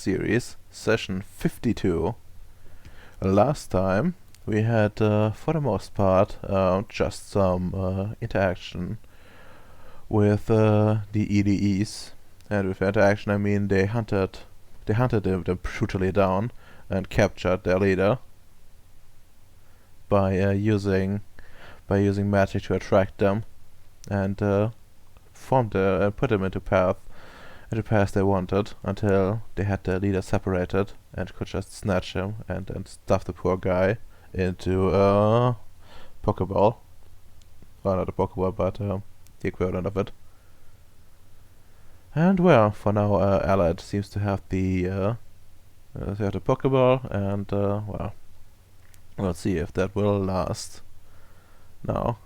series, session 52. Last time we had, for the most part, just some interaction with the EDEs, and with interaction I mean they hunted them brutally down and captured their leader by using magic to attract them and put them into paths they wanted until they had their leader separated and could just snatch him and stuff the poor guy into a Pokeball. Well, not a Pokeball, but the equivalent of it. And well, for now, Allied seems to have the Pokeball, and well, we'll see if that will last. Now,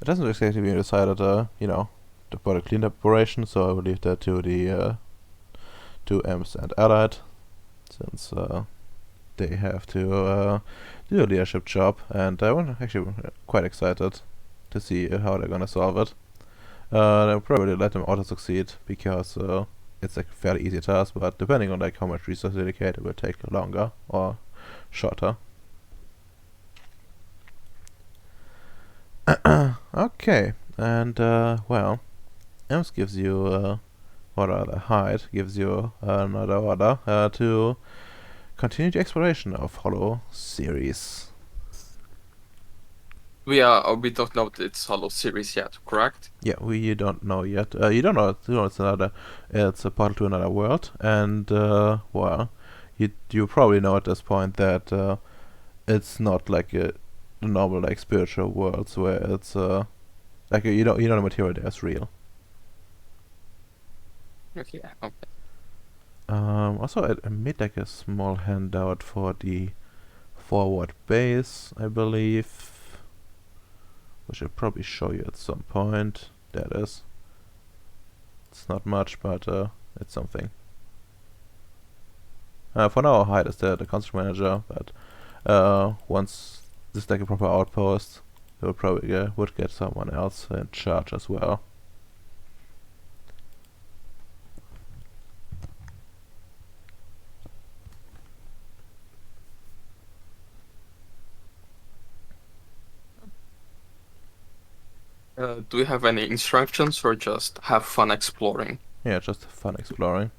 it doesn't exactly be decided, about a cleanup operation, so I will leave that to the to Ems and Allied, since they have to do a leadership job, and I'm actually quite excited to see how they're gonna solve it. They'll probably let them auto-succeed, because it's a fairly easy task, but depending on how much resources they dedicate, it will take longer or shorter. Okay, and well, Ems gives you, or rather Hyde gives you another order to continue the exploration of Hollow Ceres. We don't know that it's Hollow Ceres yet, correct? Yeah, you don't know yet. You don't know it's a portal to another world, and well, you probably know at this point that it's not like a normal like spiritual worlds where it's like you know the material there is real. Okay. Okay. Also, I made like a small handout for the forward base, I believe, which I'll probably show you at some point. There it is. It's not much, but it's something. For now, Hyde is the construct manager, but once this is like a proper outpost, we'll probably would get someone else in charge as well. Do you have any instructions or just have fun exploring? Yeah, just fun exploring.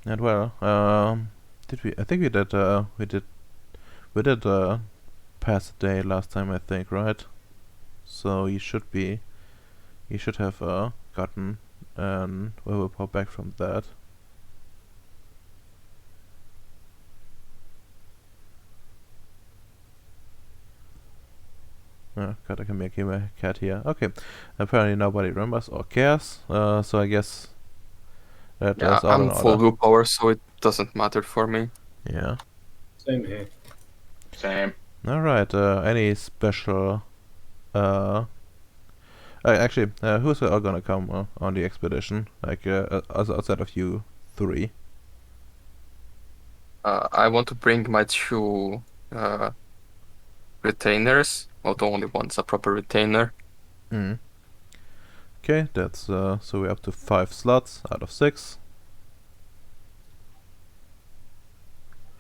And well, did we? I think we did. We did pass the day last time, I think, right? So you should have gotten an we'll pop back from that. God, I can make him a cat here. Okay, apparently nobody remembers or cares. So I guess that Yeah, is all I'm in full order. willpower, so it doesn't matter for me. Yeah. Same here. Same. All right. Any special? Actually, who's all gonna come on the expedition? Like outside of you three. I want to bring my two retainers. Well, the only one's a proper retainer. Mm. Okay, that's so we're up to 5 slots out of 6.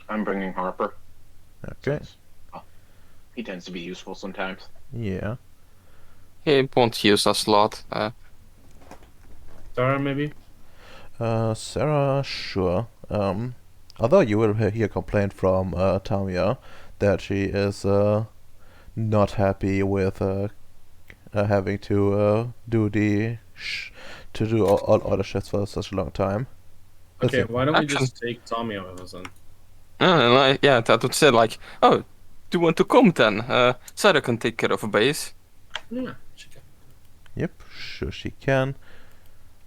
I'm bringing Harper. Okay. Well, he tends to be useful sometimes. Yeah. He won't use a slot. Sarah, maybe? Sarah, sure. Although you will hear complaint from Tamia that she is not happy with having to do all the shifts for such a long time. Okay, Listen. why don't we Action. just take Tommy out of us then? Yeah, that would say like, oh, do you want to come then? Sarah can take care of a base. Yeah, she can. Yep, sure she can.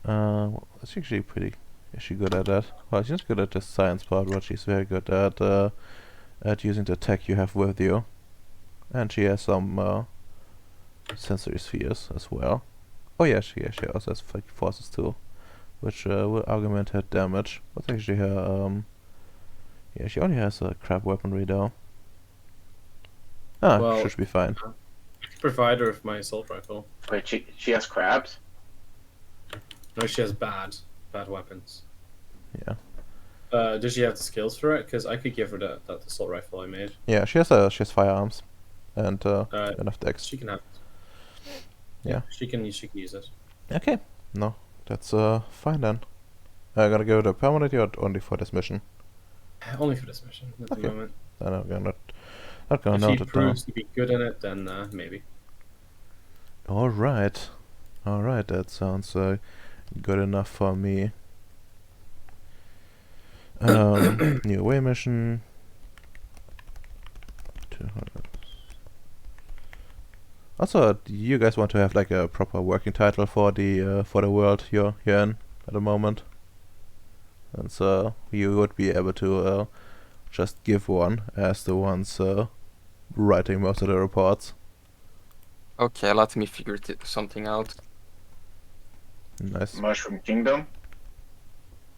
She's actually pretty. Is she good at that? Well, she's good at the science part, but she's very good at using the tech you have with you, and she has some sensory spheres as well. Oh yeah, she also has forces too, which will augment her damage. What's actually her yeah, she only has a crap weaponry though. Well, should be fine. I Provide her with my assault rifle. Wait, she has crabs? No, she has bad weapons. Yeah. Does she have the skills for it? Because I could give her that assault rifle I made. Yeah, she has firearms and enough dex. She can have it. Yeah. She can use it. Okay. No, that's fine then. Gonna give it a permanent or only for this mission? Only for this mission at Okay. the moment. Then I'm not gonna If note she it down. proves to be good in it, then maybe. Alright. Alright, that sounds good enough for me. New away mission. 200. Also, do you guys want to have like a proper working title for the world you're in at the moment? And so you would be able to just give one as the ones writing most of the reports. Okay, let me figure something out. Nice. Mushroom Kingdom?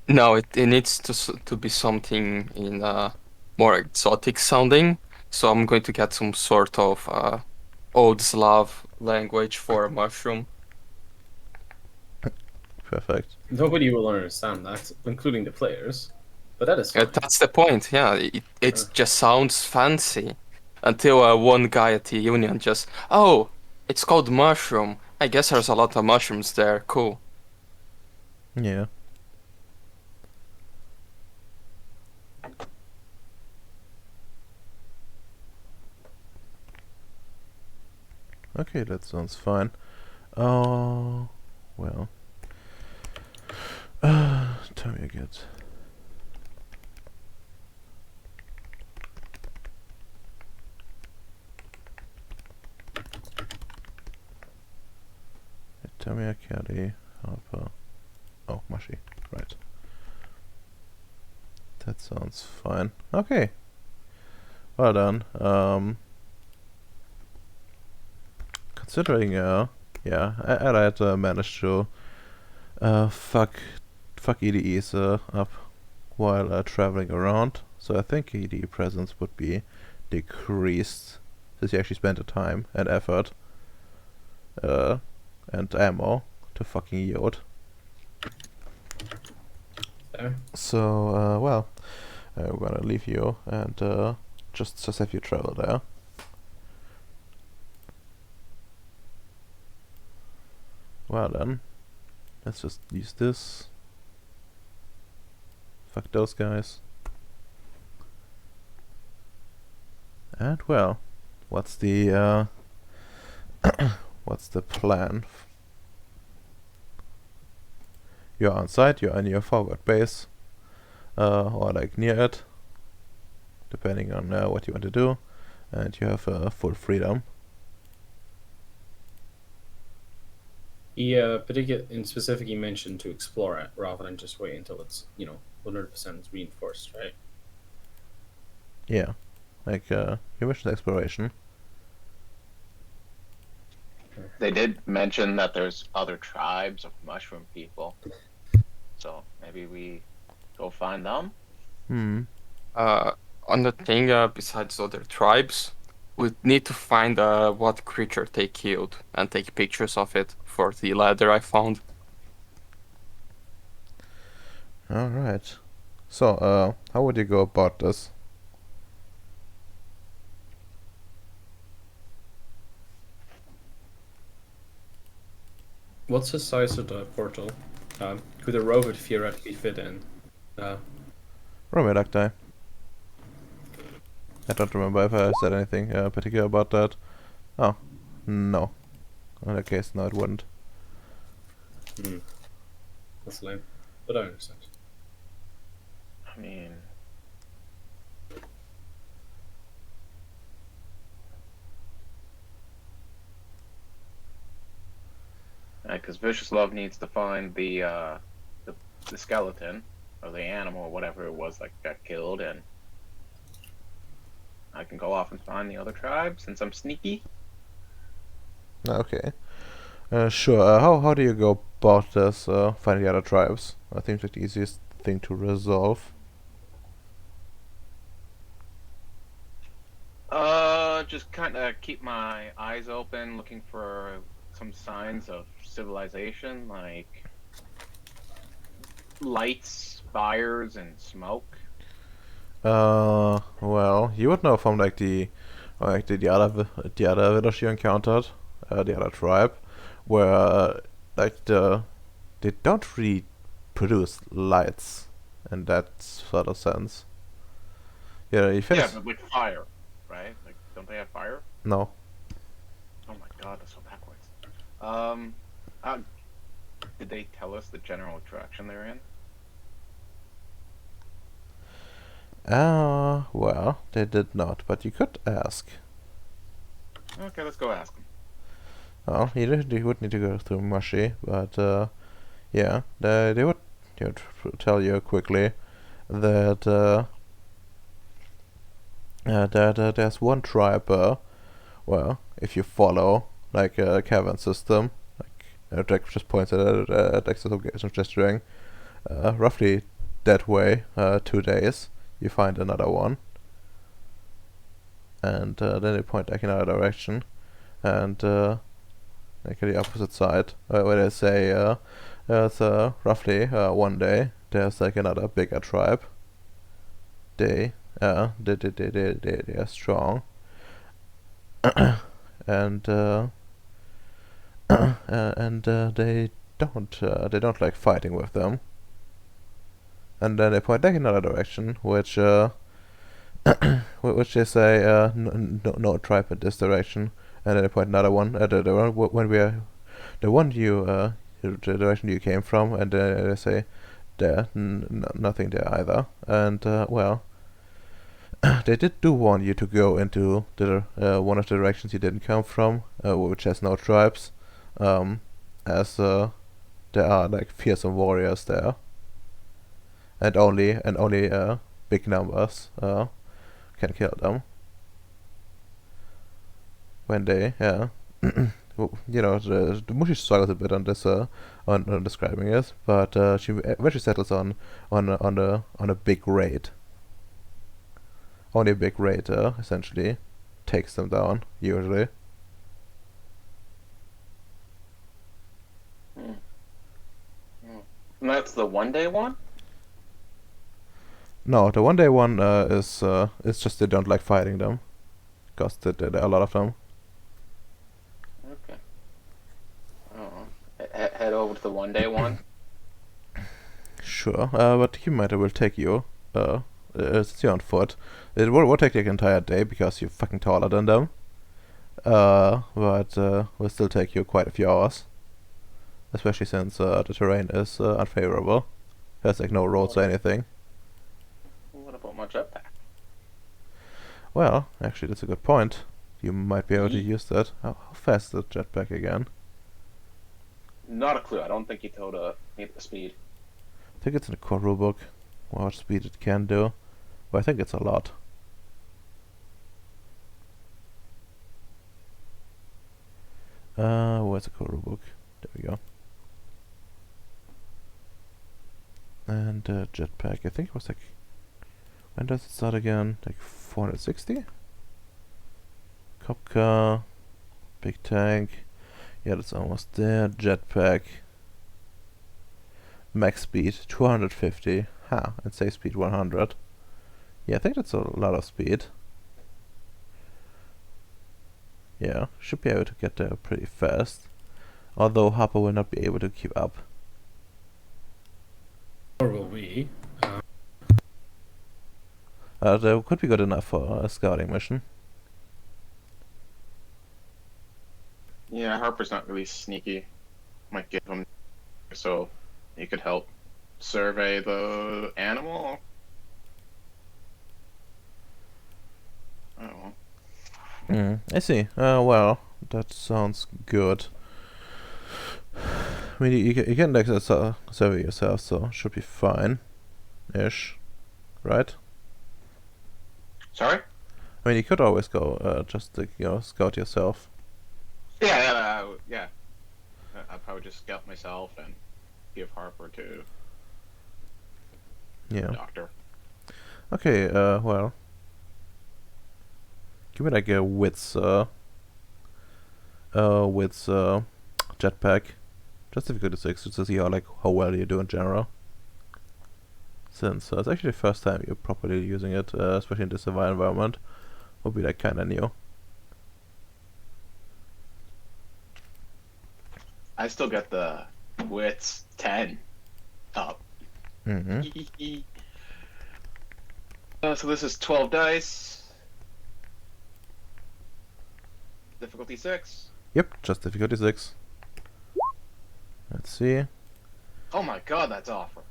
No, it needs to be something in more exotic sounding. So I'm going to get some sort of old Slav language for a mushroom. Perfect. Nobody will understand that, including the players. But that is fine. That's the point. Yeah, it just sounds fancy until one guy at the union just, oh, it's called mushroom. I guess there's a lot of mushrooms there. Cool. Yeah. Okay, that sounds fine. Oh, well. Tell me again. Tell me a caddy. Harper. Oh, mushy. Right. That sounds fine. Okay. Well done. Considering, yeah, I had managed to fuck EDEs up while traveling around, so I think EDE presence would be decreased since you actually spent the time and effort and ammo to fucking yield. There. So, well, we're gonna leave you and just have you travel there. Well then, let's just use this. Fuck those guys. And well, what's the what's the plan? You're on site, you're in your forward base, or like near it, depending on what you want to do, and you have full freedom. He specifically mentioned to explore it rather than just wait until it's 100% reinforced, right? Yeah, like your mission exploration. They did mention that there's other tribes of mushroom people. So maybe we go find them? On the thing, besides other tribes, we need to find what creature they killed and take pictures of it for the ladder I found. Alright. So, how would you go about this? What's the size of the portal? Could a robot theoretically fit in? Roll me a luck die. I don't remember if I said anything particular about that. Oh, no. In that case, no, it wouldn't. That's lame. But I understand. I mean... Because Vicious Love needs to find the skeleton, or the animal, or whatever it was that got killed, and I can go off and find the other tribe since I'm sneaky. Okay. Sure. How do you go about this, finding the other tribes? I think that's the easiest thing to resolve. just kind of keep my eyes open, looking for some signs of civilization, like lights, fires, and smoke. Well, you would know from the other village you encountered, the other tribe, where like they don't really produce lights in that sort of sense. Yeah, you Yeah, face but like fire, right? Like, don't they have fire? no. Oh my god, that's so backwards. Um, uh, did they tell us the general direction they're in? Well, they did not, but you could ask. Okay, let's go ask them. Well, you would need to go through Mushy, but yeah, they would tell you quickly that there's one tribe. Well, if you follow like a cavern system, like Jack just pointed at exotic gesturing, roughly that way, 2 days, you find another one, and then they point like in another direction, and like the opposite side, where they say there's roughly one day there's like another bigger tribe. They are strong, and they don't like fighting with them. And then they point like in another direction, which which they say no tribe in this direction, and then they point another one at the one when we are the one you the direction you came from, and they say there nothing there either. And well, they did do warn you to go into the one of the directions you didn't come from, which has no tribes, as there are like fearsome warriors there, and only big numbers can kill them when they you know, the Mushi struggles a bit on this on describing it, but she eventually settles on a big raid. Only a big raid essentially takes them down usually. Hmm. And that's the 1 day one? No, the 1 day one is it's just they don't like fighting them, cause there are a lot of them. Okay. Oh. Head over to the 1 day one? Sure, but keep in mind it will take you since you're on foot, it will take you an entire day because you're fucking taller than them. But will still take you quite a few hours, especially since the terrain is unfavorable. There's like no roads or anything. What about my jetpack? Well, actually, that's a good point. You might be able to Yeet. use that. How fast is the jetpack again? Not a clue. I don't think he told me the speed. I think it's in the core rulebook, what speed it can do, but I think it's a lot. Where's the core rulebook? There we go. And jetpack, I think it was like, when does it start again? Like 460? Cop car, big tank. Yeah, that's almost there. Jetpack. Max speed 250. And safe speed 100. Yeah, I think that's a lot of speed. Yeah, should be able to get there pretty fast. Although Harper will not be able to keep up. Or will we? That could be good enough for a scouting mission. Yeah, Harper's not really sneaky. Might give him so he could help survey the animal. I don't know. I see. Well, that sounds good. I mean, you can like survey yourself, so should be fine-ish, right? Sorry? I mean, you could always go just like, scout yourself. Yeah. I'd probably just scout myself and give Harper to the Yeah. doctor. Okay. Well, give me like a wits jetpack. Just difficulty 6 just to see how well you do in general. Since it's actually the first time you're properly using it, especially in this environment, would be like kinda new. I still get the wits 10 up. Mm-hmm. So this is 12 dice. Difficulty 6. Yep, just difficulty 6. Let's see. Oh my god, that's awful.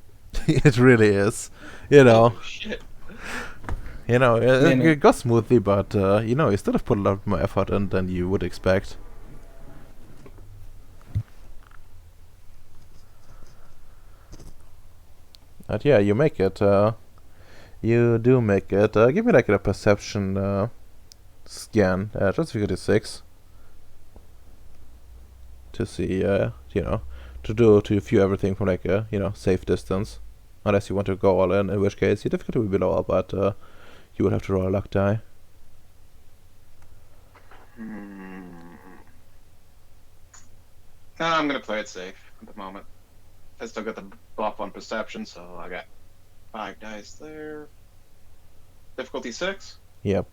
It really is. You know, Holy shit. you know, Man, it goes smoothly, but you know, you still have put a lot more effort in than you would expect. But yeah, you make it. You do make it. Give me like a perception scan. Just difficulty 6. To see, you know, to view everything from like a, you know, safe distance. Unless you want to go all in which case your difficulty will be lower, but you would have to roll a luck die. No, I'm gonna play it safe at the moment. I still got the buff on perception, so I got 5 dice there. Difficulty 6. Yep.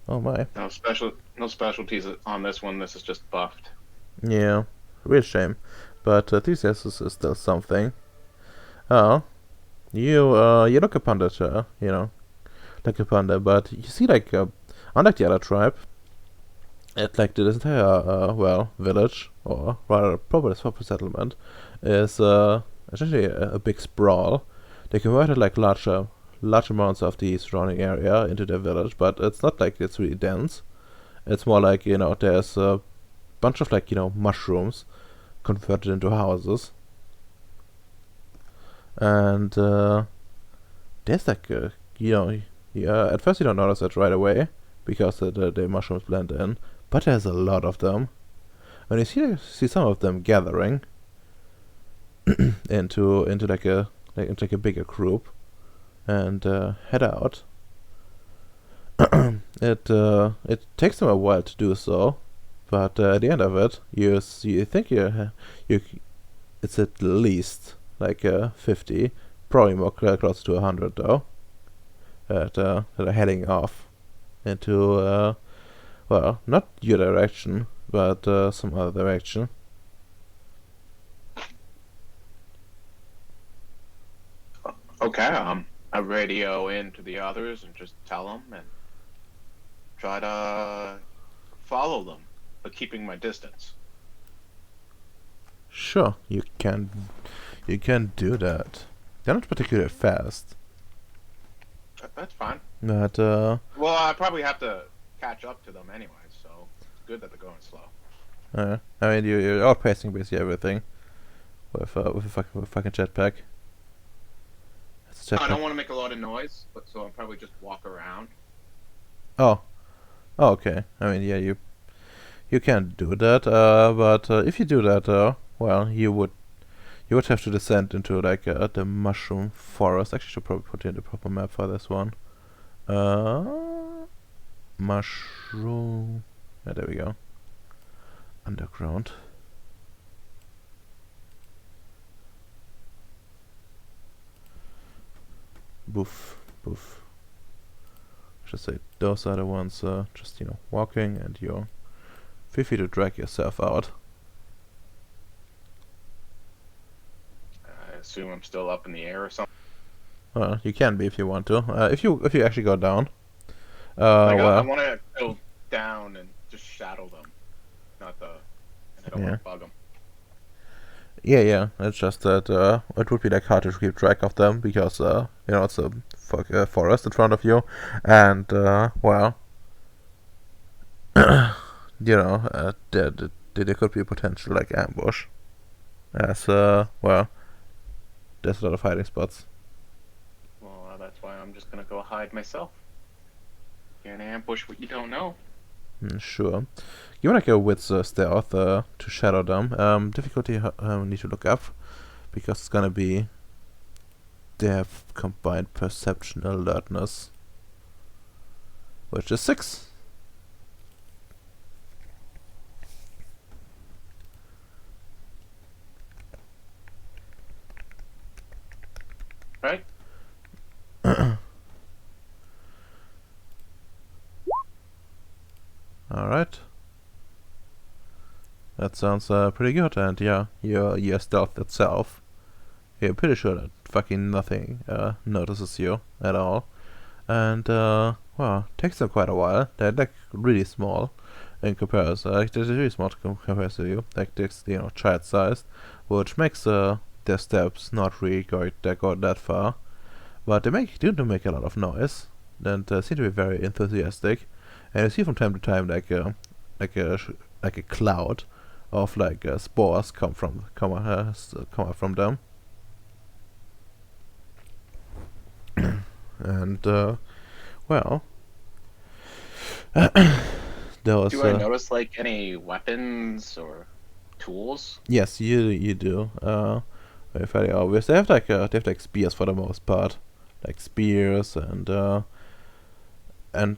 Oh my. No specialties on this one. This is just buffed. Yeah. Real shame. But enthusiasm is still something. Oh. You look upon that, you know, look upon that, but you see like, unlike the other tribe, it like this entire, well, village, or rather probably a proper settlement, is essentially a big sprawl. They converted like large amounts of the surrounding area into their village, but it's not like it's really dense. It's more like, you know, there's a bunch of like, you know, mushrooms converted into houses. And there's like, you know, yeah, at first you don't notice it right away because the mushrooms blend in, but there's a lot of them. And you see some of them gathering into like a bigger group and head out. It takes them a while to do so, but at the end of it, you think it's at least like 50, probably more close to 100 though, that are heading off into well, not your direction, but some other direction. Okay, I radio in to the others and just tell them and try to follow them, but keeping my distance. Sure, you can do that. They're not particularly fast, That's fine. but Well, I probably have to catch up to them anyway, so it's good that they're going slow. I mean you're outpacing basically everything with a fucking jetpack. It's a I jetpack. don't want to make a lot of noise, but so I'll probably just walk around. Oh, okay. I mean, yeah, you can do that. But if you do that, well, you would have to descend into like the mushroom forest. Actually, should probably put in the proper map for this one. Mushroom. Yeah, there we go. Underground. Boof, boof. Should say those are the ones just, you know, walking, and you're feel free to drag yourself out. I assume I'm still up in the air or something. You can be if you want to. If you actually go down. I Well, want to go down and just shadow them, not the. And I don't want to bug them. yeah. It's just that it would be like hard to keep track of them because you know, it's a forest in front of you, and well, you know, there could be a potential like ambush, as well, there's a lot of hiding spots. Well, that's why I'm just gonna go hide myself. Can't ambush what you don't know. Sure. You want to go with stealth to shadow them. Difficulty need to look up because it's gonna be they have combined perception alertness, which is 6. Right? Alright. That sounds pretty good, and yeah, your stealth itself, you're pretty sure that fucking nothing notices you at all. And well, takes them quite a while. They're like really small in comparison. Like they're really small compared to you. Like this, child-sized, which makes their steps not really go that far. But they do make a lot of noise, and seem to be very enthusiastic. And you see from time to time like a cloud of like spores come out from them. And well, there was Do I notice like any weapons or tools? yes, you do. Very obvious. They have like spears for the most part, like spears and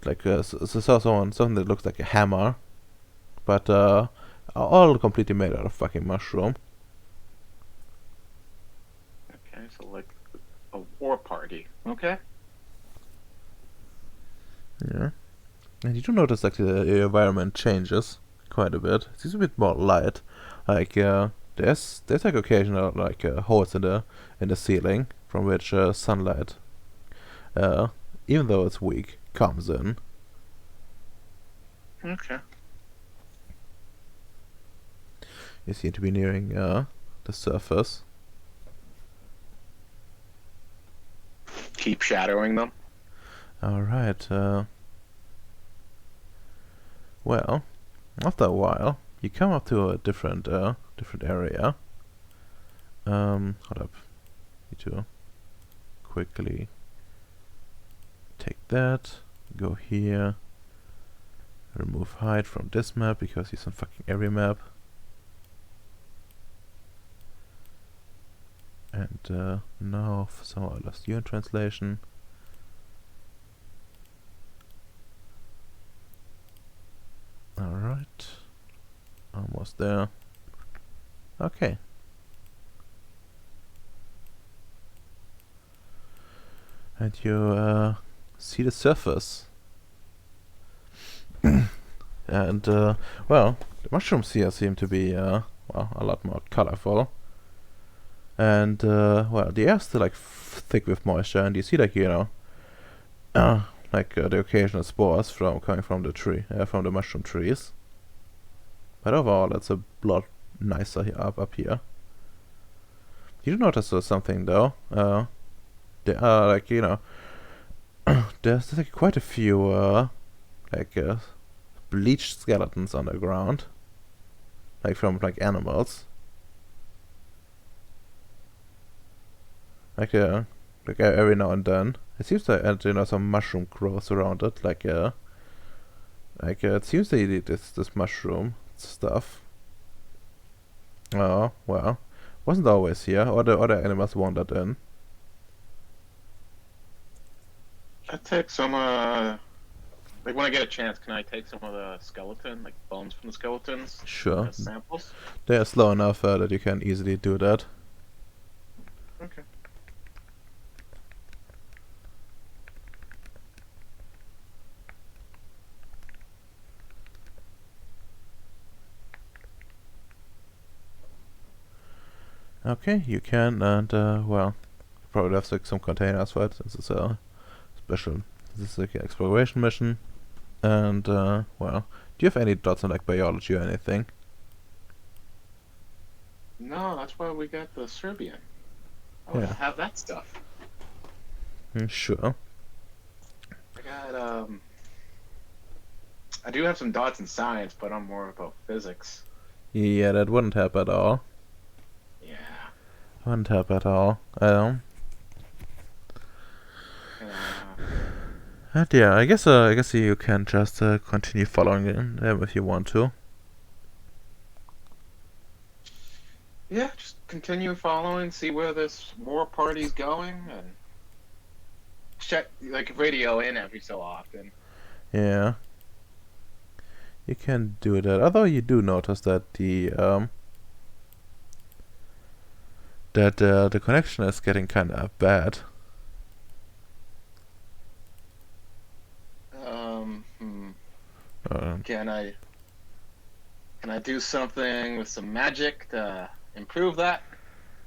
like something that looks like a hammer, but all completely made out of fucking mushroom. Okay, so like a war party. Okay. Yeah, and you do notice like the environment changes quite a bit. It seems a bit more light. Like there's like occasional like holes in the ceiling from which sunlight, even though it's weak, comes in. Okay. You seem to be nearing the surface. Keep shadowing them. Alright, well, after a while, you come up to a different area. Hold up. Need to quickly take that, go here, remove hide from this map because he's on fucking every map. And now somehow I lost you in translation. Alright. Almost there. Okay. And you see the surface. And well, the mushrooms here seem to be well, a lot more colorful. And well, the air's still like thick with moisture, and you see like like the occasional spores coming from the tree, from the mushroom trees. But overall, it's a lot nicer up here. You do notice something though. There are like there's like quite a few like bleached skeletons on the ground, like from like animals. Like every now and then, it seems that some mushroom grows around it. Like it seems they eat this mushroom stuff. Oh well, wasn't always here. Other animals wandered in. I take some like when I get a chance, can I take some of the skeleton, like bones from the skeletons? Sure, As samples? they are slow enough that you can easily do that. Okay. Okay, you can, and well, you probably have like some containers for it since it's a special. This is like an exploration mission, and well, do you have any dots on like biology or anything? No, that's why we got the Serbian. I Yeah. have that stuff. Sure. I got I do have some dots in science, but I'm more about physics. Yeah, that wouldn't help at all. Yeah. Wouldn't help at all. And yeah, I guess you can just continue following them if you want to. Yeah, just continue following, see where this war party's going, and check, like, radio in every so often. Yeah, you can do that. Although you do notice that the connection is getting kind of bad. Hmm. Uh, Can I do something with some magic to improve that?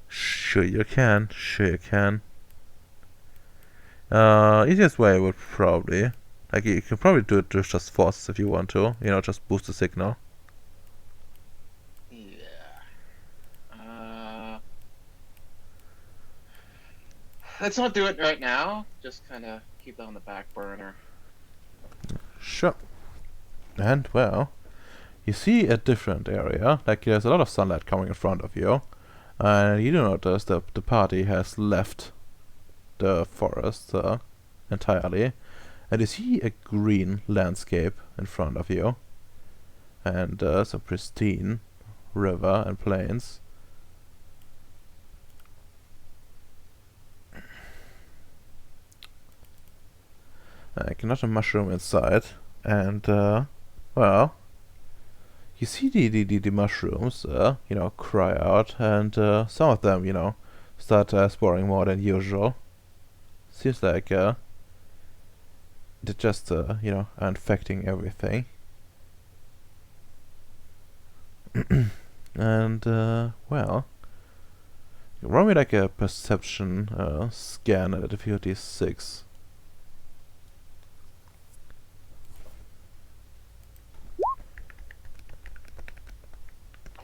sure you can. Sure you can. Easiest way would probably, like, you can probably do it with just forces if you want to. You know, just boost the signal. Yeah. Let's not do it right now. Just kind of keep that on the back burner. Sure. And well, you see a different area. Like there's a lot of sunlight coming in front of you, and you do notice that the party has left the forest entirely, and you see a green landscape in front of you, and some pristine river and plains. Like not a mushroom inside, and well, you see the mushrooms, cry out, and some of them, start sporing more than usual. Seems like they're just, are infecting everything. And, well, roll me like a perception scan at a difficulty 6.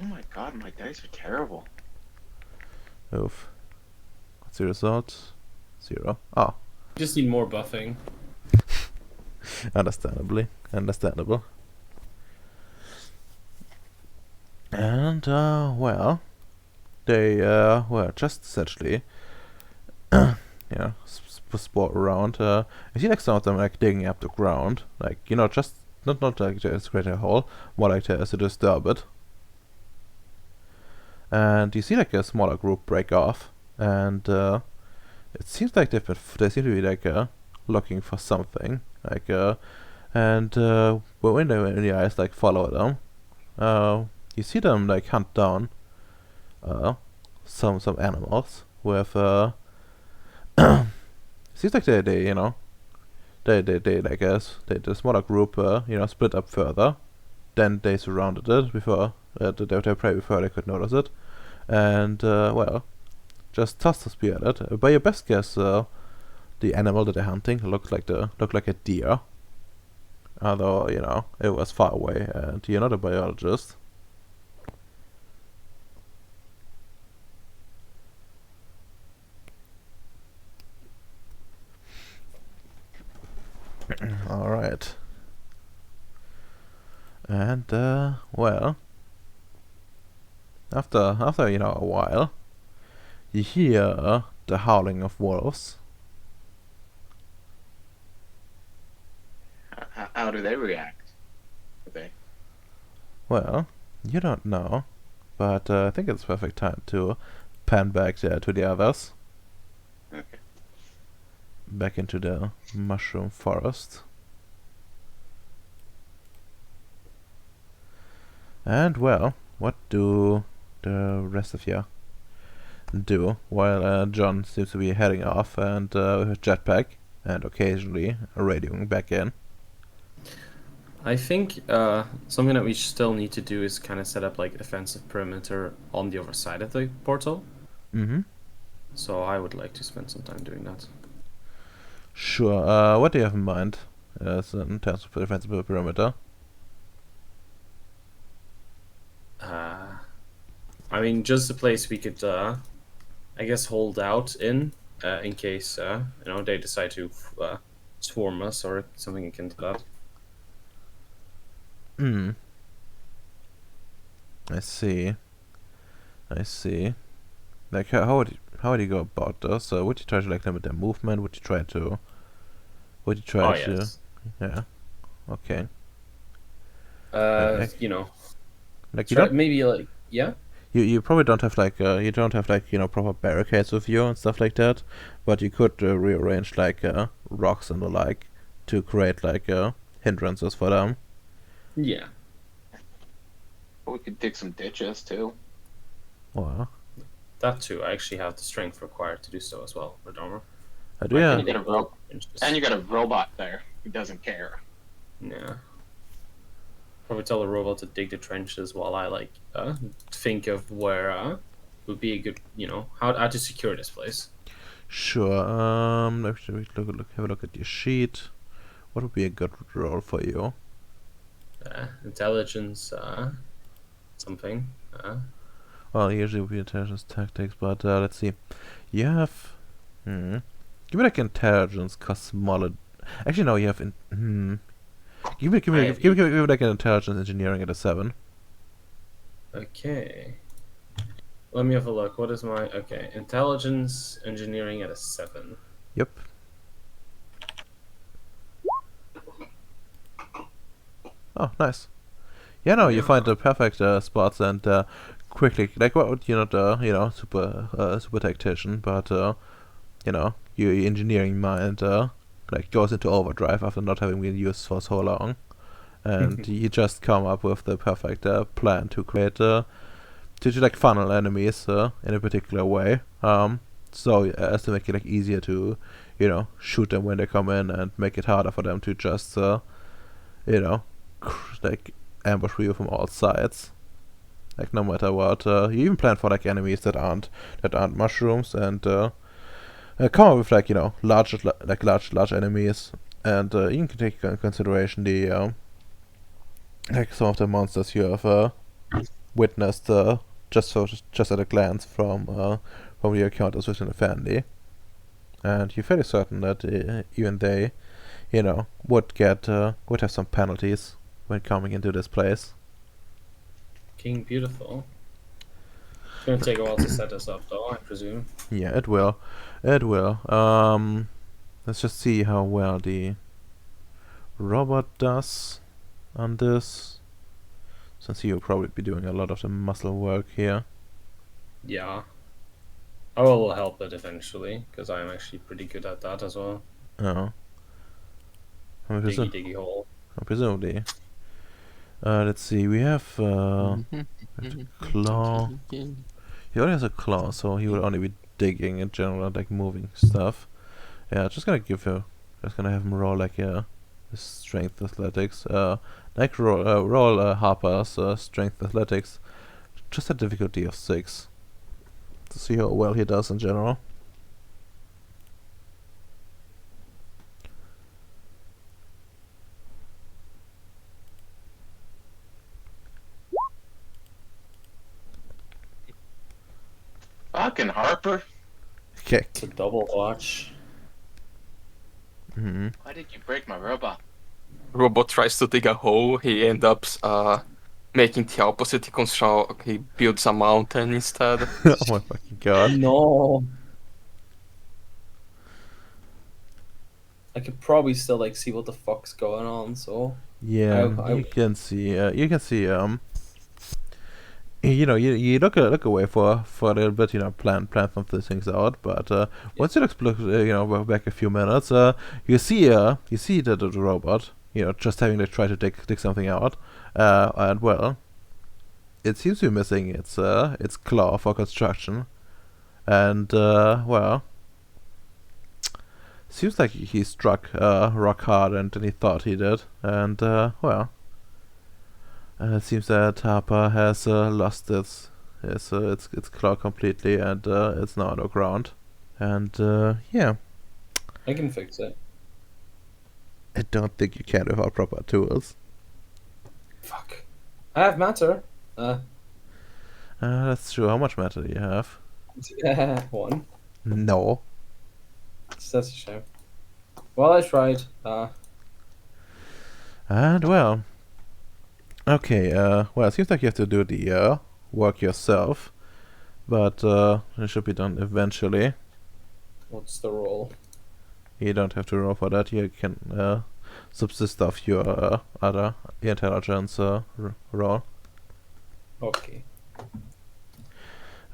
Oh my god, my dice are terrible. Oof. What's the result? 0. Oh, Just need more buffing. understandable. And, well, they, well, just essentially, sport around. You see, like, some of them, like, digging up the ground. Like, just, not like to create a hole, more like to disturb it. And you see, like, a smaller group break off. And, it seems like they seem to be, like, looking for something. Like, and, when the eyes, like, follow them, you see them, like, hunt down, some animals with, seems like they like us, the smaller group, split up further. Then they surrounded it before, their prey before they could notice it. And, well, just tossed a spear at it. By your best guess, the animal that they're hunting looked like a deer. Although, it was far away, and you're not a biologist. Alright. And, well, after a while, you hear the howling of wolves. How do they react? Okay. Well, you don't know, but I think it's perfect time to pan back there to the others, Okay. back into the mushroom forest. And well, what do the rest of you do while John seems to be heading off and with a jetpack and occasionally radioing back in? I think something that we still need to do is kind of set up like a defensive perimeter on the other side of the portal. Mm-hmm. So I would like to spend some time doing that. Sure. What do you have in mind in terms of defensive perimeter? I mean, just a place we could, I guess, hold out in case they decide to swarm us or something akin to that. Hmm. I see. Like, how would you go about this? Would you try to like limit their movement? Would you try to? Yes. Yeah. Okay. Uh, Like, you know, like you don't. maybe like yeah. you probably don't have like you don't have like proper barricades with you and stuff like that, but you could rearrange like rocks and the like to create like hindrances for them. Yeah. We could dig some ditches too. Well, That too. I actually have the strength required to do so as well, Redomer. I do. I Yeah. can You get a dig ro- inches. And you got a robot there who doesn't care. Yeah. Probably tell the robot to dig the trenches while I like think of where would be a good, how to secure this place. Sure. Let's have a look at your sheet. What would be a good role for you? Intelligence, something. Well, usually it would be intelligence tactics, but let's see. You have. Give me like intelligence, cosmology. Actually, no, you have. Give me like an intelligence engineering at a 7. Okay. Let me have a look. What is my intelligence engineering at a 7? Yep. Oh, nice. Yeah, no, you find the perfect spots and quickly, like, well, you're not super tactician, but your engineering mind like goes into overdrive after not having been used for so long, and you just come up with the perfect plan to create to like funnel enemies in a particular way, so as to make it like easier to shoot them when they come in and make it harder for them to just like ambush you from all sides. Like no matter what, you even plan for like enemies that aren't mushrooms, and come up with like large enemies, and you can take into consideration the like some of the monsters you have witnessed just at a glance from your encounters within the family, and you're fairly certain that even they would have some penalties when coming into this place. King Beautiful. It's gonna take a while to set us up, though, I presume. Yeah, it will. Let's just see how well the robot does on this, since he will probably be doing a lot of the muscle work here. Yeah. I will help it eventually, because I'm actually pretty good at that as well. Oh. Diggy hole. Presumably. Let's see, we have claw. He only has a claw, so he will only be digging in general, like moving stuff. Yeah, just gonna have him roll like strength athletics. Like roll Harper's strength athletics, just a difficulty of 6, to see how well he does in general. Fucking Harper. Okay. It's a double watch. Mm-hmm. Why did you break my robot? Robot tries to dig a hole. He ends up making the opposite. He builds a mountain instead. Oh my fucking god. No. I could probably still like see what the fuck's going on. So Yeah, you can see. You look away for a little bit. Plan some of these things out. But once you look back a few minutes, you see the robot. Just having to try to dig something out. And well, it seems to be missing its claw for construction. And well, seems like he struck rock harder than he thought he did. And well. It seems that Harper has lost its claw completely, and it's now underground. And yeah, I can fix it. I don't think you can without proper tools. Fuck. I have matter. That's true. How much matter do you have? 1. No. That's a shame. Well, I tried. And well. Okay, well, it seems like you have to do the work yourself, but it should be done eventually. What's the roll? You don't have to roll for that. You can subsist off your other intelligence roll. Okay.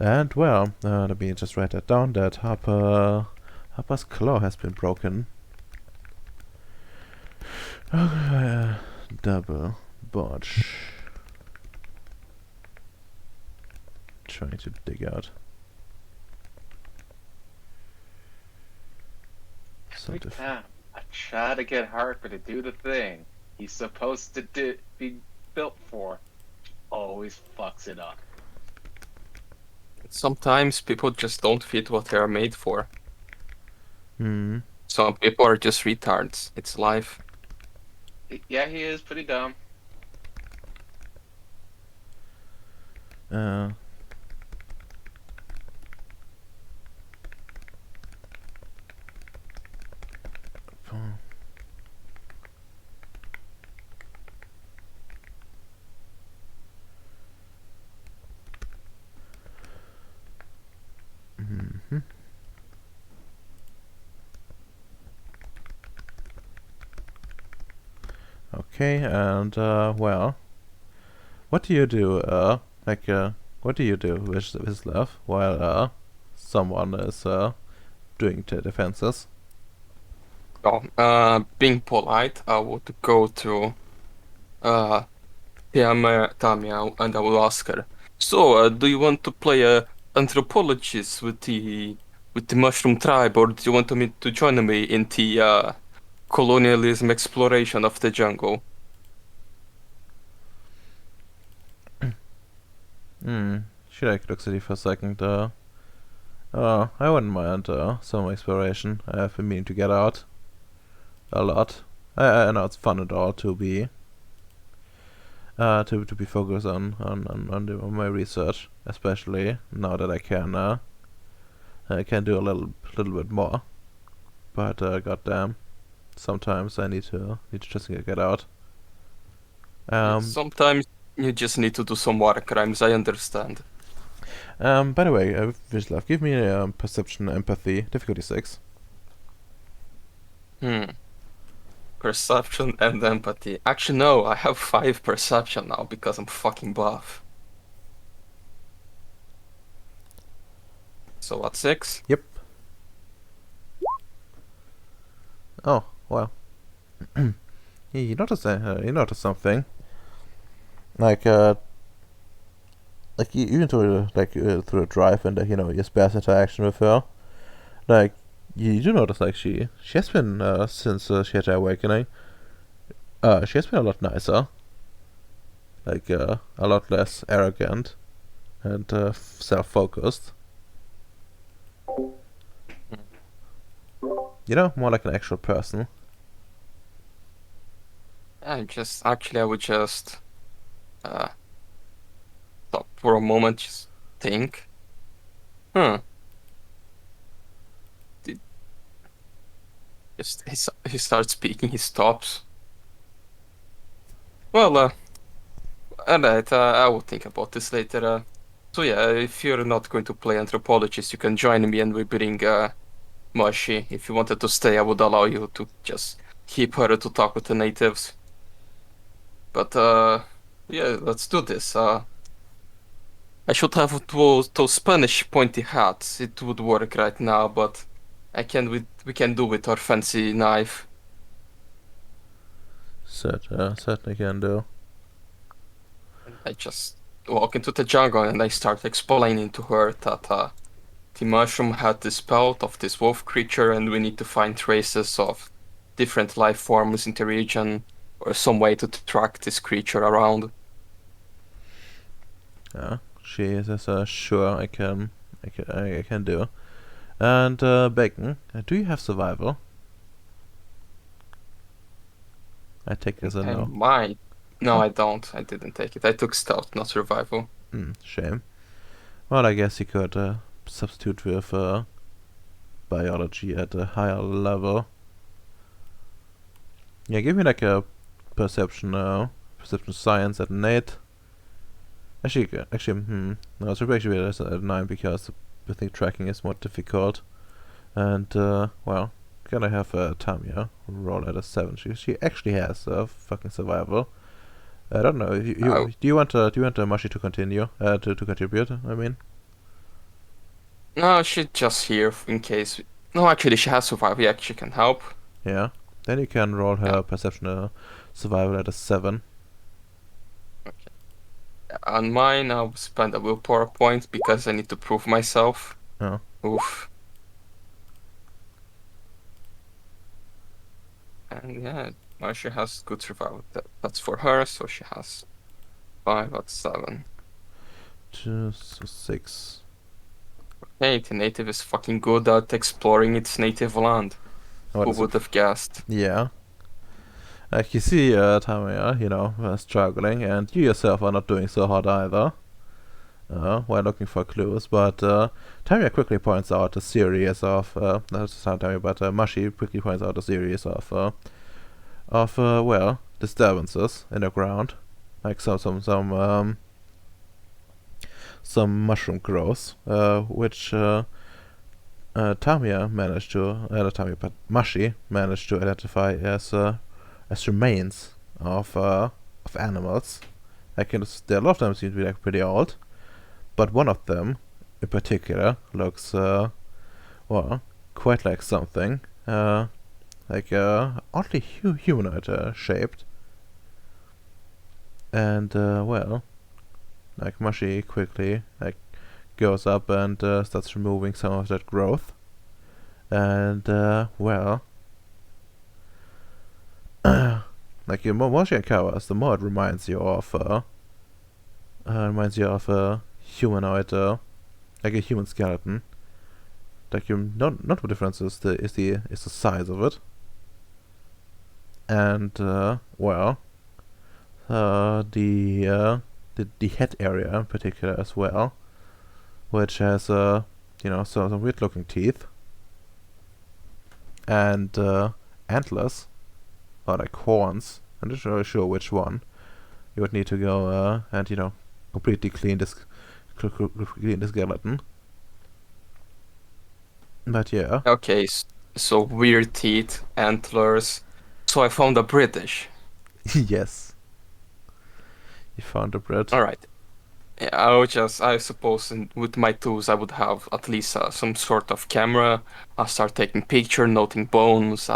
And well, let me just write that down. That Harper's claw has been broken. Double botch. Trying to dig out. Every time I try to get Harper to do the thing he's supposed to be built for, always fucks it up. Sometimes people just don't fit what they are made for. Hmm. Some people are just retards. It's life. Yeah, he is pretty dumb. Uh. Mm-hmm. Okay, and well, what do you do? What do you do with love while someone is doing the defenses? Oh, being polite, I would go to Tamia and I will ask her. So, do you want to play a anthropologist with the mushroom tribe, or do you want me to join me in the colonialism exploration of the jungle? She looks at you for a second. I wouldn't mind some exploration. I have been meaning to get out a lot. I know it's fun and all to be focused on my research, especially now that I can do a little bit more. But goddamn, sometimes I need to just get out. Sometimes you just need to do some war crimes, I understand. By the way, Vizlav, give me perception, empathy, difficulty 6. Perception and empathy. Actually, no, I have 5 perception now because I'm fucking buff. So what, 6? Yep. Oh, well. You notice something. Like even through through a drive and your sparse interaction with her, like you do notice she has been since she had her awakening, she has been a lot nicer, a lot less arrogant and self-focused. More like an actual person. I would just stop for a moment, just think. He starts speaking, he stops. Well, alright, I will think about this later. So yeah, if you're not going to play anthropologist, you can join me and we bring Moshi. If you wanted to stay, I would allow you to just keep her to talk with the natives. But yeah, let's do this. I should have those Spanish pointy hats. It would work right now, but we can do with our fancy knife. Certainly can do. And I just walk into the jungle and I start explaining to her that the mushroom had this pelt of this wolf creature, and we need to find traces of different life forms in the region, or some way to track this creature around. She says, sure, I can do. And Bacon, do you have survival? I take it as a no. Might. No, I don't. I didn't take it. I took stealth, not survival. Shame. Well, I guess you could substitute with biology at a higher level. Yeah, give me a perception science at an 8. No, so actually it's at 9 because I think tracking is more difficult. And well, can I have Tamia roll at a 7? She actually has fucking survival. I don't know. Do you want Mashi to continue to contribute? I mean. No, she's just here in case. No, actually, she has survived. Yeah, she can help. Yeah. Then you can roll her Yeah. perception survival at a 7. On mine, I'll spend a willpower point because I need to prove myself. Oh. Oof. And yeah, now she has good survival. That's for her, so she has 5 out of 7. 2, so 6. Hey, the native is fucking good at exploring its native land. What Who is it? would have guessed? Yeah. Like you see Tamia, struggling, and you yourself are not doing so hot either. While looking for clues, but Tamia quickly points out a series of, not Tamia, but Mashi quickly points out a series of well, disturbances in the ground, like some mushroom growth, which Tamia managed to, not Tamia, but Mashi managed to identify as remains of animals. Like, a lot of them seem to be like pretty old, but one of them, in particular, looks well, quite like something, like oddly humanoid shaped, and well, like Mashi quickly like goes up and starts removing some of that growth, and well, like the more she uncovers, the more it reminds you of a humanoid, like a human skeleton. Like you not what difference is the size of it, and well, the head area in particular as well, which has some weird looking teeth and antlers or like horns. I'm not really sure which one. You would need to go and completely clean clean the skeleton. But yeah. Okay, so weird teeth, antlers. So I found a British. Yes. You found the bread. Alright. Yeah, I suppose, with my tools, I would have at least some sort of camera. I'll start taking picture, noting bones,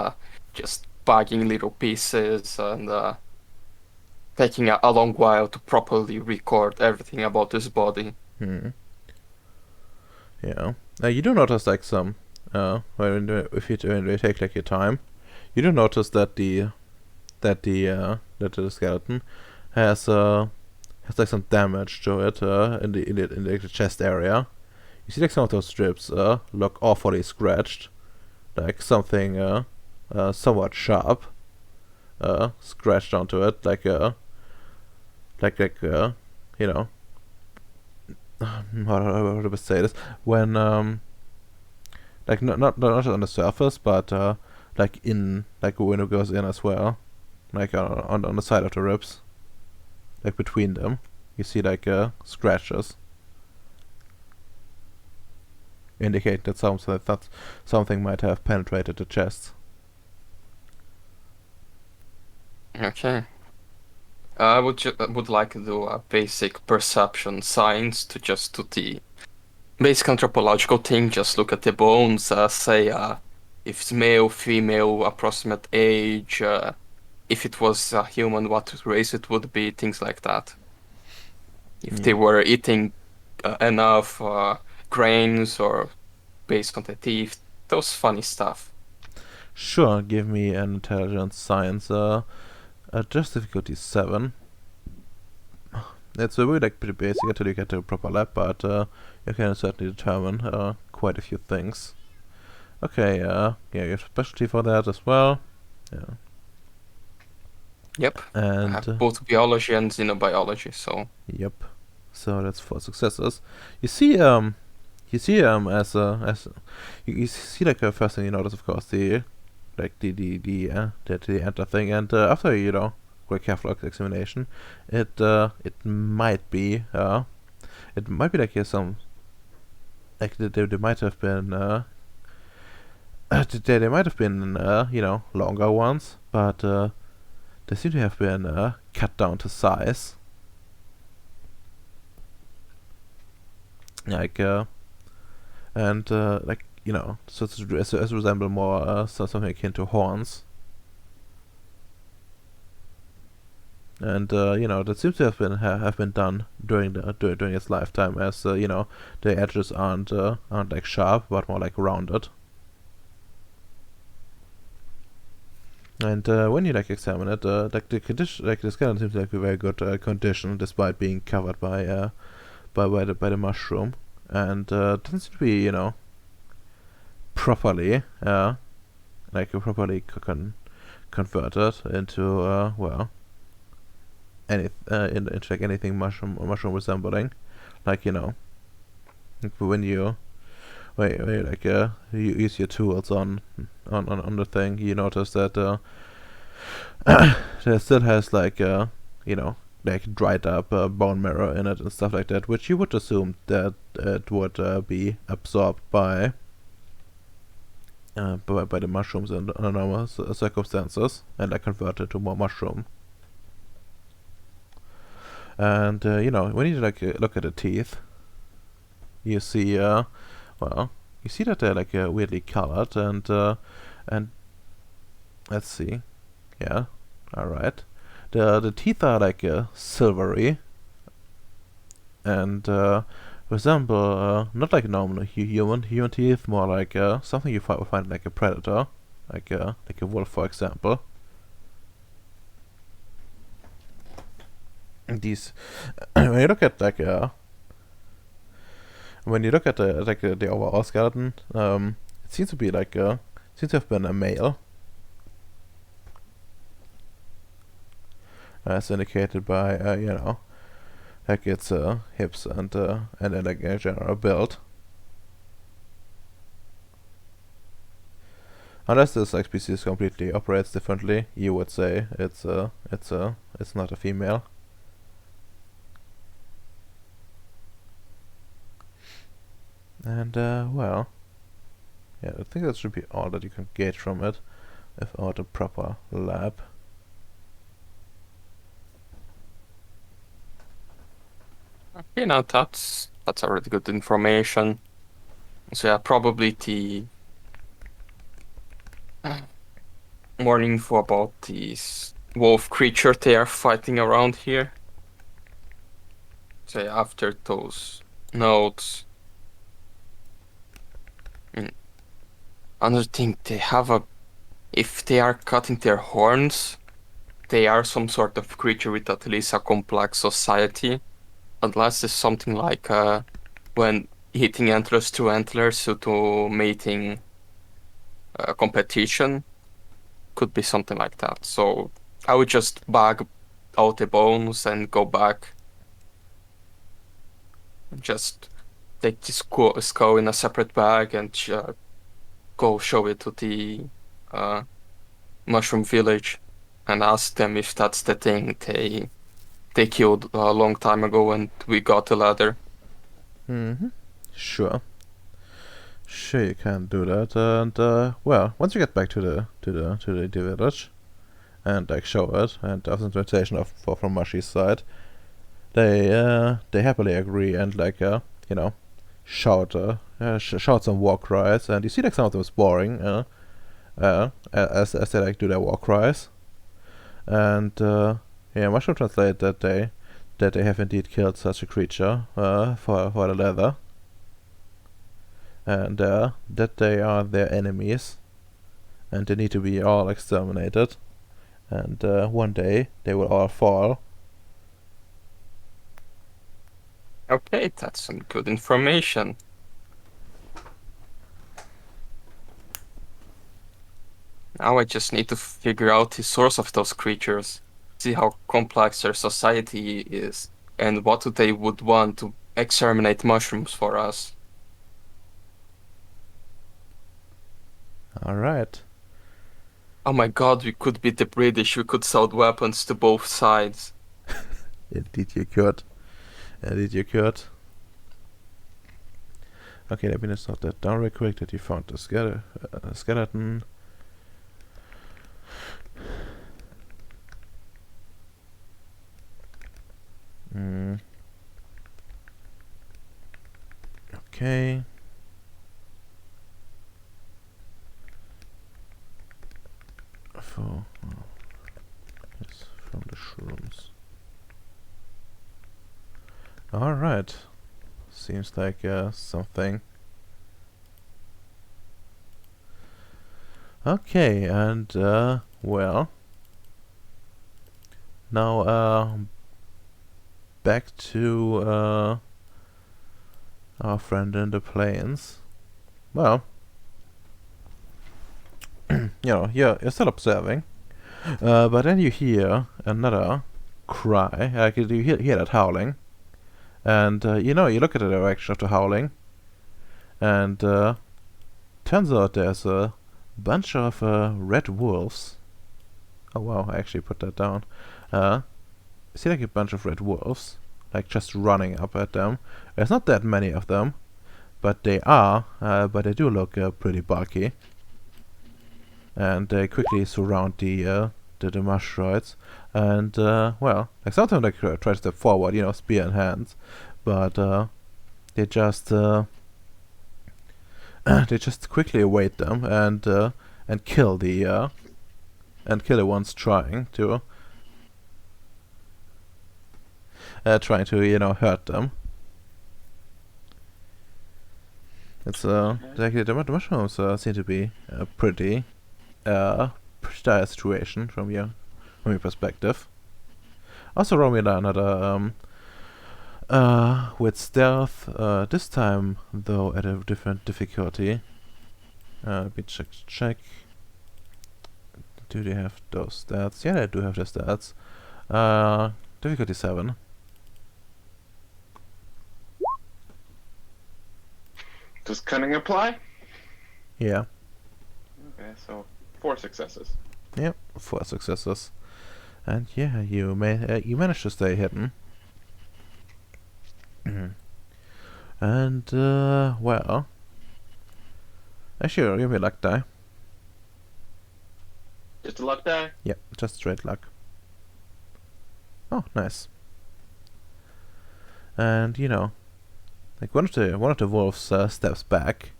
just bagging little pieces, and taking a long while to properly record everything about this body. Hmm. Yeah. You do notice like some if when you take like your time, you do notice that the skeleton has like some damage to it in the chest area. You see like some of those strips look awfully scratched, like something somewhat sharp scratched onto it, like you know how do I say this, when like not on the surface, but like when it goes in as well, like on the side of the ribs, like between them, you see like scratches, indicating that something might have penetrated the chest. Okay. I would like to do a basic perception science to just do the basic anthropological thing. Just look at the bones, say if it's male, female, approximate age, if it was a human, what race it would be, things like that. If they were eating enough grains or based on the teeth, those funny stuff. Sure, give me an intelligence science. Just difficulty 7. It's really like pretty basic until you get to a proper lab, but you can certainly determine quite a few things. Okay, yeah, you have specialty for that as well. Yeah. Yep. I And have both biology and xenobiology, so yep. So that's 4 successes. You see you see like first thing you notice, of course, the enter thing, and after quite careful examination, it might be like some like they might have been they might have been longer ones, but they seem to have been cut down to size. Like and like so it's resemble more something akin to horns. And that seems to have been done during its lifetime, as the edges aren't like sharp, but more like rounded. And when you like examine it, like the condition, like the skeleton seems like a very good condition, despite being covered by the mushroom, and doesn't seem to be properly properly converted into into like anything mushroom resembling, like when you you use your tools on the thing, you notice that there still has like like dried up bone marrow in it and stuff like that, which you would assume that it would be absorbed by the mushrooms under normal circumstances, and like converted to more mushroom. And when you like look at the teeth, you see you see that they're like weirdly colored, and let's see, yeah, all right, the teeth are like silvery, and resemble not like normal human teeth, more like something you find like a predator, like a wolf, for example. And these, when you look at like the overall skeleton, it seems to be like seems to have been a male, as indicated by like its hips and then like a general build. Unless this like species completely operates differently, you would say it's not a female. And well, yeah, I think that should be all that you can gauge from it without a proper lab. Okay, now that's already good information. So yeah, probably the more info about these wolf creature they are fighting around here. So yeah, after those notes, another thing, they have if they are cutting their horns, they are some sort of creature with at least a complex society. Unless it's something like when hitting antlers to antlers to mating competition, could be something like that. So I would just bag out the bones and go back. Just take this skull in a separate bag and go show it to the mushroom village and ask them if that's the thing they killed a long time ago and we got the ladder. Mm-hmm. Sure. Sure, you can do that. And well, once you get back to the village and like show it, and after the invitation from Mashi's side, they happily agree and like shout shout some war cries, and you see like some of them sparring as they like do their war cries, and yeah, Mushroom translate that they have indeed killed such a creature for the leather, and that they are their enemies, and they need to be all exterminated, and one day they will all fall. Okay, that's some good information. Now I just need to figure out the source of those creatures, see how complex their society is, and what they would want to exterminate mushrooms for us. Alright. Oh my god, we could beat the British, we could sell weapons to both sides. Indeed you could. Indeed you could. Okay, let me just note that down real quick, that you found the skeleton. Okay. from the shrooms. Alright. Seems like something. Okay, and well, now back to our friend in the plains. Well, you know, you're still observing, but then you hear another cry. Like you hear that howling, and you know, you look at the direction of the howling, and turns out there's a bunch of red wolves. Oh wow, I actually put that down. See like a bunch of red wolves, like just running up at them. There's not that many of them, but they do look pretty bulky. And they quickly surround the mushrooms. And well, like sometimes they try to step forward, you know, spear in hands, but they just they just quickly await them and kill the ones trying to you know, hurt them. It's like the mushrooms seem to be pretty dire situation from your perspective. Also roll me another with stealth, this time though at a different difficulty. Let me check. Do they have those stats? Yeah, they do have the stats. Difficulty 7. Does cunning apply? Yeah. Okay, so 4 successes. Yep, 4 successes. And yeah, you managed to stay hidden. And well, actually, give me a luck die. Just a luck die? Yeah, just straight luck. Oh, nice. And you know, like one of the wolves steps back,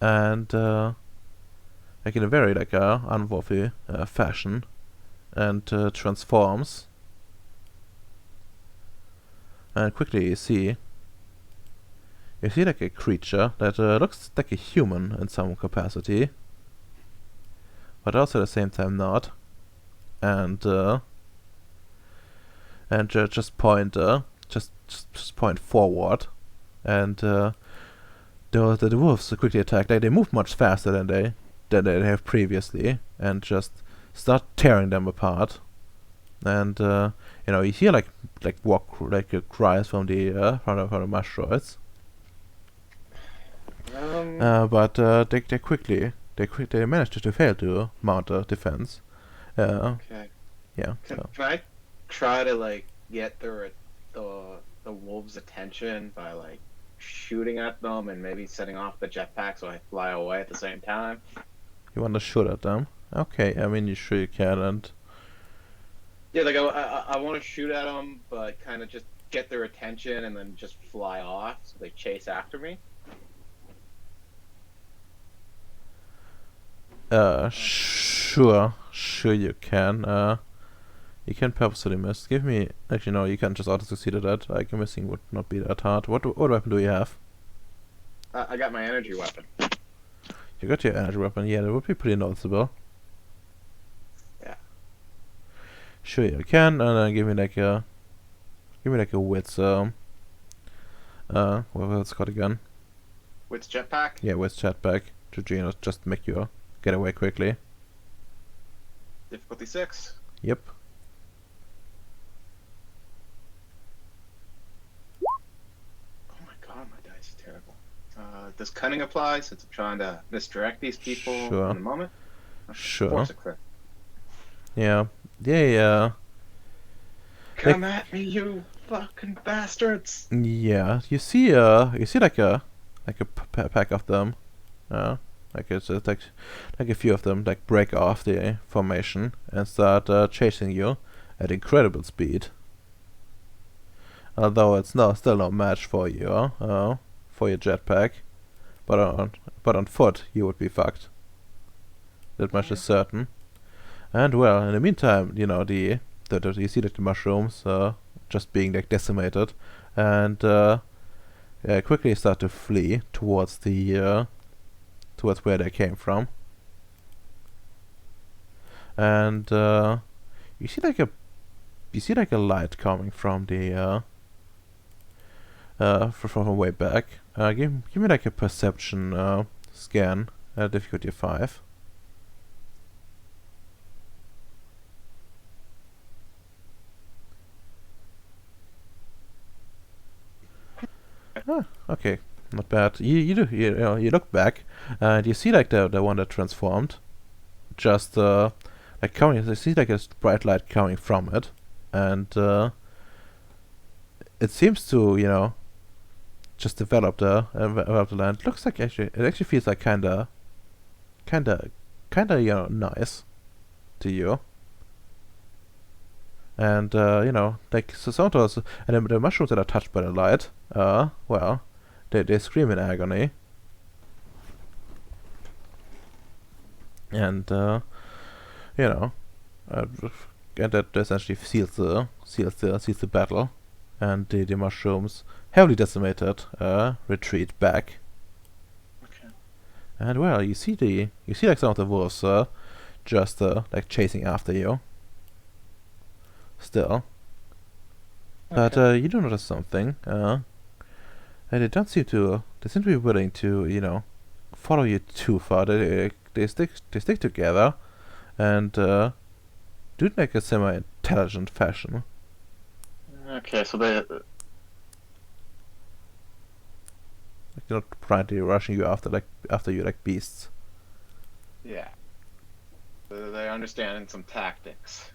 and like in a very like unwolfy fashion, and transforms. And quickly you see like a creature that looks like a human in some capacity, but also at the same time not. And just point just point forward, and the wolves quickly attack. Like they move much faster than they have previously, and just start tearing them apart. And you know, you hear like cries from the mushrooms. But they managed to fail to mount a defense. Okay. Yeah. Can So. I try to like get the wolves' attention by like shooting at them and maybe setting off the jetpack so I fly away at the same time? You want to shoot at them? Okay, I mean, you sure you can, and Yeah, like I want to shoot at them, but kind of just get their attention and then just fly off so they chase after me. sure you can. You can purposely miss. Give me. Actually, no, you can just auto succeed at that. Like missing would not be that hard. What weapon do you have? I got my energy weapon. You got your energy weapon. Yeah, that would be pretty noticeable. Yeah. Sure you can, and then give me like a wits what was it called again? With jetpack? Yeah, wits jetpack to just make you get away quickly. Difficulty 6. Yep. Oh my god, my dice is terrible. Does cunning apply since I'm trying to misdirect these people Sure. in a moment? Sure. 4 success. Yeah. Yeah. Come at me, you fucking bastards! Yeah. You see like a pack of them. Like it's like a few of them like break off the formation and start chasing you at incredible speed. Although it's still no match for you, for your jetpack, but on foot you would be fucked. That much is certain. And well, in the meantime, you know, the you see like the mushrooms just being like decimated, and quickly start to flee towards the towards where they came from. And you see like a light coming from the from way back. Give me like a perception scan, difficulty 5. Okay, not bad. You look back and you see like the one that transformed, just like coming. You see like a bright light coming from it, and it seems to just develop the land. Looks like it actually feels like kinda nice to you. And like so some of those, and the mushrooms that are touched by the light, well, they scream in agony. And you know, uh, and that essentially seals the battle, and the mushrooms, heavily decimated, retreat back. Okay. And well, you see like some of the wolves just like chasing after you. Still, but you do notice something. And they don't seem to. They seem to be willing to follow you too far. They stick together, and do it in like a semi-intelligent fashion. Okay, so Like they're not blindly rushing you after you like beasts. yeah, they're understanding some tactics.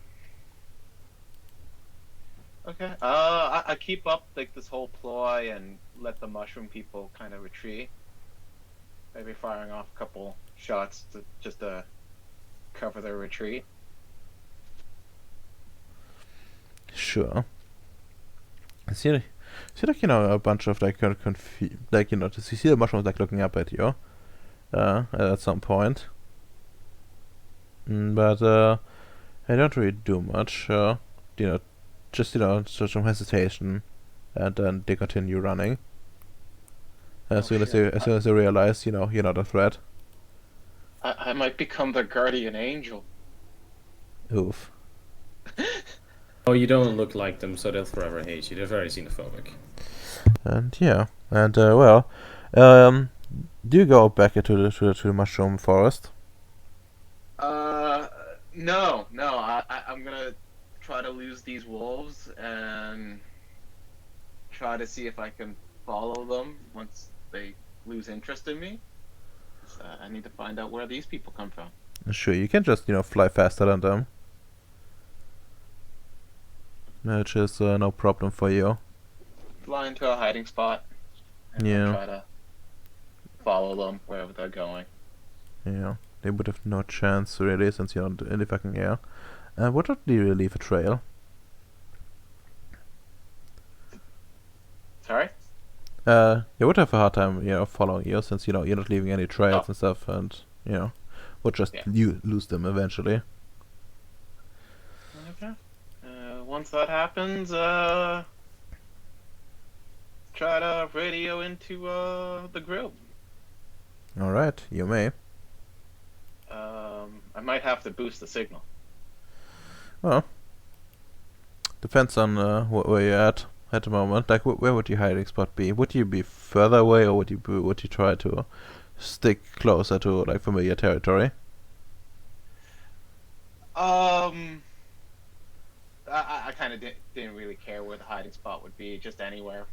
Okay. I keep up like this whole ploy and let the mushroom people kind of retreat. Maybe firing off a couple shots just to cover their retreat. Sure. I see like a bunch of like kind of like you see the mushrooms like looking up at you at some point. But I don't really do much. Just some hesitation, and then they continue running. As soon as they realize you're not a threat. I might become their guardian angel. Oof. Oh, you don't look like them, so they'll forever hate you. They're very xenophobic. And yeah, and do you go back into the mushroom forest? No. I'm gonna try to lose these wolves and try to see if I can follow them once they lose interest in me. I need to find out where these people come from. Sure, you can just fly faster than them, which is no problem for you. Fly into a hiding spot and then Yeah. try to follow them wherever they're going. Yeah, they would have no chance really, since you're in the fucking air. What would you leave a trail? Sorry? They would have a hard time, following you, since you're not leaving any trails Oh. and stuff, and would just Yeah. lose them eventually. Okay. Once that happens, try to radio into the group. All right, you may. I might have to boost the signal. Well, depends on where you're at the moment. Like, where would your hiding spot be? Would you be further away, or would you try to stick closer to like familiar territory? I kind of didn't really care where the hiding spot would be, just anywhere.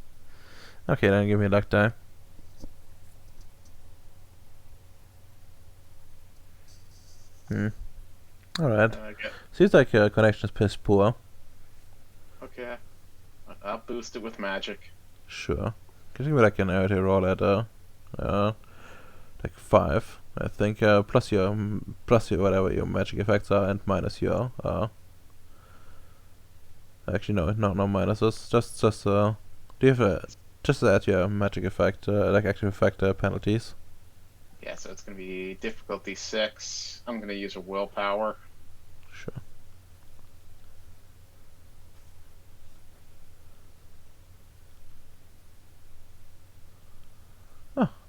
Okay, then give me a luck die. Alright. Okay. Seems like your connection is piss poor. Okay. I'll boost it with magic. Sure. Can you give me like an area roll at like 5, I think. Plus your whatever your magic effects are, and minus your actually no minuses. Just do you have just add your magic effect like active effect penalties. Yeah, so it's gonna be difficulty 6. I'm gonna use a willpower. Sure.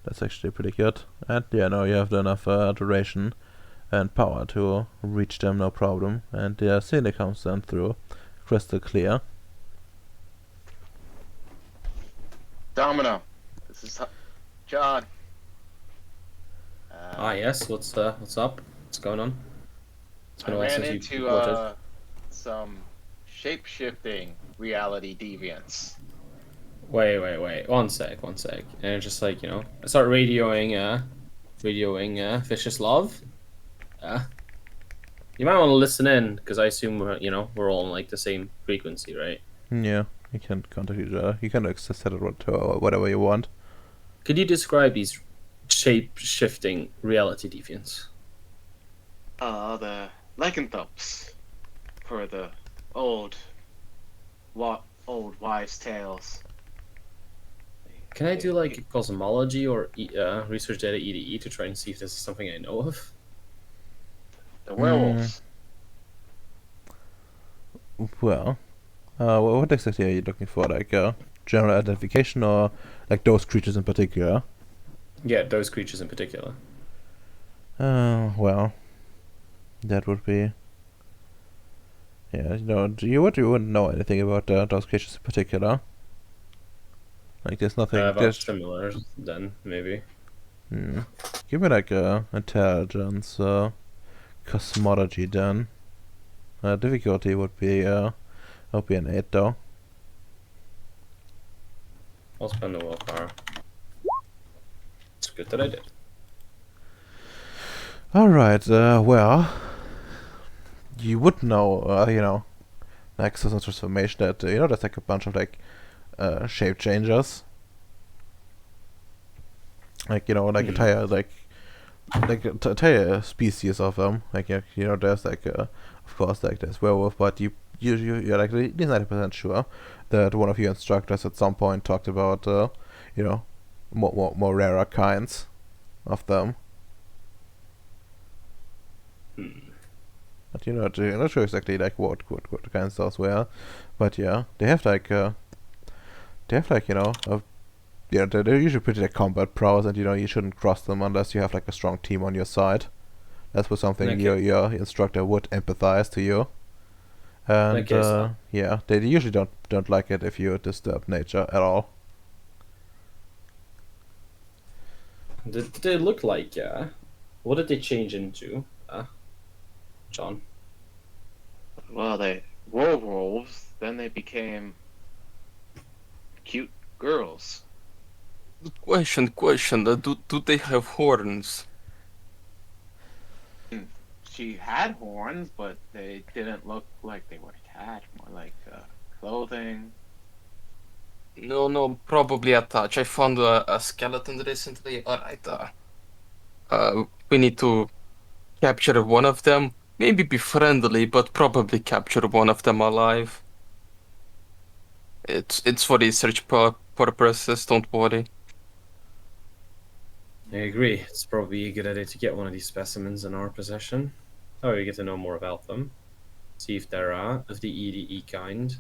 That's actually pretty good. And yeah, now you have enough duration and power to reach them, no problem. And the scenic comes then through, crystal clear. Domino, this is John. Yes. What's up? What's going on? It's been I a while ran since you into reported. some shape-shifting reality deviants. Wait. One sec. And just like, I start radioing Vicious Love. You might want to listen in, because I assume we're all on like the same frequency, right? Yeah, you can contact each other. You can set it to whatever you want. Could you describe these shape-shifting reality deviants? The lycanthropes for the old wives' tales. Can I do like cosmology or research data EDE to try and see if this is something I know of? The werewolves? Well, what exactly are you looking for? Like general identification or like those creatures in particular? Yeah, those creatures in particular. Well, that would be. Yeah, you wouldn't know anything about those creatures in particular. Like, there's nothing. About similar, then maybe. Give me like intelligence, cosmology then. Difficulty would be an 8 though. I'll spend the willpower. It's good that I did. Alright, well, you would know, like some transformation that, there's like a bunch of like shape changers. Like, entire, entire species of them. Like, there's like, of course, like there's werewolf, but you're like at least 90% sure that one of your instructors at some point talked about, more rarer kinds of them. But you're not sure exactly like what kinds those were, but yeah, they have like they're usually pretty like combat pros, and you shouldn't cross them unless you have like a strong team on your side. That's was something Okay. your instructor would empathize to you, and Okay, so- yeah, they usually don't like it if you disturb nature at all. Did they look like, what did they change into, John? Well, they were wolves, then they became cute girls. Question. Do they have horns? She had horns, but they didn't look like they were attached, more like clothing. No, probably attached. I found a skeleton recently. Alright, we need to capture one of them. Maybe be friendly, but probably capture one of them alive. It's for research purposes, don't worry. I agree. It's probably a good idea to get one of these specimens in our possession. Oh, we get to know more about them. See if they're of the EDE kind.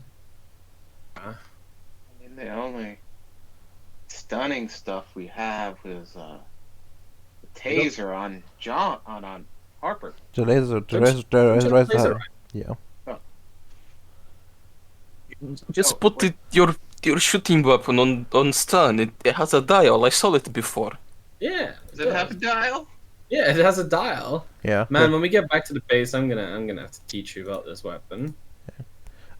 I mean, the only stunning stuff we have is the taser on Harper. The laser, yeah. Just Oh, put your shooting weapon on stun. It has a dial. I saw it before. Yeah. Does it have a dial? Yeah, it has a dial. Yeah, Man, when we get back to the base, I'm gonna have to teach you about this weapon.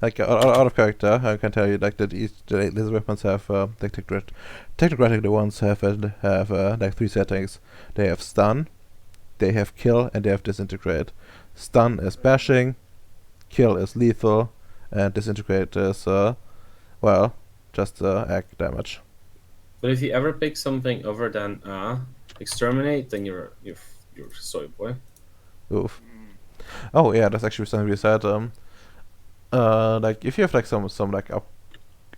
like out of character, I can tell you like that these weapons have technically the ones have like 3 settings. They have stun, they have kill, and they have disintegrate. Stun is bashing, kill is lethal, and disintegrate is just act damage. But if you ever pick something other than exterminate, then you're soy boy. Oof. Oh yeah, that's actually something we said. Like if you have like some like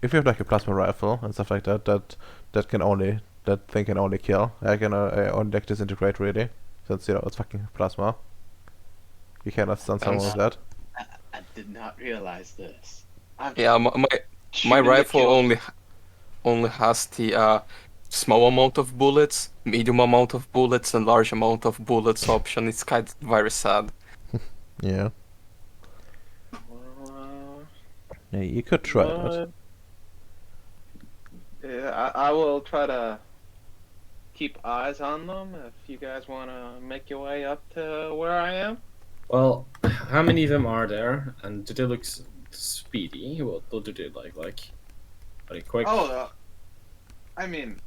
if you have like a plasma rifle and stuff like that, that thing can only kill. I can only like disintegrate really, since it's fucking plasma. You cannot stun someone with that. I did not realize this. Yeah, my Shooting to rifle kill. only has the small amount of bullets, medium amount of bullets, and large amount of bullets option. It's kind of very sad. Yeah. Well, Yeah, you could try that. yeah, I will try to keep eyes on them if you guys want to make your way up to where I am. Well, how many of them are there, and do they look speedy? What do they like? Are they quick? Oh, I mean,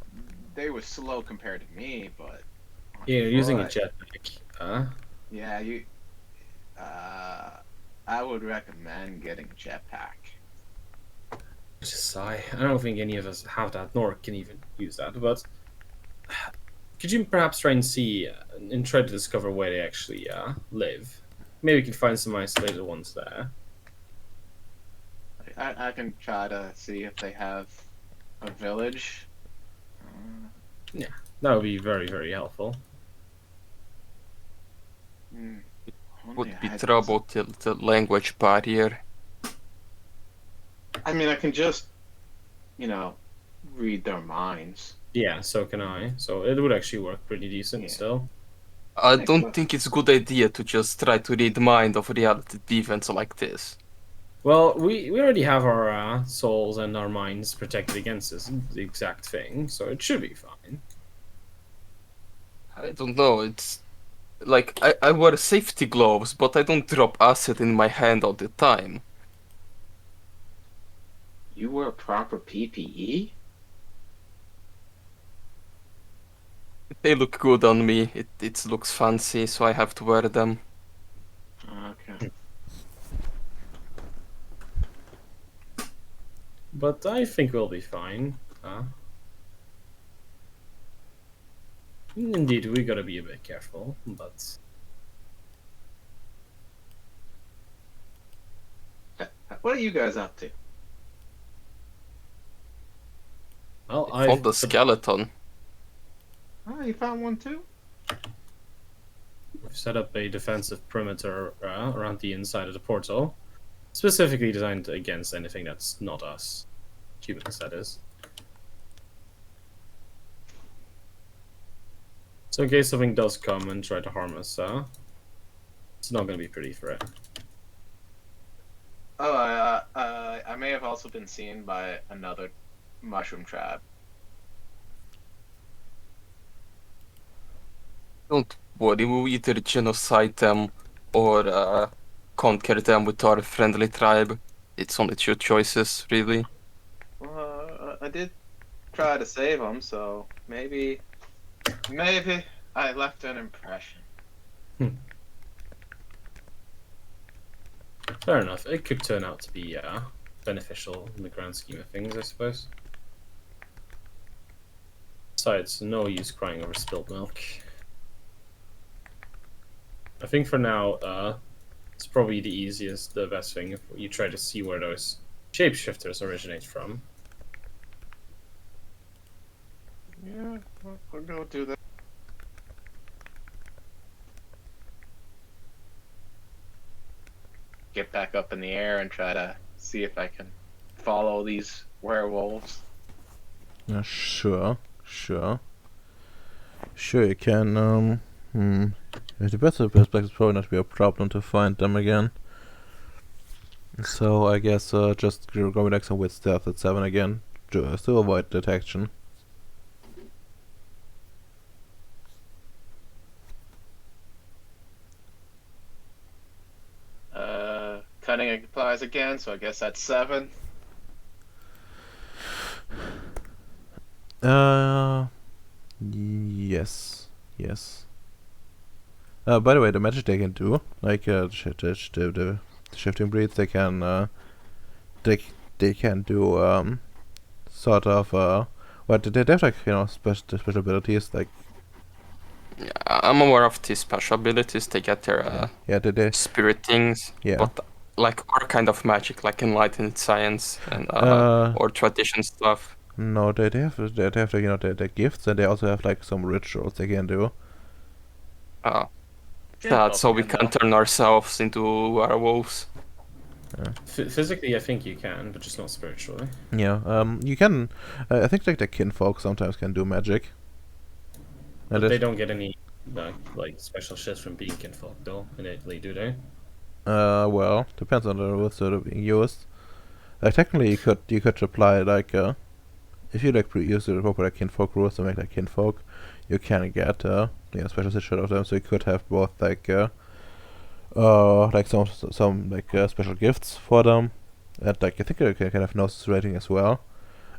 they were slow compared to me, but on Yeah, you're using a foot, jetpack. Huh? yeah, I would recommend getting a jetpack. Just sigh. I don't think any of us have that, nor can even use that. But could you perhaps try and see and try to discover where they actually live? Maybe we can find some isolated ones there. I can try to see if they have a village. That would be very, very helpful. Hmm, only Would I be had trouble till the language barrier. I mean, I can just, read their minds. Yeah, so can I. So it would actually work pretty decent Yeah. still. I Thanks, don't bud. think it's a good idea to just try to read mind of reality events like this. Well, we already have our souls and our minds protected against this the exact thing, so it should be fine. I don't know, it's like I wear safety gloves, but I don't drop acid in my hand all the time. You wear proper PPE? They look good on me. It looks fancy, so I have to wear them. Okay. But I think we'll be fine. Indeed, we gotta be a bit careful, but What are you guys up to? well, I found the skeleton. Oh, you found one too? We've set up a defensive perimeter around the inside of the portal, specifically designed against anything that's not us. Humans, that is. So in case something does come and try to harm us, it's not going to be pretty for it. Oh, I may have also been seen by another mushroom tribe. Don't worry, we'll either genocide them or conquer them with our friendly tribe. It's only two choices, really. Well, I did try to save them, so maybe I left an impression. Fair enough. It could turn out to be beneficial in the grand scheme of things, I suppose. Besides, no use crying over spilled milk. I think for now, it's probably the easiest, the best thing if you try to see where those shapeshifters originate from. Yeah, we'll go do that. Get back up in the air and try to see if I can follow these werewolves. Yeah, sure. Sure, you can, with the better perspective, it's probably not be a problem to find them again. So I guess just go next one with stealth at 7 again, to still avoid detection. Cunning applies again, so I guess that's 7. Yes. By the way, the magic they can do, like the shifting breeds, they can do sort of well, they have like special abilities like Yeah, I'm aware of these special abilities. They get their they spirit things, yeah. but like our kind of magic, like enlightened science and or tradition stuff. No, they have like, their gifts, and they also have like some rituals they can do. Yeah, so we can turn ourselves into werewolves. Physically, I think you can, but just not spiritually. Yeah. You can. I think like the kinfolk sometimes can do magic. And But they it, don't get any like special shit from being kinfolk, though, innately, do they? well, depends on the rules that are being used. Technically, you could apply like if you like use the proper like kinfolk rules to make like kinfolk, you can get special shit out of them. So you could have both like some like special gifts for them, and like I think you can have gnosis rating as well,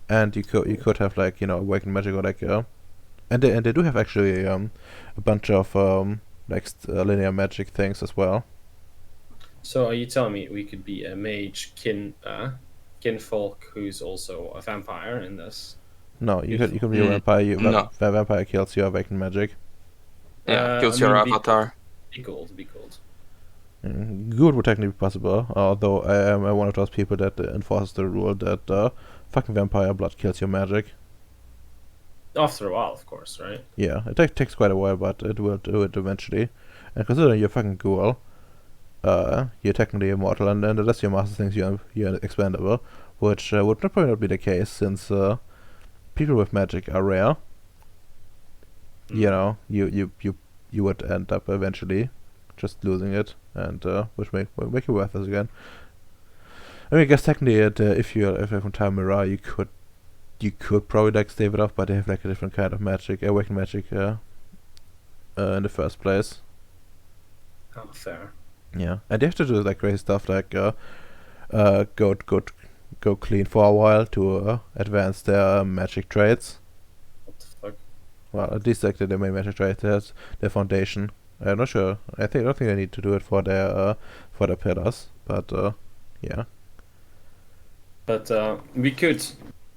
and you could have like awakened magic or like and they do have actually a bunch of like linear magic things as well. So are you telling me we could be a mage kinfolk who's also a vampire in this? No, you could Beautiful. be a vampire. No. Vampire kills your awakened magic. Yeah, I kills your mean, avatar. be cool, be cool. Good would technically be possible, although I am one of those people that enforces the rule that fucking vampire blood kills your magic. After a while, of course, right? Yeah, it takes quite a while, but it will do it eventually. And considering you're fucking ghoul, you're technically immortal, and the rest of your master thinks you're expendable, which would probably not be the case since people with magic are rare. You know, you would end up eventually just losing it, and which will make you worthless again. I mean, I guess technically, if you're from Time Mirror, you could probably like stave it off, but they have like a different kind of magic, awakened magic, in the first place. Oh, fair. Yeah, and they have to do like crazy stuff like go clean for a while to advance their magic traits. What the fuck? Well, at least like the main magic trait has their foundation. I'm not sure. I don't think I need to do it for their pillars, but yeah. But we could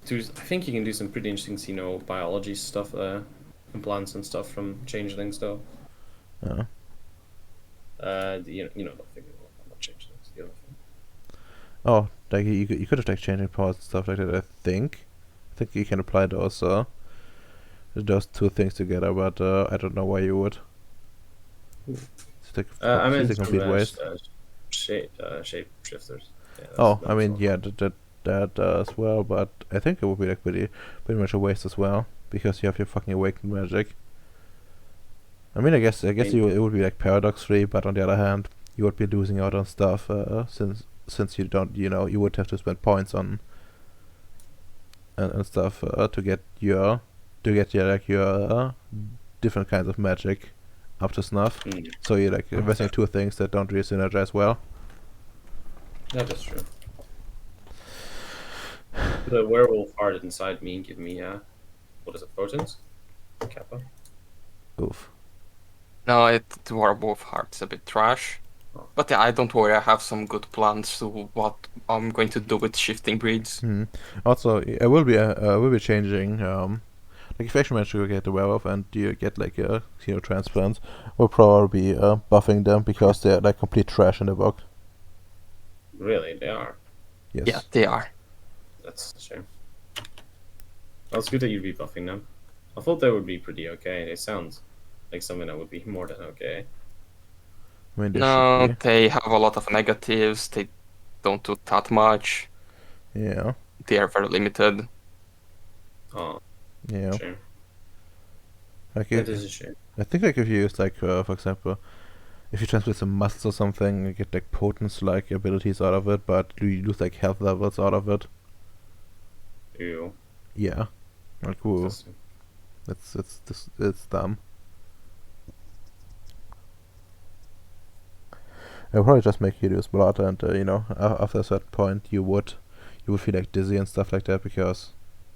do. I think you can do some pretty interesting, biology stuff, implants and stuff from changelings, though. Uh, The the thing, not changelings, the other thing. oh, like you could have like changing powers and stuff like that. I think you can apply those two things together, but I don't know why you would. It's like I meant a complete waste. shape shifters. Yeah, Oh, I mean, yeah, that as well, but I think it would be like pretty much a waste as well because you have your fucking awakened magic. I mean, I guess it would be like paradox free, but on the other hand, you would be losing out on stuff since you don't, you would have to spend points on and stuff to get your different kinds of magic up to snuff. Mm. So you're like investing two things that don't really synergize well. That is true. The werewolf heart inside me give me what is it, potions? Kappa. Oof. No, the werewolf heart's a bit trash. Oh. But yeah, I don't worry, I have some good plans to what I'm going to do with shifting breeds. Also, I will be changing. Like if you actually manage to get the werewolf and you get like a transplant, we'll probably be buffing them because they're like complete trash in the book. Really, they are. Yes. Yeah, they are. That's a shame. Well, it's good that you'd be buffing them. I thought they would be pretty okay. They sound like something that would be more than okay. I mean, they No, should they have a lot of negatives. They don't do that much. be. Yeah. They are very limited. Oh, Yeah. shame. Like That is a shame. I think like if you use like for example, if you transfer some muscles or something, you get like potence like abilities out of it, but you lose like health levels out of it. Ew. Yeah. Like woo. Disgusting. It's dumb. It'll probably just make you use blood, and after a certain point, you would feel like dizzy and stuff like that because,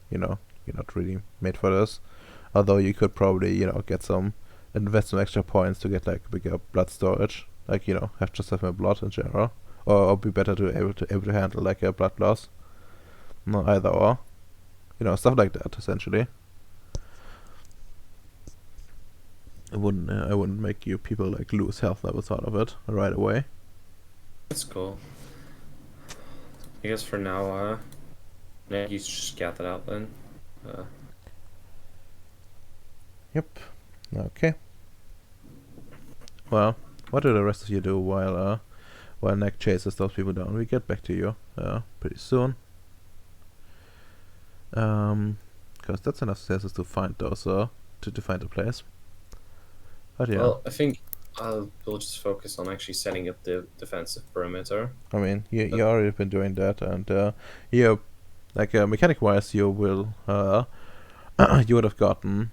you're not really made for this. Although you could probably get invest some extra points to get like bigger blood storage, like have more blood in general, or be better able to handle like a blood loss. No, either or, stuff like that essentially. I wouldn't make you people like lose health levels out of it right away. That's cool. I guess for now, yeah, you just get that out then. Yep. Okay. Well, what do the rest of you do while while Neck chases those people down. We get back to you pretty soon. Because that's enough successes to find those, to find the place. But yeah, Well, I think we'll just focus on actually setting up the defensive perimeter. I mean, you already been doing that, and you, like mechanic-wise, you will you would have gotten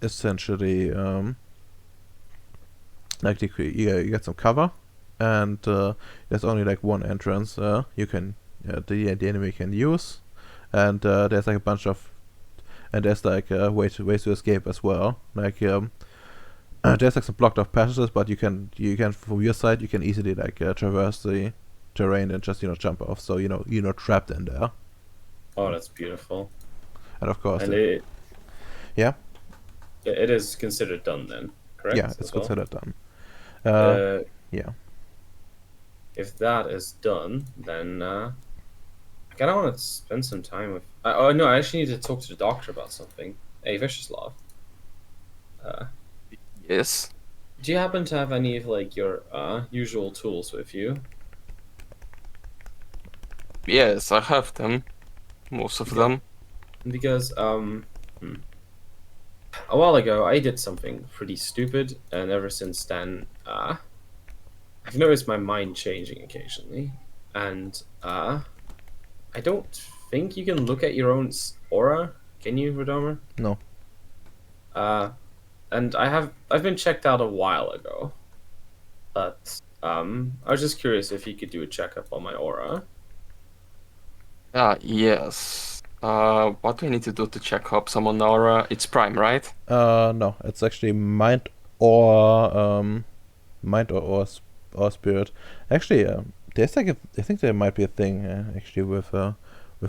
essentially like you get some cover, and there's only like one entrance you can the enemy can use, and there's like a bunch of, and there's like ways to escape as well. Like there's like some blocked off passages, but you can from your side you can easily like traverse the terrain and just jump off, so you're not trapped in there. Oh, that's beautiful. And of course, And yeah, it is considered done then, correct? yeah, it's as well? considered done. Yeah. If that is done, then I kind of want to spend some time with. Oh no, I actually need to talk to the doctor about something. Hey, Viciouslav. Yes. Do you happen to have any of like your usual tools with you? Yes, I have them. Most of them. Because a while ago I did something pretty stupid, and ever since then I've noticed my mind changing occasionally, and I don't think you can look at your own aura. Can you, Radomer? No. And I've been checked out a while ago, but I was just curious if you could do a checkup on my aura. Yes. What do I need to do to check up someone aura? It's Prime, right? No, it's actually mind or or spirit. Actually, there's like I think there might be a thing actually with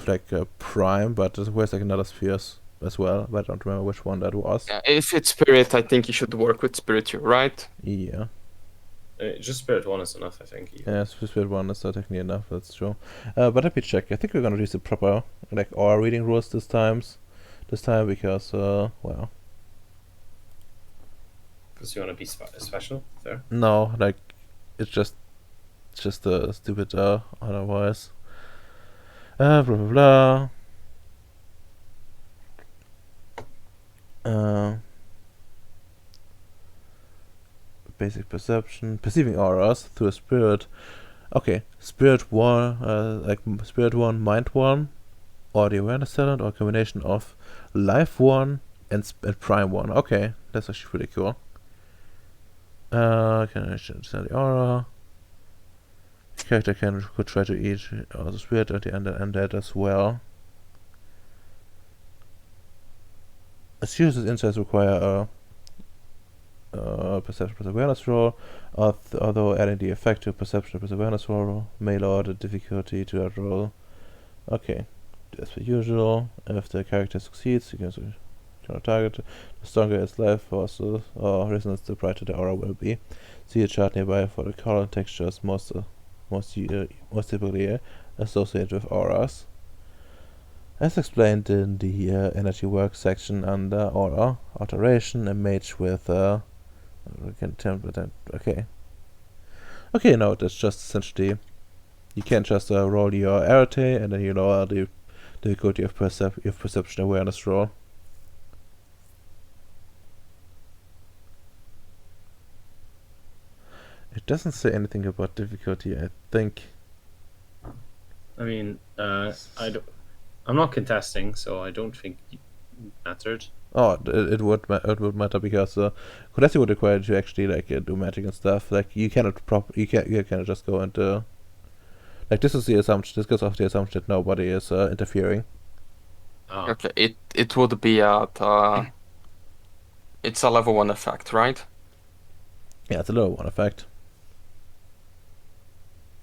like prime, but there's like another spheres as well. But I don't remember which one that was. Yeah, if it's Spirit, I think you should work with Spirit, right? Yeah. Just Spirit 1 is enough, I think. Yeah, spirit one is technically enough. That's true. But let me check. I think we're gonna use the proper like aura reading rules this time because well. Because you want to be special there. No, like it's just stupid otherwise. Blah blah blah. Basic perception, perceiving auras through a spirit. Okay, spirit one, like spirit one, mind one, or the awareness talent, or a combination of life one and prime one. Okay, that's actually pretty cool. Can I change the aura? The character could try to eat the spirit at the end and that as well. As users insights require a perception plus awareness roll, although adding the effect to perception plus awareness roll may lower the difficulty to that roll. Okay, as per usual, if the character succeeds, you can target. The stronger its life forces or resonance, the brighter the aura will be. See a chart nearby for the color textures most typically associated with auras. As explained in the energy work section under aura alteration, a mage with okay. Okay, no, that's just essentially you can just roll your arete and then you lower the difficulty of perception awareness roll. It doesn't say anything about difficulty, I think. I mean, I'm not contesting, so I don't think it mattered. Oh, it would matter because contesting would require you to actually like do magic and stuff. Like you cannot you cannot just go into like this is the assumption. This goes off the assumption that nobody is interfering. Oh. Okay, it would be at it's a level 1 effect, right? Yeah, it's a level 1 effect.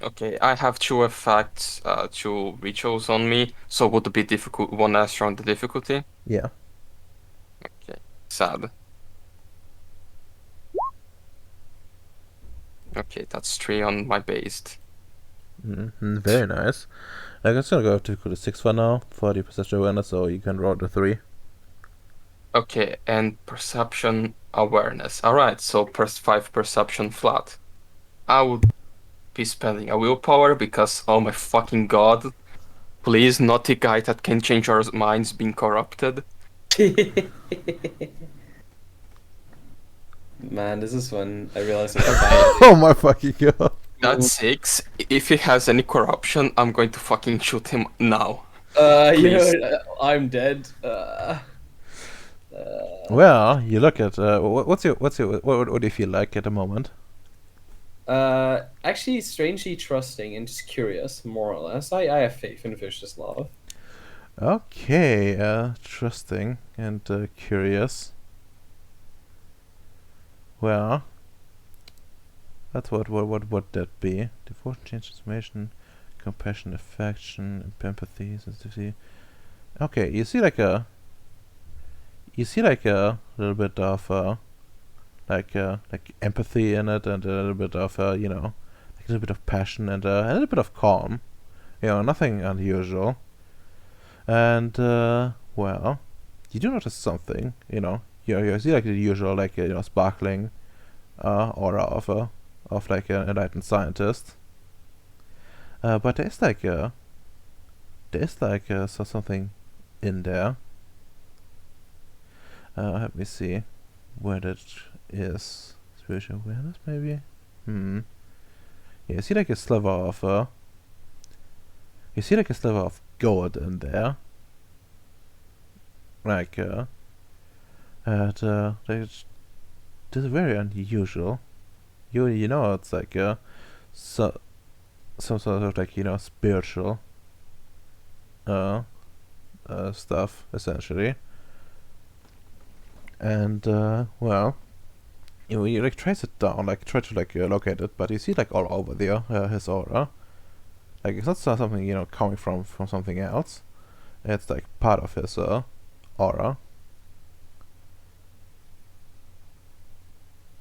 Okay, I have 2 effects, 2 rituals on me, so would it be difficult 1 extra on the difficulty? Yeah. Okay, sad. Okay, that's 3 on my based. Very nice. I'm just gonna go to difficulty 6 for now for the perception awareness, so you can roll the 3. Okay, and perception awareness. Alright, so +5 perception flat. I would be spending a willpower because, oh my fucking god, please, not the guy that can change our minds being corrupted. Man, this is when I realized I was Oh my fucking god. That's 6. If he has any corruption, I'm going to fucking shoot him now. You know, Please. I'm dead. Well, you look at what do you feel like at the moment? Actually, strangely trusting and just curious, more or less. I have faith in Vicious Love. Okay, trusting and curious. Well, that's what would that be? Devotion, change, transformation, compassion, affection, empathy, sensitivity. Okay, you see like a little bit of like empathy in it, and a little bit of like a little bit of passion, and a little bit of calm. Nothing unusual. And well, you do notice something. You see like the usual like sparkling aura of like an enlightened scientist. But there's like something in there. Let me see where that is. Spiritual awareness, maybe. Yeah, you see like a sliver of gold in there. Like this is very unusual. You know it's like some sort of like spiritual stuff essentially. And well, you like trace it down, like try to like locate it, but you see like all over there his aura. Like it's not something coming from something else. It's like part of his aura.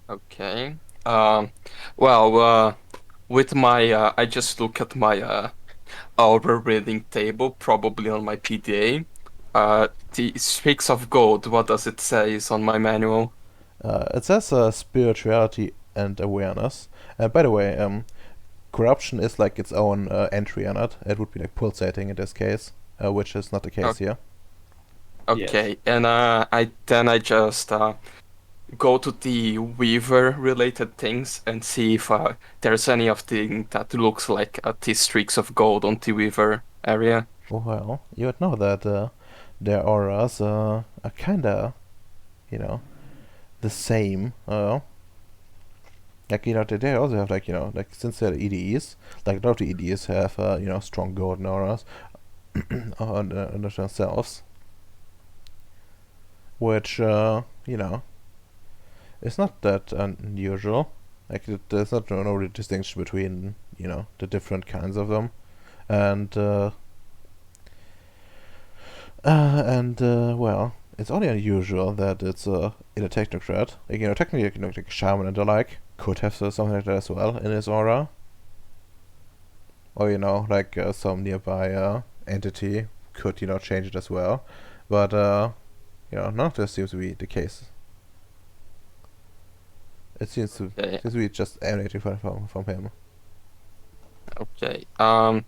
Okay. Well, with my, I just look at my aura reading table, probably on my PDA. The speaks of gold. What does it say is on my manual? It says spirituality and awareness. And by the way, corruption is like its own entry on it. It would be like pulsating in this case, which is not the case here. Okay, and I just go to the Weaver related things and see if there's any of thing that looks like these streaks of gold on the Weaver area. Well, you would know that their auras are kinda, the same. Like they also have like like since they're EDEs, like a lot of the EDEs have strong golden auras on themselves, which it's not that unusual. Like there's not no real distinction between the different kinds of them, and well, it's only unusual that it's in a technocrat. Like technically, like a shaman and the like could have something like that as well in his aura, or like some nearby entity could change it as well, but none of this seems to be the case. It seems to be just emanating from him. Okay. I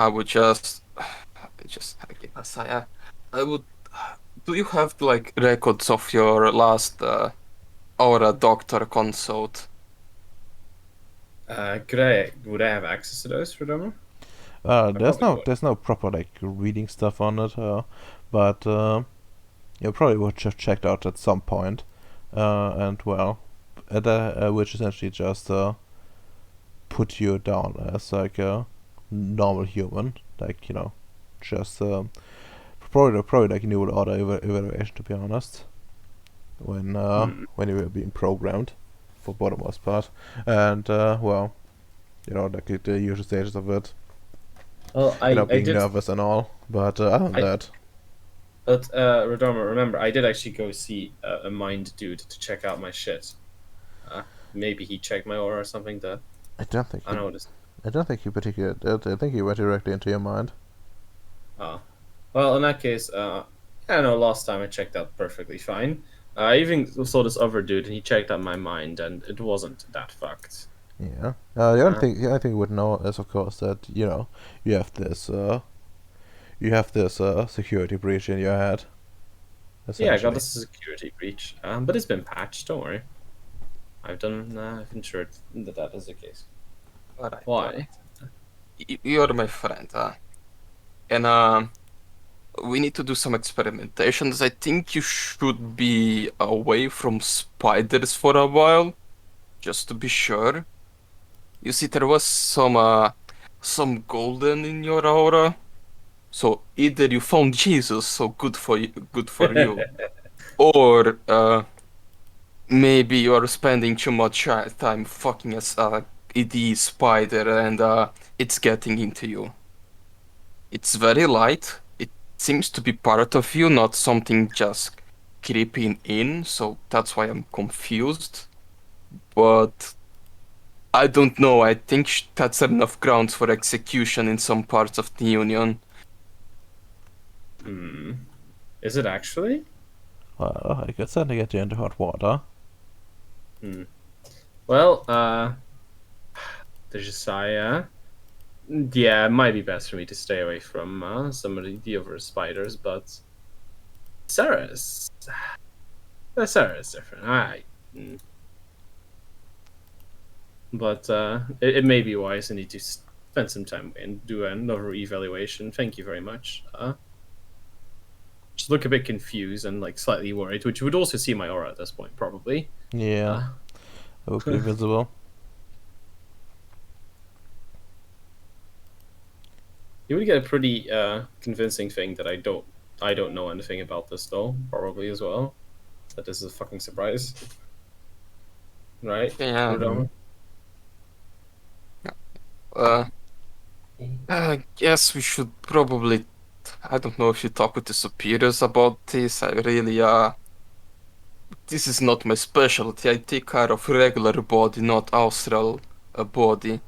would just give a sigh. I would. Do you have like records of your last aura doctor consult? Would I have access to those, Redomer? There's no proper like reading stuff on it, but you probably would have checked out at some point, and well, which essentially just put you down as like a normal human, like just probably like new order evaluation, to be honest, when you were being programmed for the most part, and well, like the usual stages of it. Well, being nervous and all, but other than that. But Redomer, remember, I did actually go see a mind dude to check out my shit. Maybe he checked my aura or something. I don't think. I don't know what it is. I don't think he particularly did. I think he went directly into your mind. Oh, well, in that case, I know. Last time I checked out perfectly fine. I even saw this other dude, and he checked out my mind, and it wasn't that fucked. Yeah. The only thing you would know is, of course, that you have this security breach in your head. Yeah, I got Essentially. this security breach, but it's been patched. Don't worry. I've ensured that that is the case. Alright, Why? you're my friend, and we need to do some experimentations. I think you should be away from spiders for a while, just to be sure. You see, there was some golden in your aura. So either you found Jesus, so good for you, or maybe you are spending too much time fucking as a ED spider, and it's getting into you. It's very light. It seems to be part of you, not something just creeping in. So that's why I'm confused. But I don't know. I think that's enough grounds for execution in some parts of the Union. Hmm. Is it actually? Well, I could certainly get you into hot water. Hmm. Well, there's Josiah. Yeah, it might be best for me to stay away from some of the other spiders, but Ceres. Ceres is different. But it may be wise. I need to spend some time and do another evaluation. Thank you very much. Just look a bit confused and like slightly worried, which you would also see my aura at this point, probably. Yeah, it would be visible. You would get a pretty convincing thing that I don't know anything about this though, probably as well. That this is a fucking surprise. Right? Yeah. Rodoma? Uh, I guess we should probably. I don't know if you talk with the superiors about this. I really, this is not my specialty. I take care of regular body, not austral body.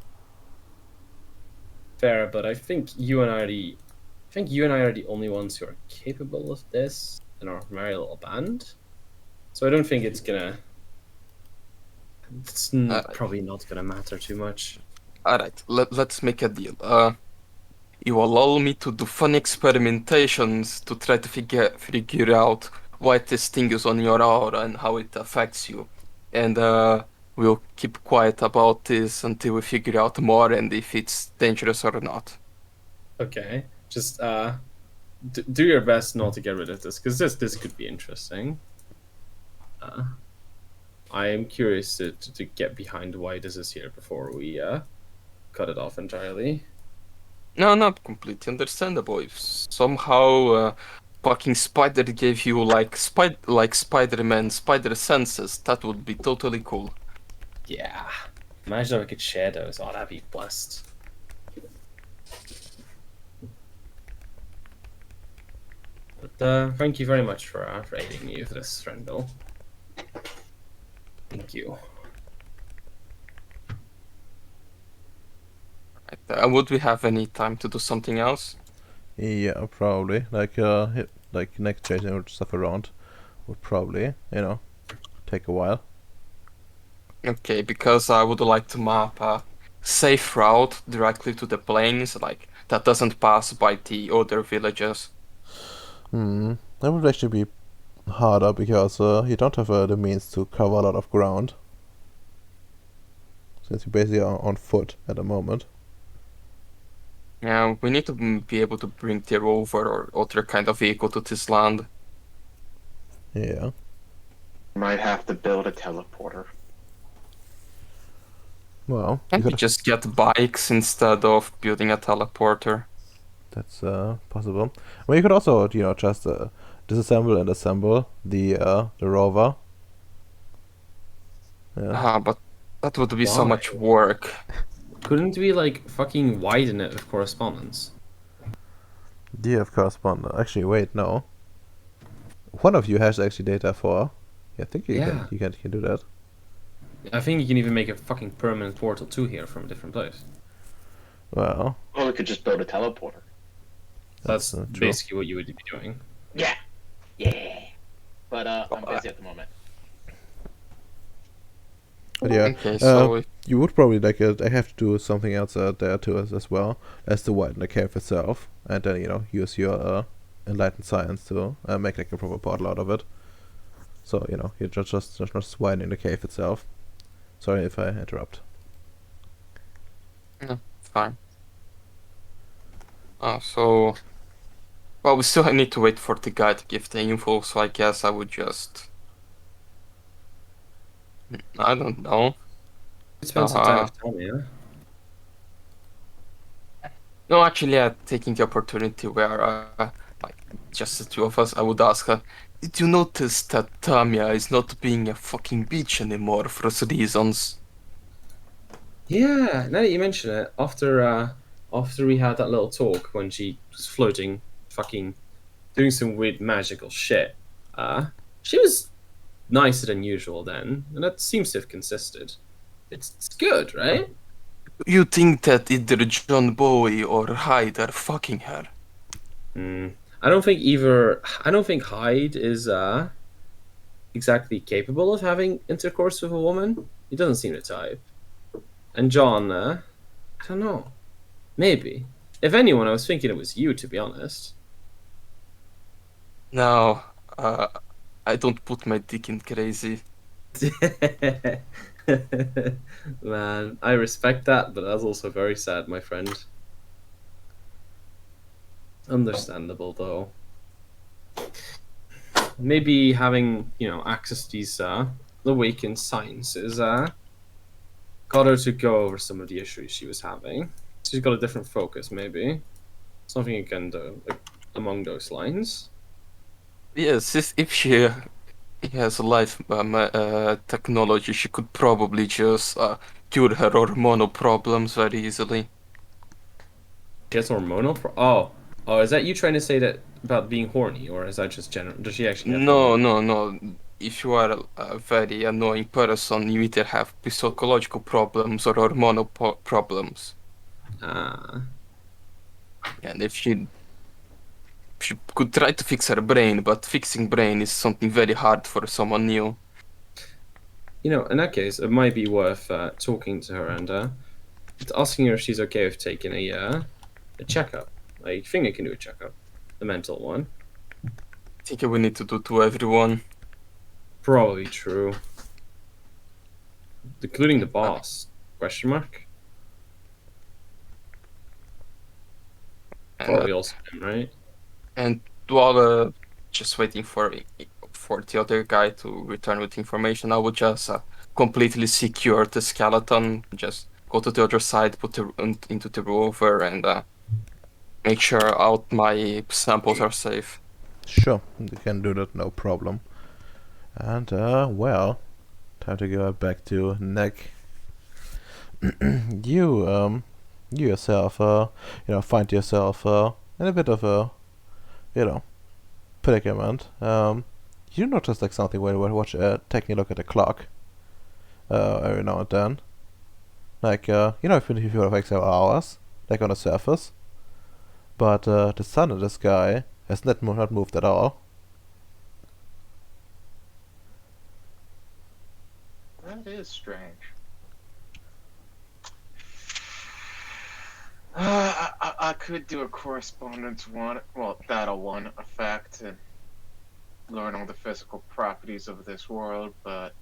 Fair, but I think you and I are the only ones who are capable of this in our merry little band. So I don't think Alright, probably not gonna matter too much. alright. Let's make a deal. You allow me to do fun experimentations to try to figure out why this thing is on your aura and how it affects you. And we'll keep quiet about this until we figure out more and if it's dangerous or not. Okay, just do your best not to get rid of this, because this could be interesting. I am curious to get behind why this is here before we cut it off entirely. No, not completely understandable. If somehow fucking Spider gave you like Spider-Man spider senses, that would be totally cool. Yeah, imagine if I could share those. Oh, that'd be blessed. But thank you very much for aiding me with this, Rendell. Thank you. Would we have any time to do something else? Yeah, probably. Like next chasing stuff around would probably, take a while. Okay, because I would like to map a safe route directly to the plains, like that doesn't pass by the other villages. That would actually be harder because you don't have the means to cover a lot of ground. Since you basically are on foot at the moment. Yeah, we need to be able to bring the rover or other kind of vehicle to this land. Yeah. Might have to build a teleporter. Well, Can't we just get bikes instead of building a teleporter? that's possible. Well, you could also, just disassemble and assemble the rover. Yeah. But that would be so Why? much work. Couldn't we like fucking widen it with correspondence? Do you have correspondent? Actually, wait, no. One of you has actually data for. Yeah, I think you Yeah. can do that. I think you can even make a fucking permanent portal to here from a different place. Well, Or we could just build a teleporter. That's true. basically what you would be doing. Yeah. Yeah. But I'm busy at the moment. But yeah, Okay, so you would probably like I have to do something else there too as well as to widen the cave itself, and then use your enlightened science to make like a proper portal out of it. So you're just widening the cave itself. Sorry if I interrupt. yeah, fine. So well, we still need to wait for the guy to give the info. So I guess I would just, I don't know. Spend some time Uh, with Tommy, huh? no, actually, taking the opportunity where, like, just the two of us, I would ask her, did you notice that Tamia is not being a fucking bitch anymore for reasons? Yeah, now that you mention it, after we had that little talk when she was floating, fucking doing some weird magical shit, she was nicer than usual then, and that seems to have consisted. It's good, right? You think that either John Bowie or Hyde are fucking her? Hmm. I don't think either. I don't think Hyde is exactly capable of having intercourse with a woman. He doesn't seem the type. And John, I don't know. Maybe. If anyone, I was thinking it was you, to be honest. No, uh, I don't put my dick in crazy. Man, I respect that, but that's also very sad, my friend. Understandable, though. Maybe having, access to these awakened sciences got her to go over some of the issues she was having. She's got a different focus, maybe. Something you can do along those lines. Yes, if she has life technology, she could probably just cure her hormonal problems very easily. She has hormonal. Oh, is that you trying to say that about being horny, or is that just general? Does she actually have No, hormonal? no, no. If you are a very annoying person, you either have psychological problems or hormonal problems. Ah, And if she could try to fix her brain, but fixing brain is something very hard for someone new. in that case, it might be worth talking to her and asking her if she's okay with taking a checkup. I think I can do a checkup, the mental one. I think we need to do to everyone. Probably true, including the Uh, boss. Question mark. and Probably also him, right? and while just waiting for the other guy to return with information, I would just completely secure the skeleton. Just go to the other side, put into the rover, and make sure out my samples are safe. Sure, you can do that, no problem. And well, time to go back to Nick. You you yourself find yourself in a bit of a you know predicament. You notice like something when you watch taking a look at the clock every now and then. Like if you have like several hours like on the surface, but the sun in the sky has not moved at all. That is strange. I could do a correspondence one, well, data one effect and learn all the physical properties of this world, but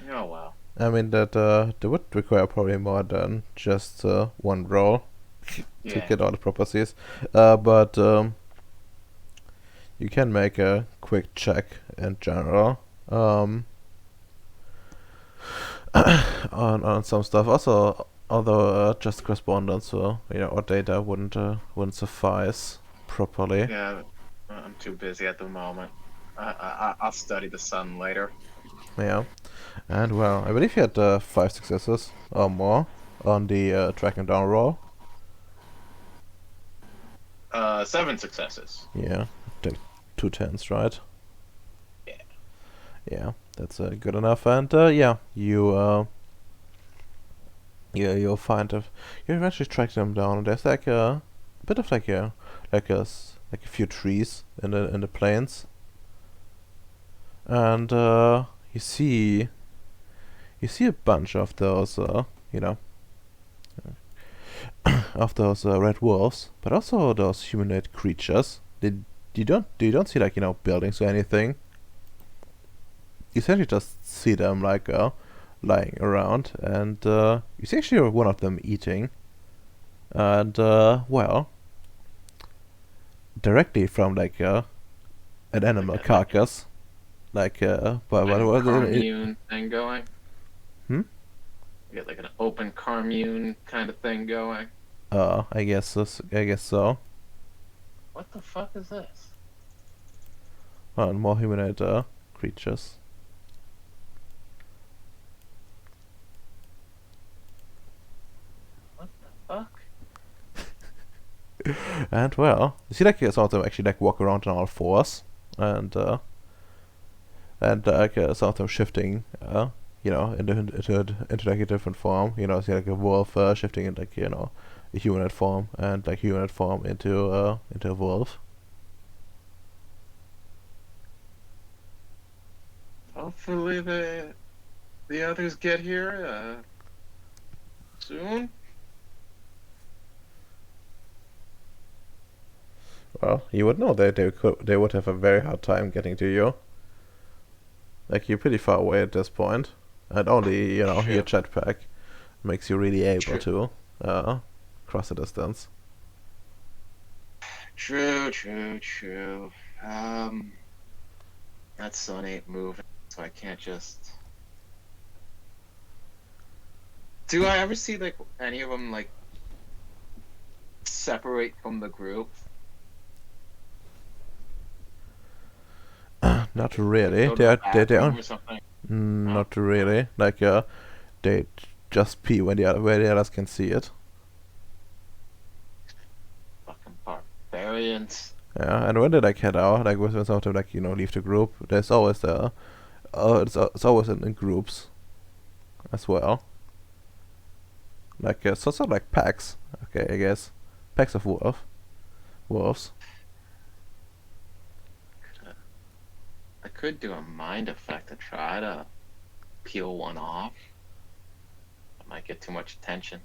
well. I mean that would require probably more than just one roll to Yeah. get all the properties. But you can make a quick check in general on some stuff. Also, although just correspondence or data wouldn't suffice properly. Yeah, I'm too busy at the moment. I'll study the sun later. Yeah, and well, I believe you had 5 successes or more on the tracking down roll. 7 successes. Yeah, take 2 tens, right? Yeah. Yeah, that's good enough. And yeah, you'll find you eventually track them down. There's like a bit of like a few trees in the plains, and you see you see a bunch of those, of those red wolves, but also those humanoid creatures. You don't see like buildings or anything. You essentially just see them like lying around, and you see actually one of them eating, and well, directly from like an animal Like a- carcass, like but Like a what commune thing going. Hmm? You get like an open commune kind of thing going. I guess I guess so. What the fuck is this? More humanoid creatures. What the fuck? And well, you see like some of them actually like walk around on all fours, and like some of them shifting, into like a different form. See like a wolf shifting into like a humanoid form, and like humanoid form into a wolf. Hopefully the others get here soon. Well, you would know that they would have a very hard time getting to you. Like you're pretty far away at this point, and only your True. jetpack makes you really able True. to cross the distance. True. That sun ain't moving, so I can't just. Do I ever see like any of them like separate from the group? Not really. Go to the They bathroom are or something. not really. Like they just pee when where the others can see it. Fucking barbarians. Yeah, and when they like head out, like when some of them like leave the group, there's always it's always in groups as well. Like sort of like packs. Okay, I guess packs of wolves. I could do a mind effect to try to peel one off. I might get too much attention.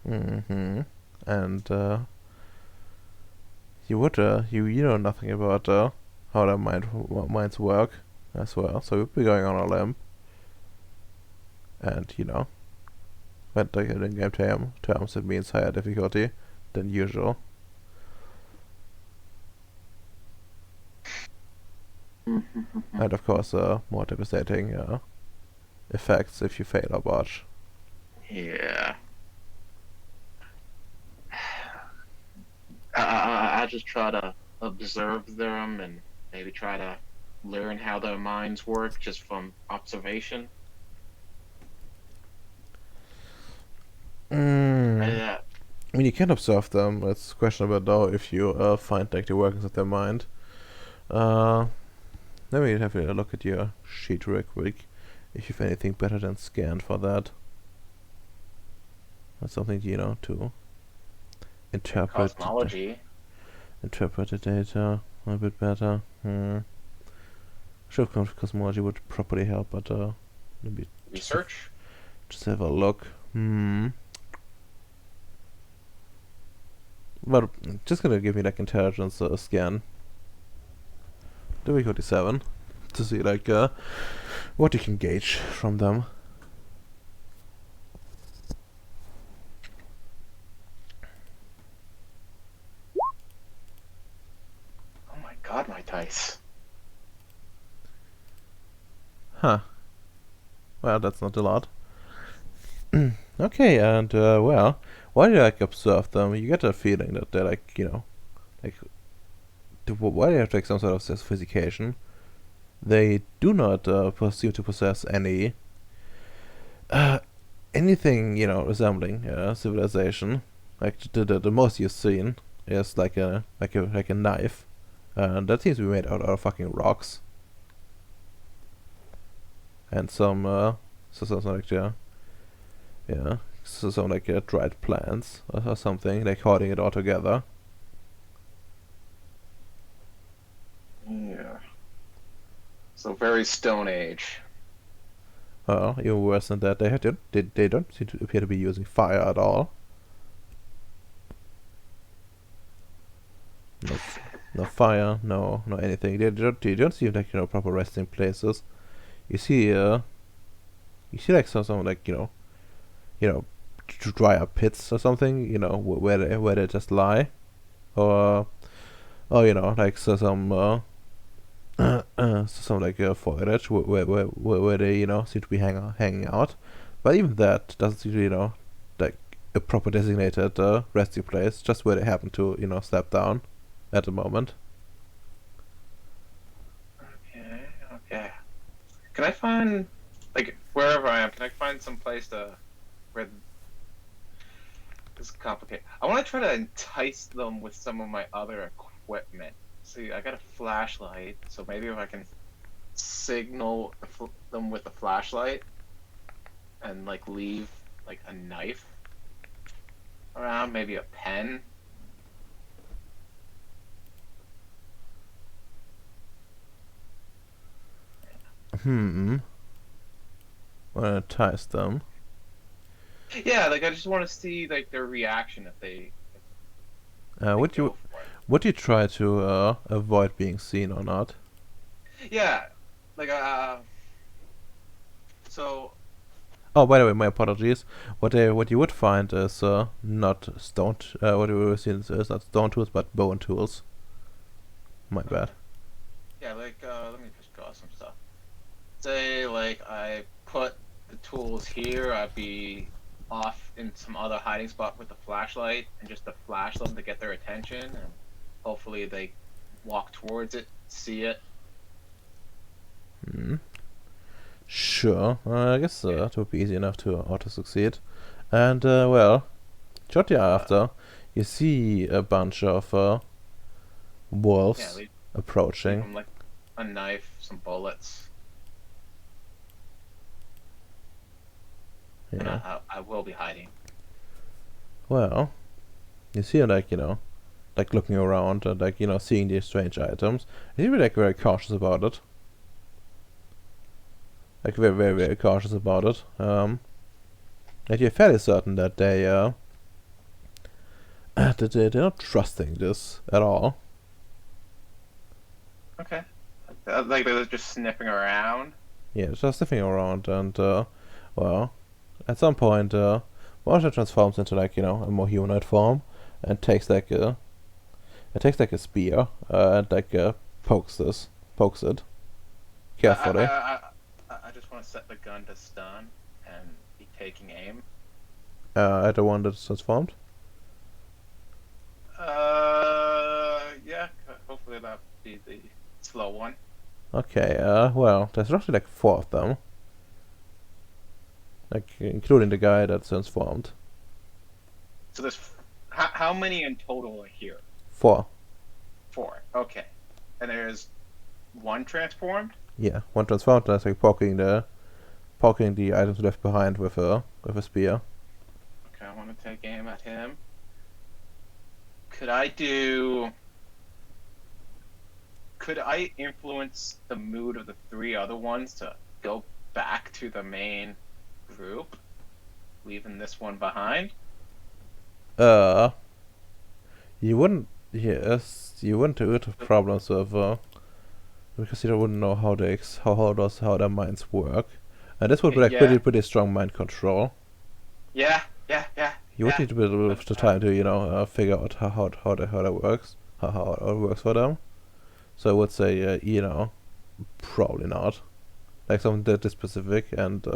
Mm-hmm. And you know nothing about how their minds work as well. So you'll be going on a limb, and when the in-game terms it means higher difficulty than usual. And of course, more devastating effects if you fail or botch. Yeah. I just try to observe them and maybe try to learn how their minds work just from observation. Yeah. I mean, you can observe them. It's questionable though if you find like the workings of their mind. Let me have a look at your sheet real quick. If you've anything better than scan for that. That's something to interpret Cosmology. interpret the data a bit better. Sure, cosmology would probably help, but maybe Research. just have a look. But just gonna give me like intelligence scan. Difficulty 7 to see like what you can gauge from them. Oh my god, my dice. Huh. Well, that's not a lot. Okay, and well, while you like observe them, you get a feeling that they're like like while they have like some sort of sophistication, they do not seem to possess any anything resembling civilization. Like the most you've seen is like a knife, and that seems to be made out of fucking rocks. And some something like so some like dried plants or something, like holding it all together. Yeah. So very Stone Age. Well, even worse than that, they don't seem to appear to be using fire at all. No, no fire, no anything. They don't seem like proper resting places. You see, like some like to dry up pits or something. Where they just lie, or like some some like foliage where they seem to be hanging out. But even that doesn't seem to like a proper designated resting place, just where they happen to slap down at the moment. Okay, okay. Can I find, like, wherever I am, can I find some place where this is complicated? I want to try to entice them with some of my other equipment. See, I got a flashlight, so maybe if I can signal them with a flashlight and like leave like a knife around, maybe a pen. Wanna entice them. Yeah, like I just want to see like their reaction if they Would go you for it. would you try to avoid being seen or not? Yeah, like so Oh, by the way, my apologies. What you would find is not stone. What you will see is not stone tools, but bone tools. My bad. yeah, like let me just draw some stuff. Say like I put the tools here, I'd be off in some other hiding spot with the flashlight and just to flash them to get their attention, and hopefully they walk towards it, see it. Hmm. Sure. I guess it would be easy enough to auto succeed. And well, shortly after, you see a bunch of Yeah, wolves leave approaching. them like a knife, some bullets, and Yeah. I will be hiding. Well, you see, like like looking around and like seeing these strange items. You'd be like very cautious about it. Like very cautious about it. And you're fairly certain that they're not trusting this at all. Okay. Like they're just sniffing around. Yeah, just sniffing around, and well, at some point, one of them transforms into like a more humanoid form, and takes like a spear, and like pokes it carefully. I just want to set the gun to stun and be taking aim. At the one that's transformed. Yeah. Hopefully that'll be the slow one. Okay. Well, there's roughly like 4 of them, like including the guy that's transformed. So there's how many in total are here? 4. 4. Okay. And there's one transformed. Yeah, one transformed that's like poking the items left behind with a spear. Okay, I want to take aim at him. Could I influence the mood of the 3 other ones to go back to the main group, leaving this one behind? You wouldn't. Yes, you wouldn't have problems with because you wouldn't know how how their minds work, and this would be like Yeah. pretty strong mind control. Yeah. You would need a bit of the time to figure out how that works, how it works for them. So I would say probably not like something that is specific, and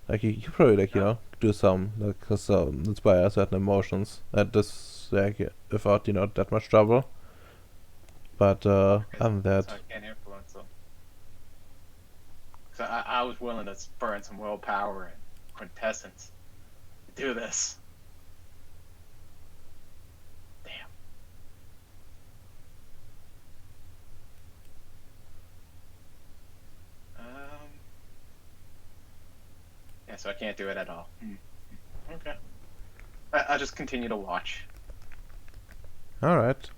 like you probably like do some like inspire certain emotions at this like without that much trouble. But other than So that, I can't influence them. So I was willing to burn some willpower and quintessence to do this. Damn. Yeah, so I can't do it at all. Okay. I'll just continue to watch. all right.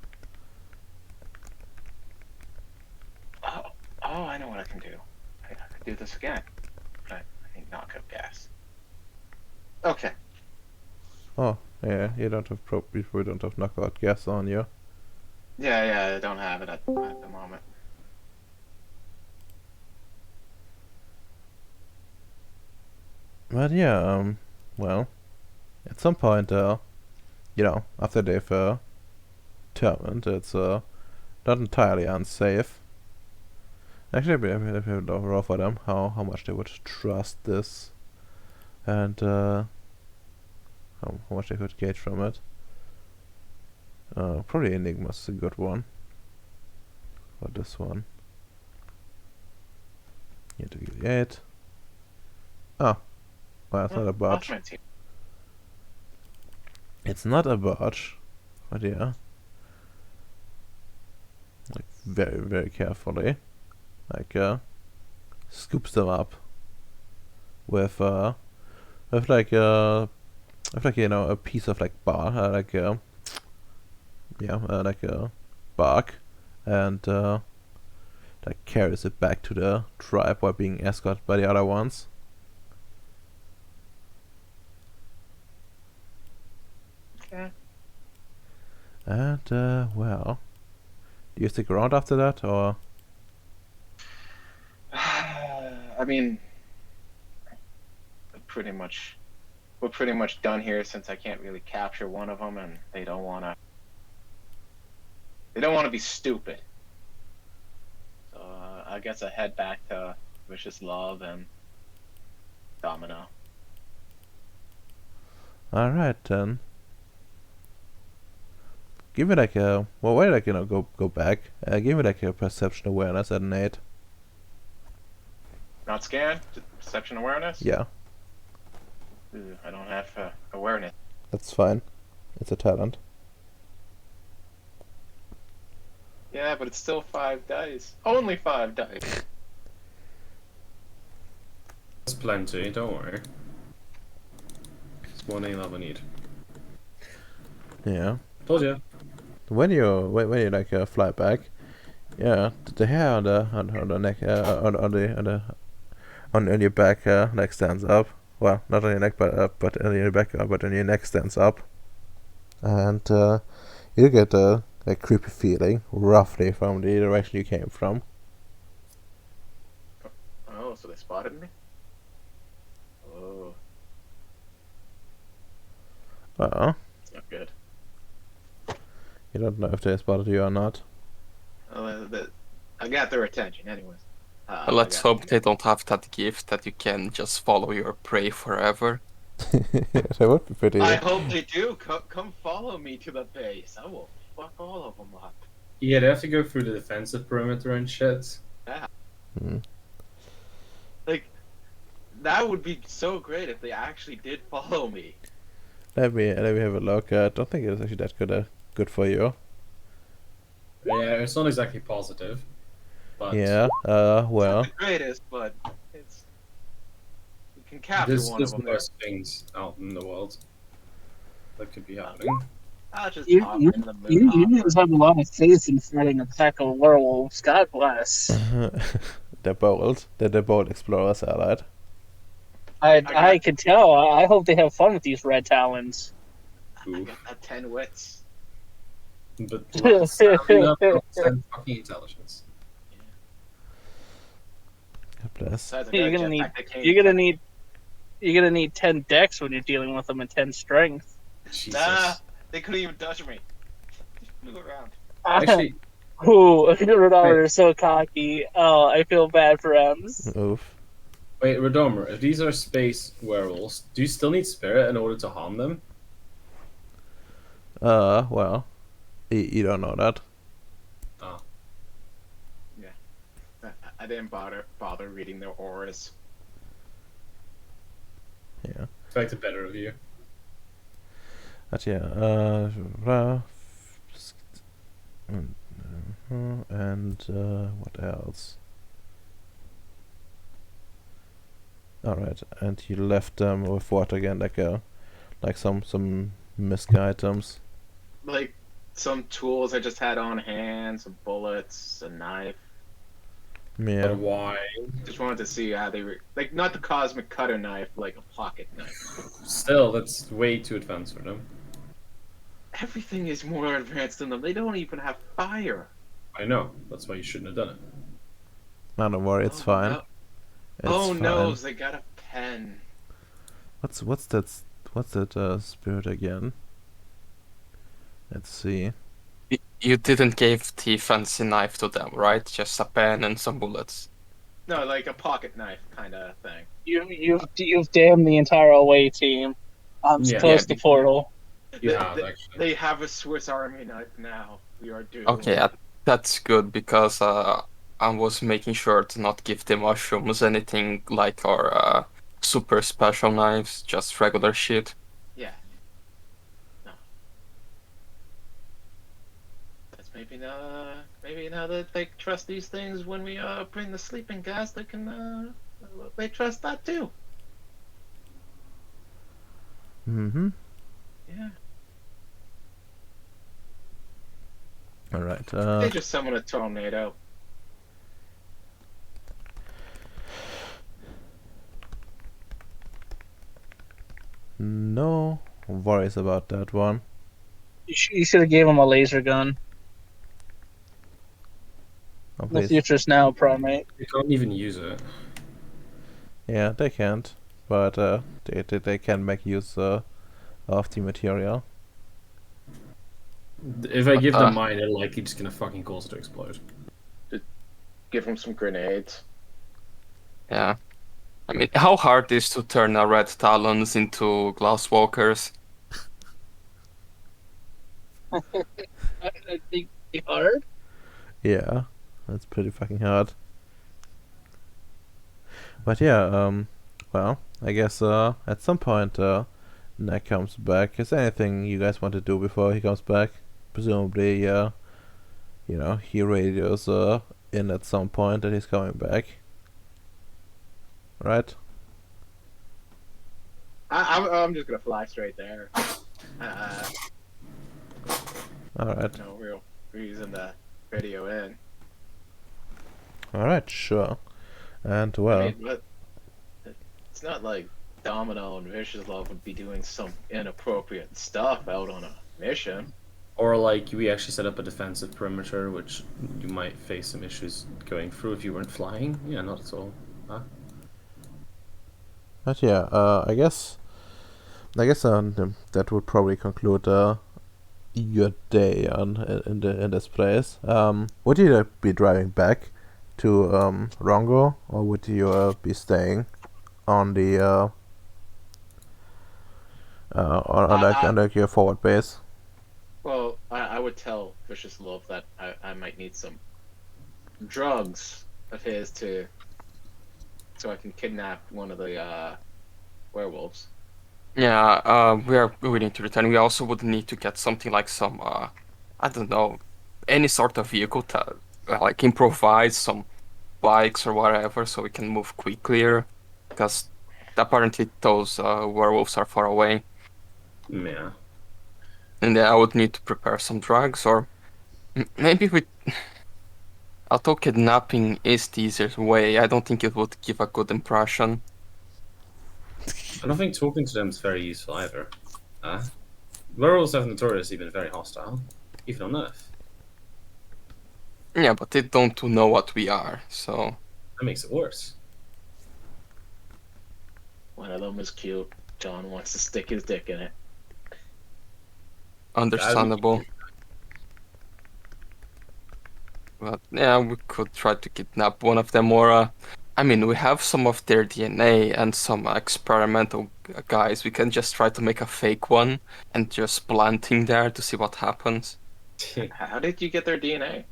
Oh, I know what I can do. I can do this again. Can I knockout gas. Okay. Oh, yeah, you probably don't have knockout gas on you. Yeah, I don't have it at the moment. But yeah, well, at some point, after they've determined it's not entirely unsafe. Actually, I'd be roll for them how much they would trust this, and how much they could gauge from it. Probably Enigma's a good one for this one. You have to give the 8. Oh, well, it's not a botch. Watchman's here. It's not a botch, but yeah. Like, very, very carefully. Like, scoops them up with like, a piece of, like, like a bark, and, like, carries it back to the tribe while being escorted by the other ones. Okay. And, well, do you stick around after that, or? I mean, we're pretty much done here since I can't really capture one of them, and they don't want to be stupid. So I guess I head back to Vicious Love and Domino. Alright then. Give me like a go back. Give me like a perception awareness at an 8. Not scan, just perception awareness. Yeah, Ooh, I don't have awareness. that's fine. It's a talent. Yeah, but it's still 5 dice. Only 5 dice. That's plenty, don't worry. It's one A-level need. Yeah. Told you. When you like fly back, yeah, the hair on the neck on your back like stands up. Well, not on your neck, but on your back, but on your neck stands up, and you get a like creepy feeling roughly from the direction you came from. Oh, so they spotted me? Oh, it's not good. You don't know if they spotted you or not. I got their attention, anyways. Let's hope they don't have that gift that you can just follow your prey forever. That would be pretty. I hope they do. Come follow me to the base. I will fuck all of them up. Yeah, they have to go through the defensive perimeter and shit. Like, that would be so great if they actually did follow me. Let me have a look. I don't think it's actually that good for you. Yeah, it's not exactly positive. But Yeah. Well. It's not the greatest, but it's you can capture there's one of them. worse things out in the world that could be happening. I'll just You, hop you, in the moon. you guys have a lot of faith in fighting a pack of werewolves. God bless. They're bold. They're the bold explorers, alright. I can tell. I hope they have fun with these red talons. I got that 10 wits. But stamina, and fucking intelligence. God bless. Besides, I got You're a gonna need. jetpack that can't You're gonna even- need. You're gonna need 10 dex when you're dealing with them and 10 strength. Jesus. Nah, they couldn't even touch me. Just flew around. Actually, Ooh, Rodolfo is so cocky. Oh, I feel bad for Ems. Oof. wait, Redomer, if these are space werewolves, do you still need spirit in order to harm them? Well, you don't know that. I didn't bother reading their auras. Yeah. Expect a better review. But yeah, and what else? Alright, and you left them with what again? Like some misc items. Like some tools I just had on hand, some bullets, a knife. Yeah. But why? Just wanted to see how they were like not the cosmic cutter knife, like a pocket knife. Still, that's way too advanced for them. Everything is more advanced than them. They don't even have fire. I know. That's why you shouldn't have done it. No, don't worry, it's Oh, fine. no. It's Oh fine. no, they got a pen. What's that spirit again? Let's see. You didn't give the fancy knife to them, right? Just a pen and some bullets. No, like a pocket knife kind of thing. You've damned the entire away team. I'm Yeah. close to portal. You They, have, they, actually. they have a Swiss Army knife now. We are doomed. Okay, that's good because I was making sure to not give the mushrooms anything like our super special knives, just regular shit. Yeah. No. That's maybe now that they trust these things when we bring the sleeping gas, they can they trust that too. Mm-hmm. Yeah. Alright, They just summon a tornado. no worries about that one. You should have gave him a laser gun. Oh, The please. future's now, primate. You can't even use it. Yeah, they can't. But they can make use of the material. If I give them mine, they're likely just gonna fucking cause it to explode. Give them some grenades. Yeah. I mean, how hard is to turn a red talons into glass walkers? I think it's hard. Yeah, that's pretty fucking hard. But yeah, well, I guess at some point Nick comes back. Is there anything you guys want to do before he comes back? Presumably, he radios in at some point that he's coming back. Right? I'm just gonna fly straight there. Alright. No real reason to radio in. Alright, sure. And well, I mean, but it's not like Domino and Vicious Love would be doing some inappropriate stuff out on a mission. Or like we actually set up a defensive perimeter, which you might face some issues going through if you weren't flying. Yeah, not at all. Huh? but yeah, I guess that would probably conclude your day in this place. Would you be driving back to Rongo, or would you be staying on the on like your forward base? Well, I would tell Vicious Love that I might need some drugs of his so I can kidnap one of the werewolves. Yeah, we need to return. We also would need to get something like some I don't know, any sort of vehicle to like improvise some bikes or whatever so we can move quickly because apparently those werewolves are far away. Yeah. And then I would need to prepare some drugs or maybe we. Although kidnapping is the easiest way, I don't think it would give a good impression. I don't think talking to them is very useful either. Werewolves have notoriously been very hostile, even on Earth. Yeah, but they don't know what we are, so. That makes it worse. One of them is cute. John wants to stick his dick in it. Understandable. But yeah, we could try to kidnap one of them, or I mean, we have some of their DNA and some experimental guys. We can just try to make a fake one and just plant him there to see what happens. How did you get their DNA?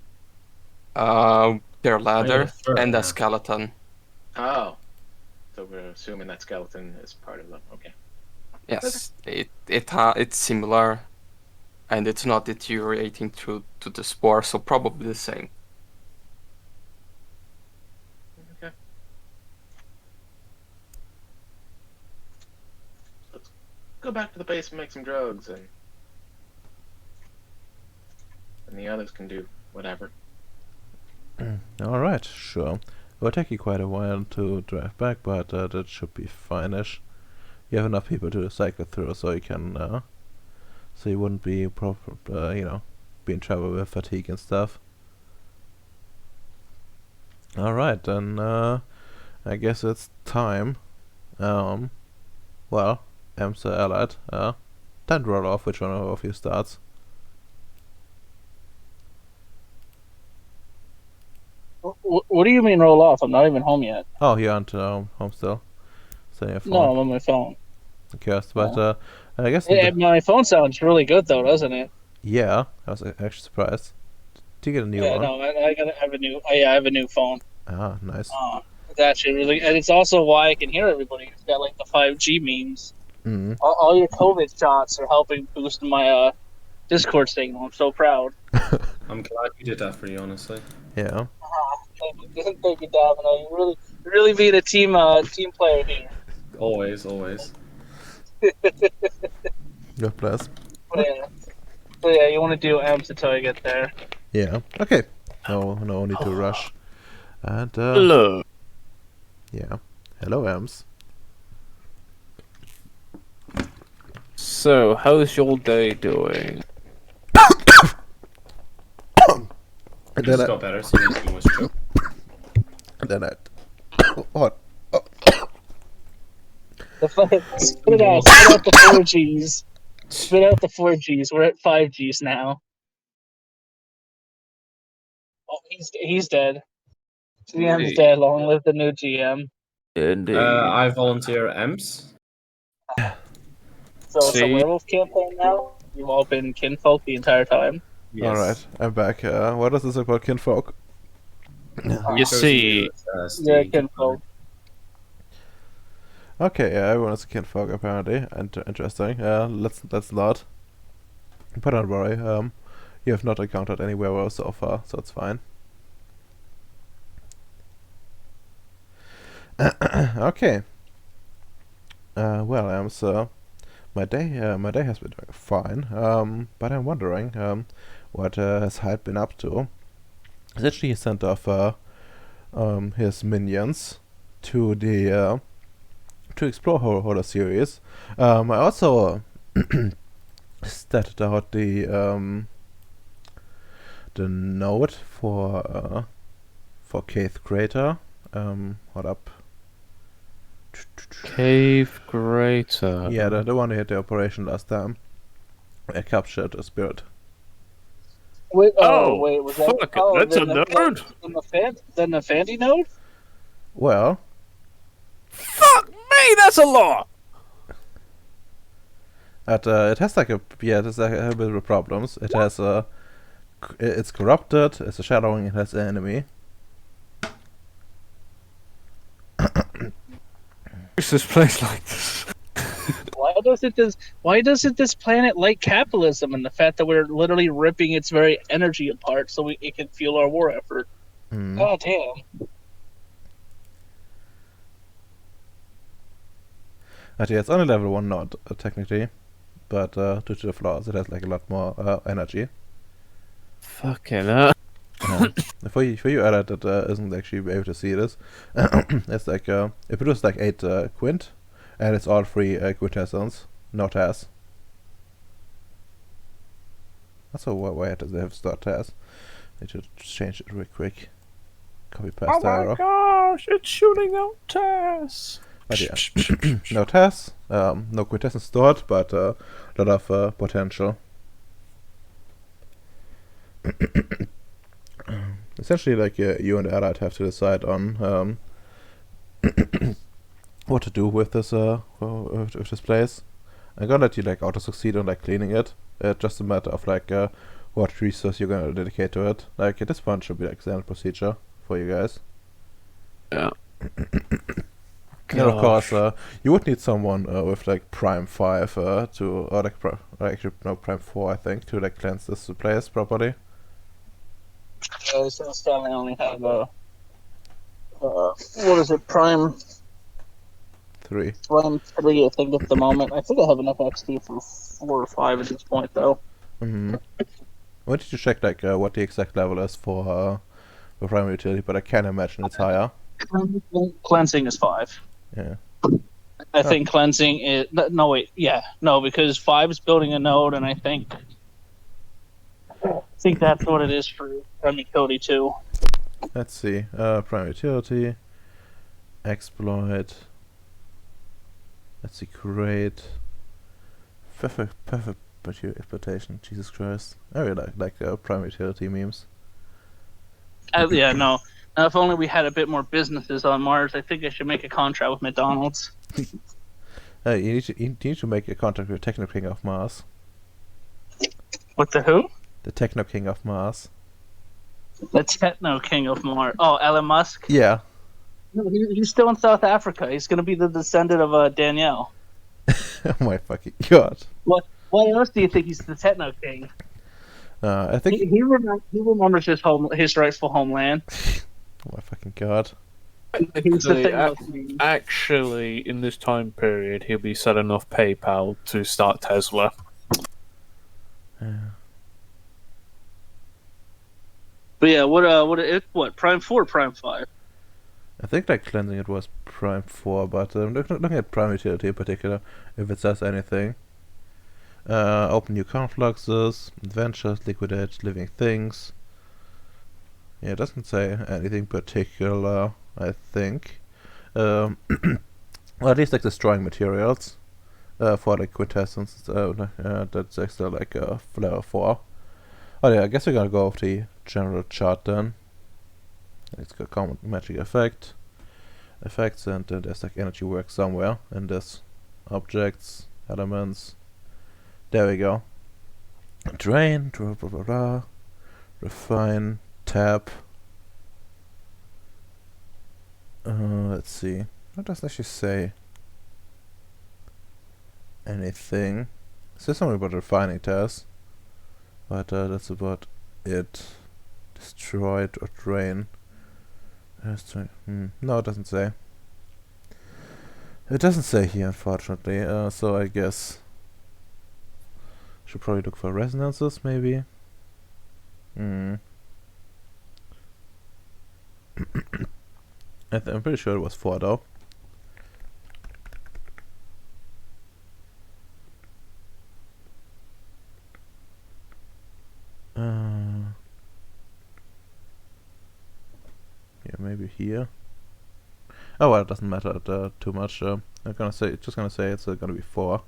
Their ladder fur, and yeah. a skeleton. Oh, so we're assuming that skeleton is part of them. Okay. Yes, it's similar, and it's not deteriorating to the spore, so probably the same. Okay. Let's go back to the base and make some drugs, and the others can do whatever. Alright, sure. It will take you quite a while to drive back, but that should be fine-ish. You have enough people to cycle through, so you can, so you wouldn't be be in trouble with fatigue and stuff. Alright, then, I guess it's time. Well, Amster Allied, time to roll off which one of you starts. What do you mean roll off? I'm not even home yet. Oh, you aren't home still? So your phone. No, I'm on my phone. Okay, but I guess My phone sounds really good though, doesn't it? yeah, I was actually surprised. Did you get a new Yeah, one? no, I gotta have a new. I have a new phone. Ah, nice. It's actually really, and it's also why I can hear everybody. It's got like the 5G memes. Mm. All your COVID shots are helping boost my Discord signal. I'm so proud. I'm glad you did that for you, honestly. Yeah. Thank you, Domino. You really being a team player here. Always, always. God bless. So yeah, you want to do amps until I get there. Yeah. Okay. No need to rush. And Hello. yeah. Hello, Ems. So, how's your day doing? And Just then got better, so you was choke. what? Spit out the 4Gs. Spit out the 4Gs. We're at 5Gs now. Oh, he's dead. GM's dead. Long live the new GM. Indeed. I volunteer EMS. So it's a See? werewolf campaign now. You've all been kinfolk the entire time. Yes. Alright, I'm back. What does this look about kinfolk? You see, Yeah, kinfolk. Okay, yeah, everyone is a kinfolk apparently. Interesting. Let's not. But don't worry. You have not encountered any werewolves so far, so it's fine. Okay. Well, so my day has been doing fine. But I'm wondering, what has Hyde been up to? Essentially, he sent off his minions to the to explore whole Ceres. I also statted out the node for Cave Crater. Hold up. Cave Greater. Yeah, the one who had the operation last time. I captured a spirit. Wait, Oh, wait, was fuck, that? Oh, that's a node? The Nefandi node? Well, Fuck me, that's a lot! it has like it has a bit of problems. It has it's corrupted. It's a shadowing. It has an enemy. What's this place like this? Why doesn't this planet like capitalism and the fact that we're literally ripping its very energy apart so it can fuel our war effort? Hmm. God damn. Actually, it's only level 1 node, technically. But due to the flaws, it has like a lot more energy. Fucking hell. For you, Allied, that isn't actually able to see this. It's like it produces like 8 quint, and it's all 3 quintessence, no TAS. Also, why does it have start TAS? Need to change it real quick. Copy paste Oh the my arrow. gosh, it's shooting out Tess. But yeah, no TAS, no quintessence stored, but a lot of potential. Essentially, like you and Allied have to decide on what to do with this place. I'm gonna let you like auto succeed on like cleaning it. It's just a matter of like what resource you're gonna dedicate to it. Like at this point, should be like standard procedure for you guys. Yeah. And of course, you would need someone with like Prime 5 to, or like actually no, Prime 4 I think, to like cleanse this place properly. So I only have what is it, Prime 3. 3, I think, at the moment. I think I have enough XP for 4 or 5 at this point, though. Mm-hmm. Why did you check like what the exact level is for for primary utility, but I can imagine it's higher. Cleansing is 5. Yeah. I think cleansing is no wait, yeah, no, because 5 is building a node, and I think that's what it is for primary utility too. Let's see. Primary utility, exploit. Let's see. Create. Perfect exploitation. Jesus Christ! I really like primary utility memes. Yeah, no. Now, if only we had a bit more businesses on Mars, I think I should make a contract with McDonald's. You need to make a contract with Techno King of Mars. With the who? The Techno King of Mars. The Techno King of Mars. Oh, Elon Musk? Yeah. No, he's still in South Africa. He's going to be the descendant of Danielle. Oh my fucking god. What else do you think he's the Techno King? I think. He remembers his rightful homeland. Oh my fucking god. He's the Techno King. Actually, in this time period, he'll be selling off PayPal to start Tesla. But yeah, what Prime 4, Prime 5? I think like cleansing it was Prime 4, but looking at Prime Utility in particular, if it says anything. Open new confluxes, adventures, liquidate living things. Yeah, it doesn't say anything particular, I think. Or at least like destroying materials for like quintessence. That's extra like flair 4. Oh yeah, I guess we're gonna go with the general chart then. It's got common magic effects, and there's like energy work somewhere, and there's objects, elements. There we go. Drain, blah blah blah blah. Refine, tap. Let's see. What doesn't actually say anything. It says something about refining test, but that's about it. Destroy or drain. No, it doesn't say. It doesn't say here, unfortunately. So I guess should probably look for resonances, maybe. I'm pretty sure it was 4 though. Yeah, maybe here. Oh well, it doesn't matter too much. I'm just gonna say it's gonna be 4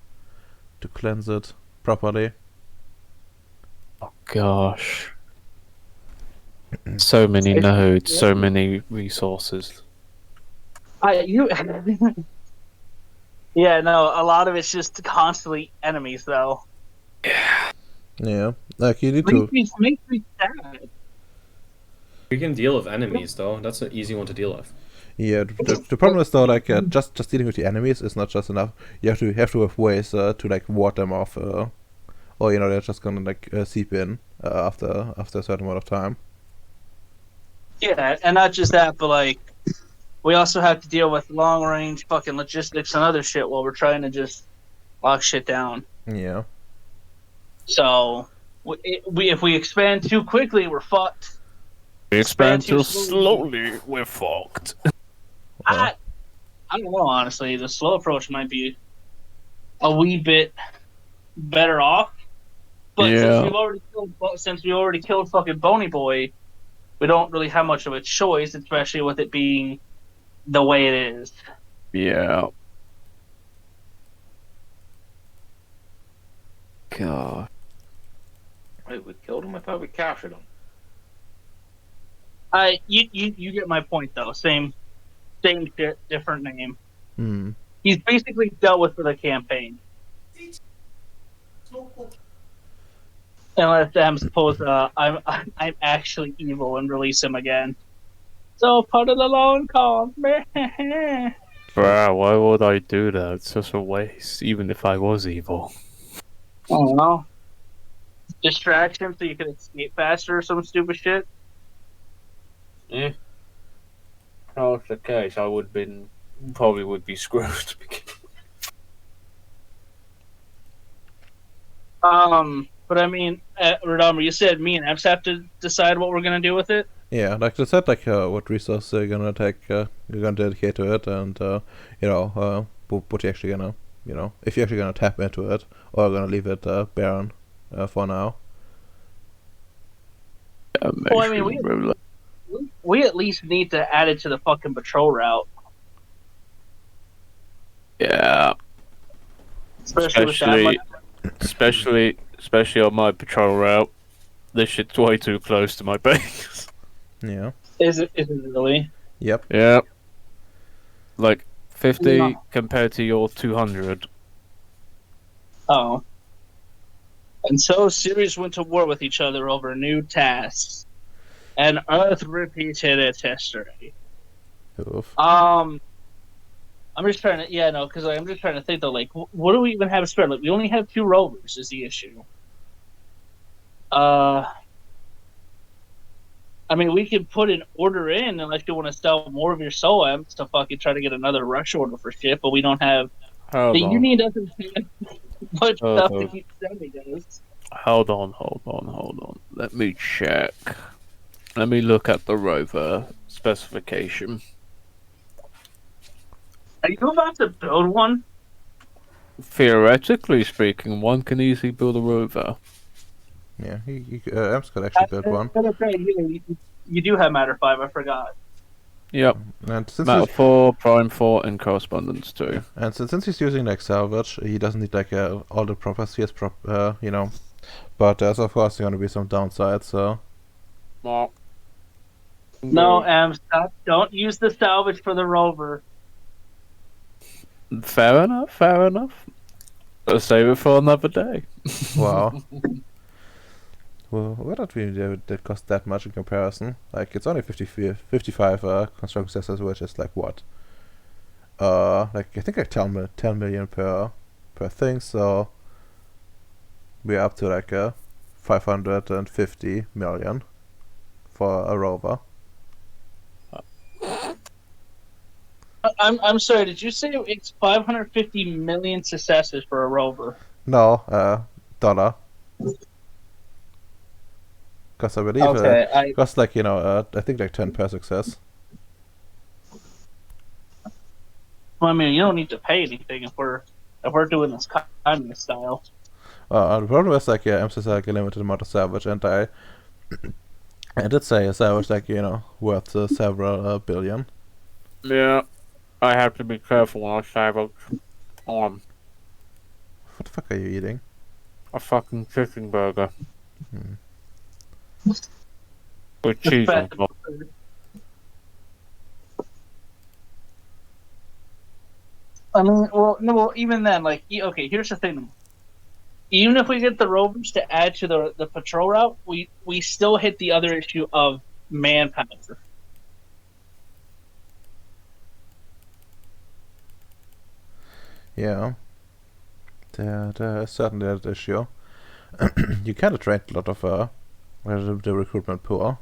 to cleanse it properly. Oh gosh. So many nodes, so many resources. Yeah, no, a lot of it's just constantly enemies, though. Yeah, like you need to. Makes me sad. We can deal with enemies though. That's an easy one to deal with. Yeah, the problem is though, like just dealing with the enemies is not just enough. You have to have ways to like ward them off, or they're just gonna like seep in after a certain amount of time. Yeah, and not just that, but like we also have to deal with long range fucking logistics and other shit while we're trying to just lock shit down. Yeah. So if we expand too quickly, we're fucked. We expand too slowly, we're fucked. I don't know, honestly. The slow approach might be a wee bit better off. But Yeah. since we already killed fucking Bony Boy, we don't really have much of a choice, especially with it being the way it is. Yeah. God. Wait, we killed him? I thought we captured him. You get my point though. Same shit, different name. Hmm. He's basically dealt with for the campaign. Unless I'm supposed I'm actually evil and release him again. So part of the long con. Bruh, why would I do that? It's such a waste, even if I was evil. I don't know. Distraction so you can escape faster or some stupid shit. If that was the case, probably would be screwed. But I mean, Radamar, you said me and Epps have to decide what we're gonna do with it. Yeah, like they said, like what resources you're gonna take, you're gonna dedicate to it, and what you actually gonna, if you're actually gonna tap into it, or gonna leave it barren for now. Well, I mean, we at least need to add it to the fucking patrol route, Yeah, especially with that much. especially on my patrol route. This shit's way too close to my base. Yeah. Is it really? Yep. Yeah, like 50 No. compared to your 200. Oh. And so Ceres went to war with each other over new tasks. And Earth repeated its history. Oof. I'm just trying to, because I'm just trying to think though, like, what do we even have spare? Like, we only have 2 rovers is the issue. I mean, we could put an order in unless you want to sell more of your SOAMs to fucking try to get another rush order for shit, but we don't have. Hold The on. Union doesn't have much stuff to on. keep sending us. Hold on. Let me check. Let me look at the rover specification. Are you about to build one? Theoretically speaking, one can easily build a rover. Yeah, Amps could actually build one. You do have Matter 5, I forgot. Yep. And since Matter he's, 4, Prime 4, and Correspondence 2. and since he's using like salvage, he doesn't need like all the props. He has but there's of course going to be some downsides. So Well, No, stop. Don't use the salvage for the rover. fair enough. Let's save it for another day. wow. Well, what did we do that cost that much in comparison? Like it's only 55 construction successes, which is like what? Like I think like 10 million per thing. So we're up to like 550 million for a rover. I'm sorry. Did you say it's 550 million successes for a rover? No, dollar. Because I believe Okay, costs like I think like 10 per success. Well, I mean, you don't need to pay anything if we're doing this communist style. The problem is like Amps is like a limited amount of salvage, and I did say a salvage like worth several billion. Yeah, I have to be careful when I salvage on What the fuck are you eating? a fucking chicken burger. Hmm. With cheese on top. I mean, well, no, well, even then, like, okay, here's the thing. Even if we get the rovers to add to the patrol route, we still hit the other issue of manpower. Yeah, there is certainly that issue. You kind of trained a lot of the recruitment pool,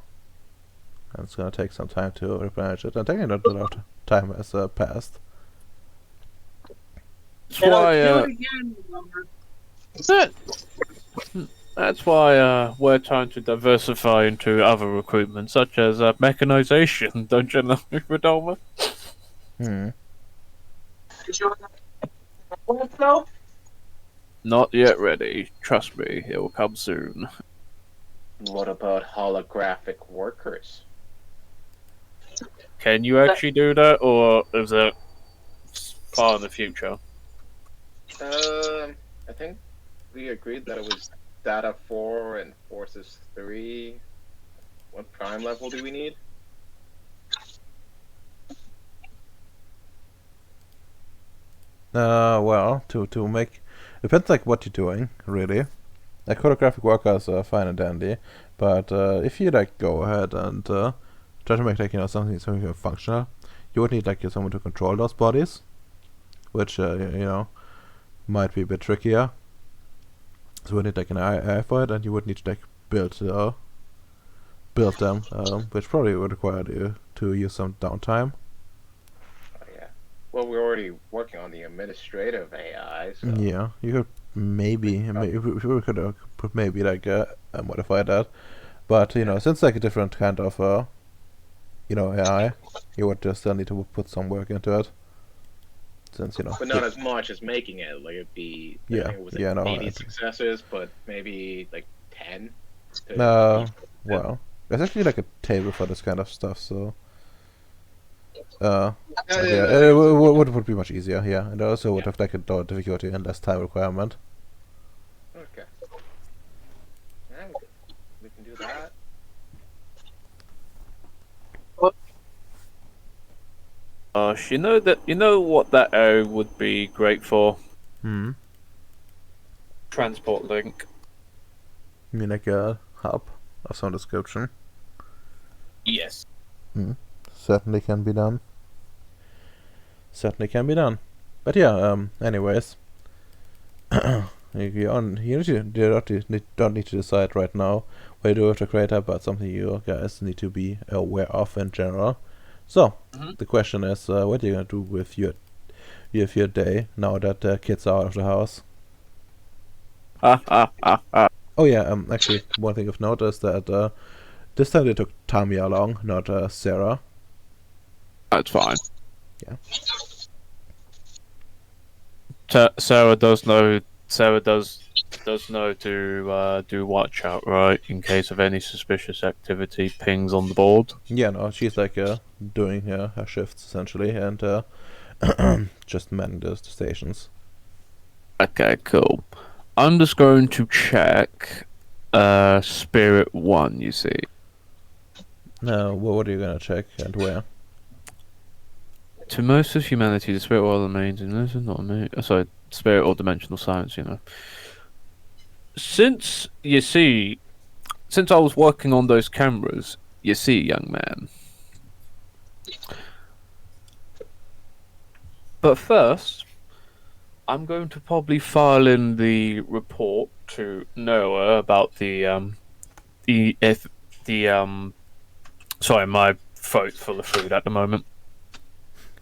and it's gonna take some time to replenish it. And taking a lot of time has passed. That's why, that's why we're trying to diversify into other recruitment, such as mechanization, don't you know, Radoma? Hmm. Not yet ready. Trust me, it will come soon. What about holographic workers? Can you actually do that, or is it far in the future? I think we agreed that it was Data 4 and Forces 3. What prime level do we need? Well, to make depends like what you're doing, really. Like holographic workers are fine and dandy, but if you like go ahead and try to make like something functional, you would need like someone to control those bodies, which might be a bit trickier. So you would need like an AI for it, and you would need to like build them, which probably would require you to use some downtime. Oh, yeah. Well, we're already working on the administrative AI, so... Yeah, you could maybe we could put maybe like modify that, but since like a different kind of AI. You would just still need to put some work into it. Since, But not as much as making it. Like it'd be, I Yeah, think it was yeah, no, 80 successes, but maybe like 10 to Uh, each. well, there's actually like a table for this kind of stuff, so but yeah, it would be much easier, yeah, and also would have like a lower difficulty and less time requirement. Okay. Yeah, we can do that. Gosh, you know what that area would be great for? Hmm. Transport link. You mean like a hub of some description? Yes. Certainly can be done. Certainly can be done. But yeah, anyways. You don't need to decide right now what you do with the creator, but something you guys need to be aware of in general. So, the question is, what are you gonna do with your day now that the kids are out of the house? Oh yeah, actually, one thing I've noticed that this time they took Tamia along, not Sarah. That's fine. Yeah. Sarah does know. Sarah does know to do watch out, right, in case of any suspicious activity pings on the board. Yeah, no, she's like doing her shifts essentially and just manning the stations. Okay, cool. I'm just going to check Spirit 1, you see. What are you gonna check and where? To most of humanity, the spirit world remains in this is not me. Sorry, spirit or dimensional science, Since since I was working on those cameras, you see, young man. But first, I'm going to probably file in the report to Noah about sorry, my throat's full of food at the moment.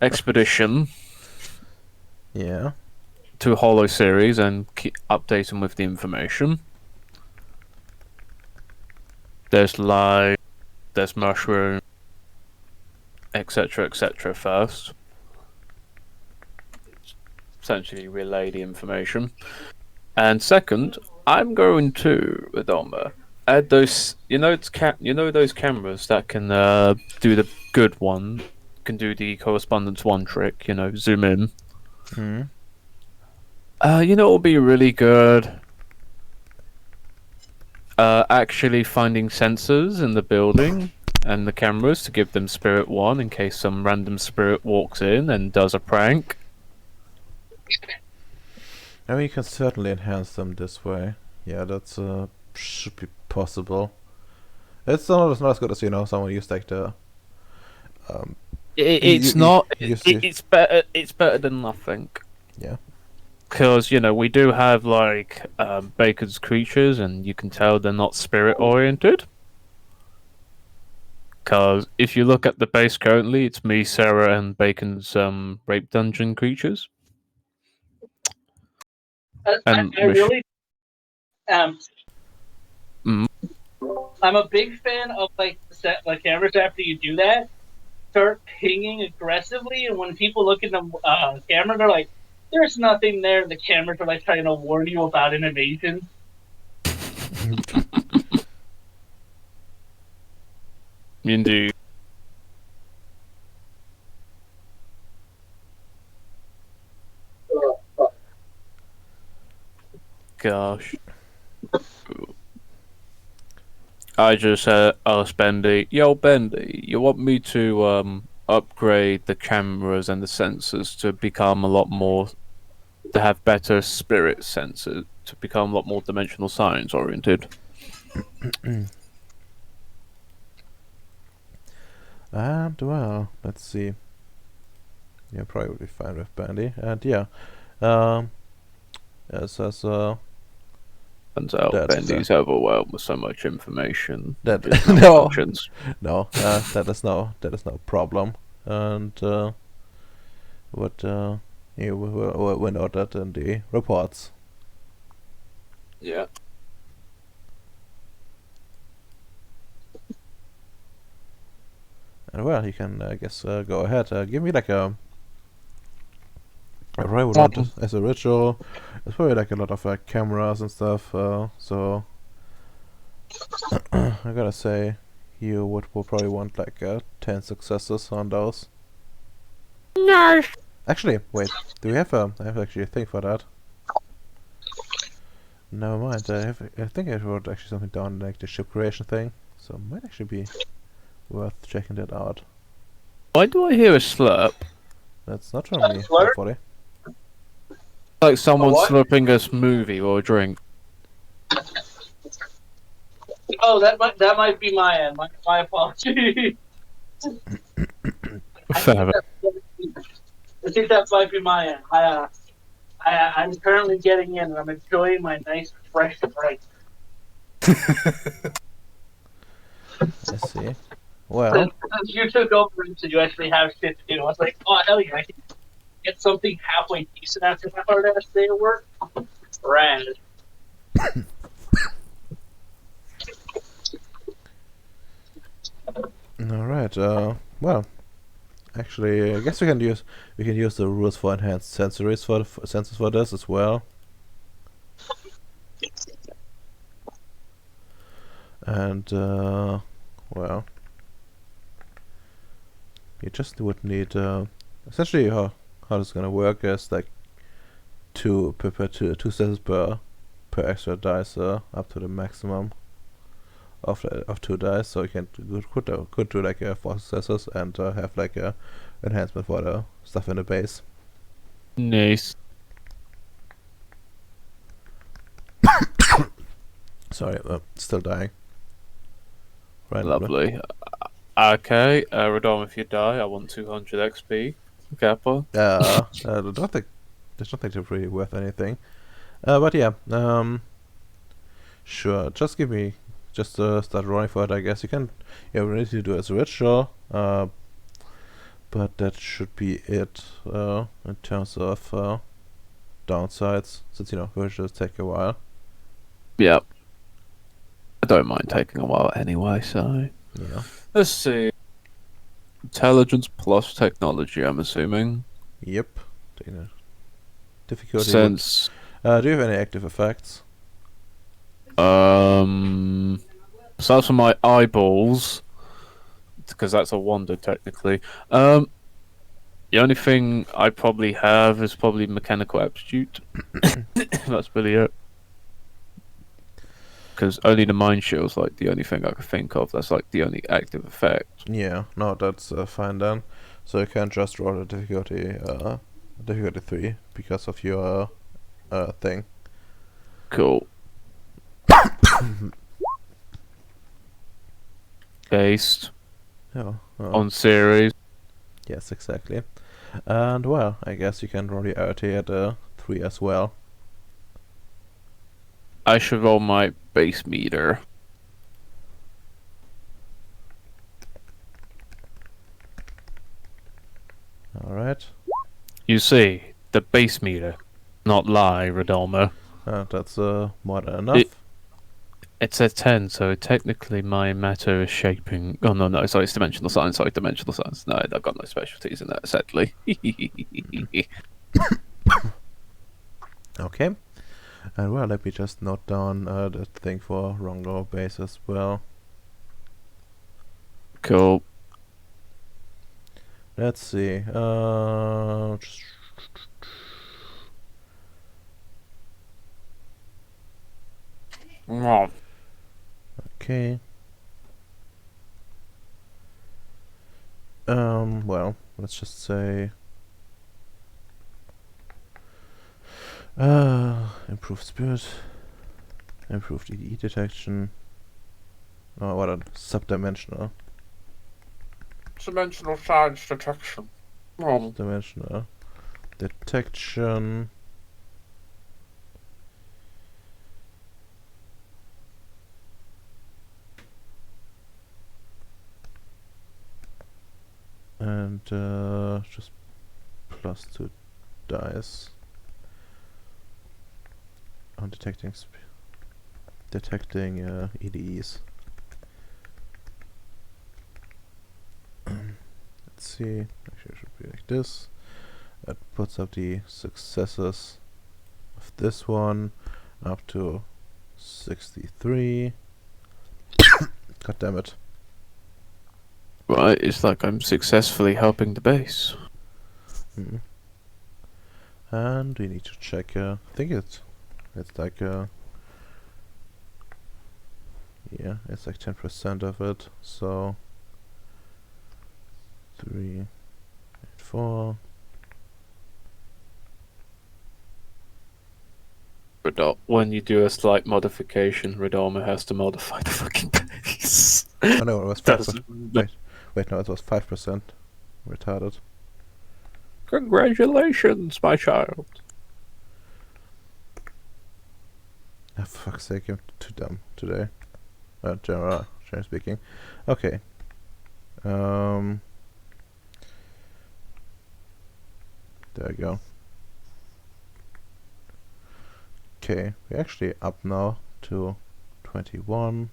Expedition Yeah. to Hollow Ceres and update him with the information. There's mushroom, etc. first. Essentially relay the information. And second, I'm going to, Adoma, add those, those cameras that can do the good one, can do the correspondence one trick, zoom in. Hmm. What will be really good? Actually finding sensors in the building and the cameras to give them Spirit 1 in case some random spirit walks in and does a prank. I mean, you can certainly enhance them this way. Yeah, that's should be possible. It's not as good as someone used like the. It's you- not. you see- It's better. It's better than nothing. Yeah. Because we do have like Bacon's creatures, and you can tell they're not spirit oriented. Because if you look at the base currently, it's me, Sarah, and Bacon's rape dungeon creatures. And I really Mm. I'm a big fan of like the cameras after you do that start pinging aggressively, and when people look at the camera, they're like, "There's nothing there." The cameras are like trying to warn you about an invasion. Indeed. Gosh. I just asked Bendy, yo Bendy, you want me to upgrade the cameras and the sensors to become a lot more, to have better spirit sensors, to become a lot more dimensional science oriented? Well, let's see. Yeah, probably would be fine with Bandy. And yeah, as Turns out That's Bendy's overwhelmed with so much information. That There's no, functions. no, that is no problem. And what we know that in the reports. Yeah. And well, you can, I guess, go ahead. Give me like a I would want it as a ritual. It's probably like a lot of cameras and stuff. So I gotta say, you will probably want like 10 successes on those. Nice. Actually, wait. Do we have I have actually a thing for that. Never mind. I think I wrote actually something down like the ship creation thing. So it might actually be worth checking that out. Why do I hear a slurp? That's not from me, Slurp? hopefully. Like someone what? slurping a smoothie or a drink. Oh, that might be my end. My apologies. Fair. I think that might be my end. I'm currently getting in, and I'm enjoying my nice fresh break. I see. Well, Since you took over and said you actually have shit to do, I was like, oh hell yeah, I can get something halfway decent after my hard ass day of work. Rad. alright, well, actually, I guess we can use the rules for enhanced sensories for sensors for this as well. And well, you just would need essentially how this is gonna work is like two sensors per extra dice up to the maximum of 2 dice, so you can could do like 4 successes and have like a enhancement for the stuff in the base. Nice. Sorry, still dying. Right. Lovely. Okay, Radom, if you die, I want 200 XP. Kappa. I don't think there's nothing to really worth anything. But yeah, sure. Just start rolling for it. I guess you can. Yeah, we need to do it as a ritual. But that should be it. In terms of downsides, since rituals take a while. Yep. I don't mind taking a while anyway, so. Yeah. Let's see. Intelligence plus technology, I'm assuming. Yep. Difficulty. Since. Do you have any active effects? Besides for my eyeballs, because that's a wonder technically. The only thing I probably have is probably mechanical aptitude. That's really it. Because only the mind shield's like the only thing I can think of that's like the only active effect. Yeah, no, that's fine then. So you can just roll the difficulty 3 because of your thing. Cool. Based on Ceres. Yes, exactly. And well, I guess you can roll the arity at 3 as well. I should roll my base meter. Alright. You see, the base meter. Not lie, Radolmo. That's more than enough. It's a 10, so technically my matter is shaping. Oh, no, sorry, it's dimensional science. Sorry, dimensional science. No, I've got no specialties in that, sadly. Okay. And well, let me just note down the thing for wrong lower base as well. Cool. Let's see. Okay. Well, let's just say improved spirit, improved EE detection. Oh, what a subdimensional. Dimensional science detection. Dimensional detection. And just +2 dice on detecting EDEs. see. Actually, it should be like this. That puts up the successes of this one up to 63. God damn it. Right, it's like I'm successfully helping the base. Hmm. And we need to check. I think it's like yeah, it's like 10% of it. So 3, 8, 4. When you do a slight modification, Redoma has to modify the fucking base. Oh no, it was 5%. Doesn't- Wait, no, it was 5%. Retarded. Congratulations, my child. Ah, for fuck's sake, I'm too dumb today. Generally speaking. Okay. There we go. Okay, we're actually up now to 21.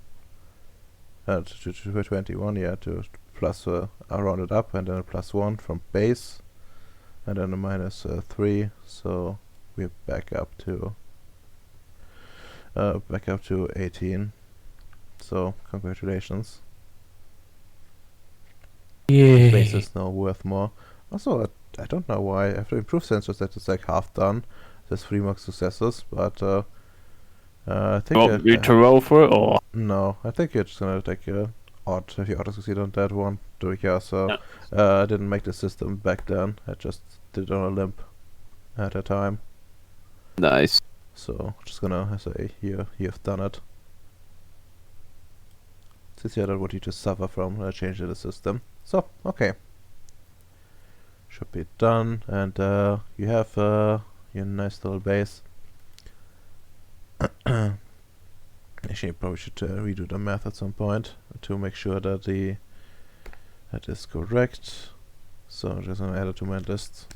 To 21, yeah, to plus, I rounded up, and then a +1 from base, and then a -3, so we're back up to 18. So congratulations. Yeah. Base is now worth more. Also, I don't know why after improved sensors that it's like half done. There's 3 more successes, but I think Want me to roll for it, or? no, I think it's gonna take a odd if you auto succeed on that one because Yeah. I didn't make the system back then. I just did it on a limp at the time. Nice. So just gonna say you've done it. Since you don't want you to suffer from changing the system. So okay. Should be done, and you have your nice little base. Actually, you probably should redo the math at some point to make sure that that is correct. So I'm just gonna add it to my list.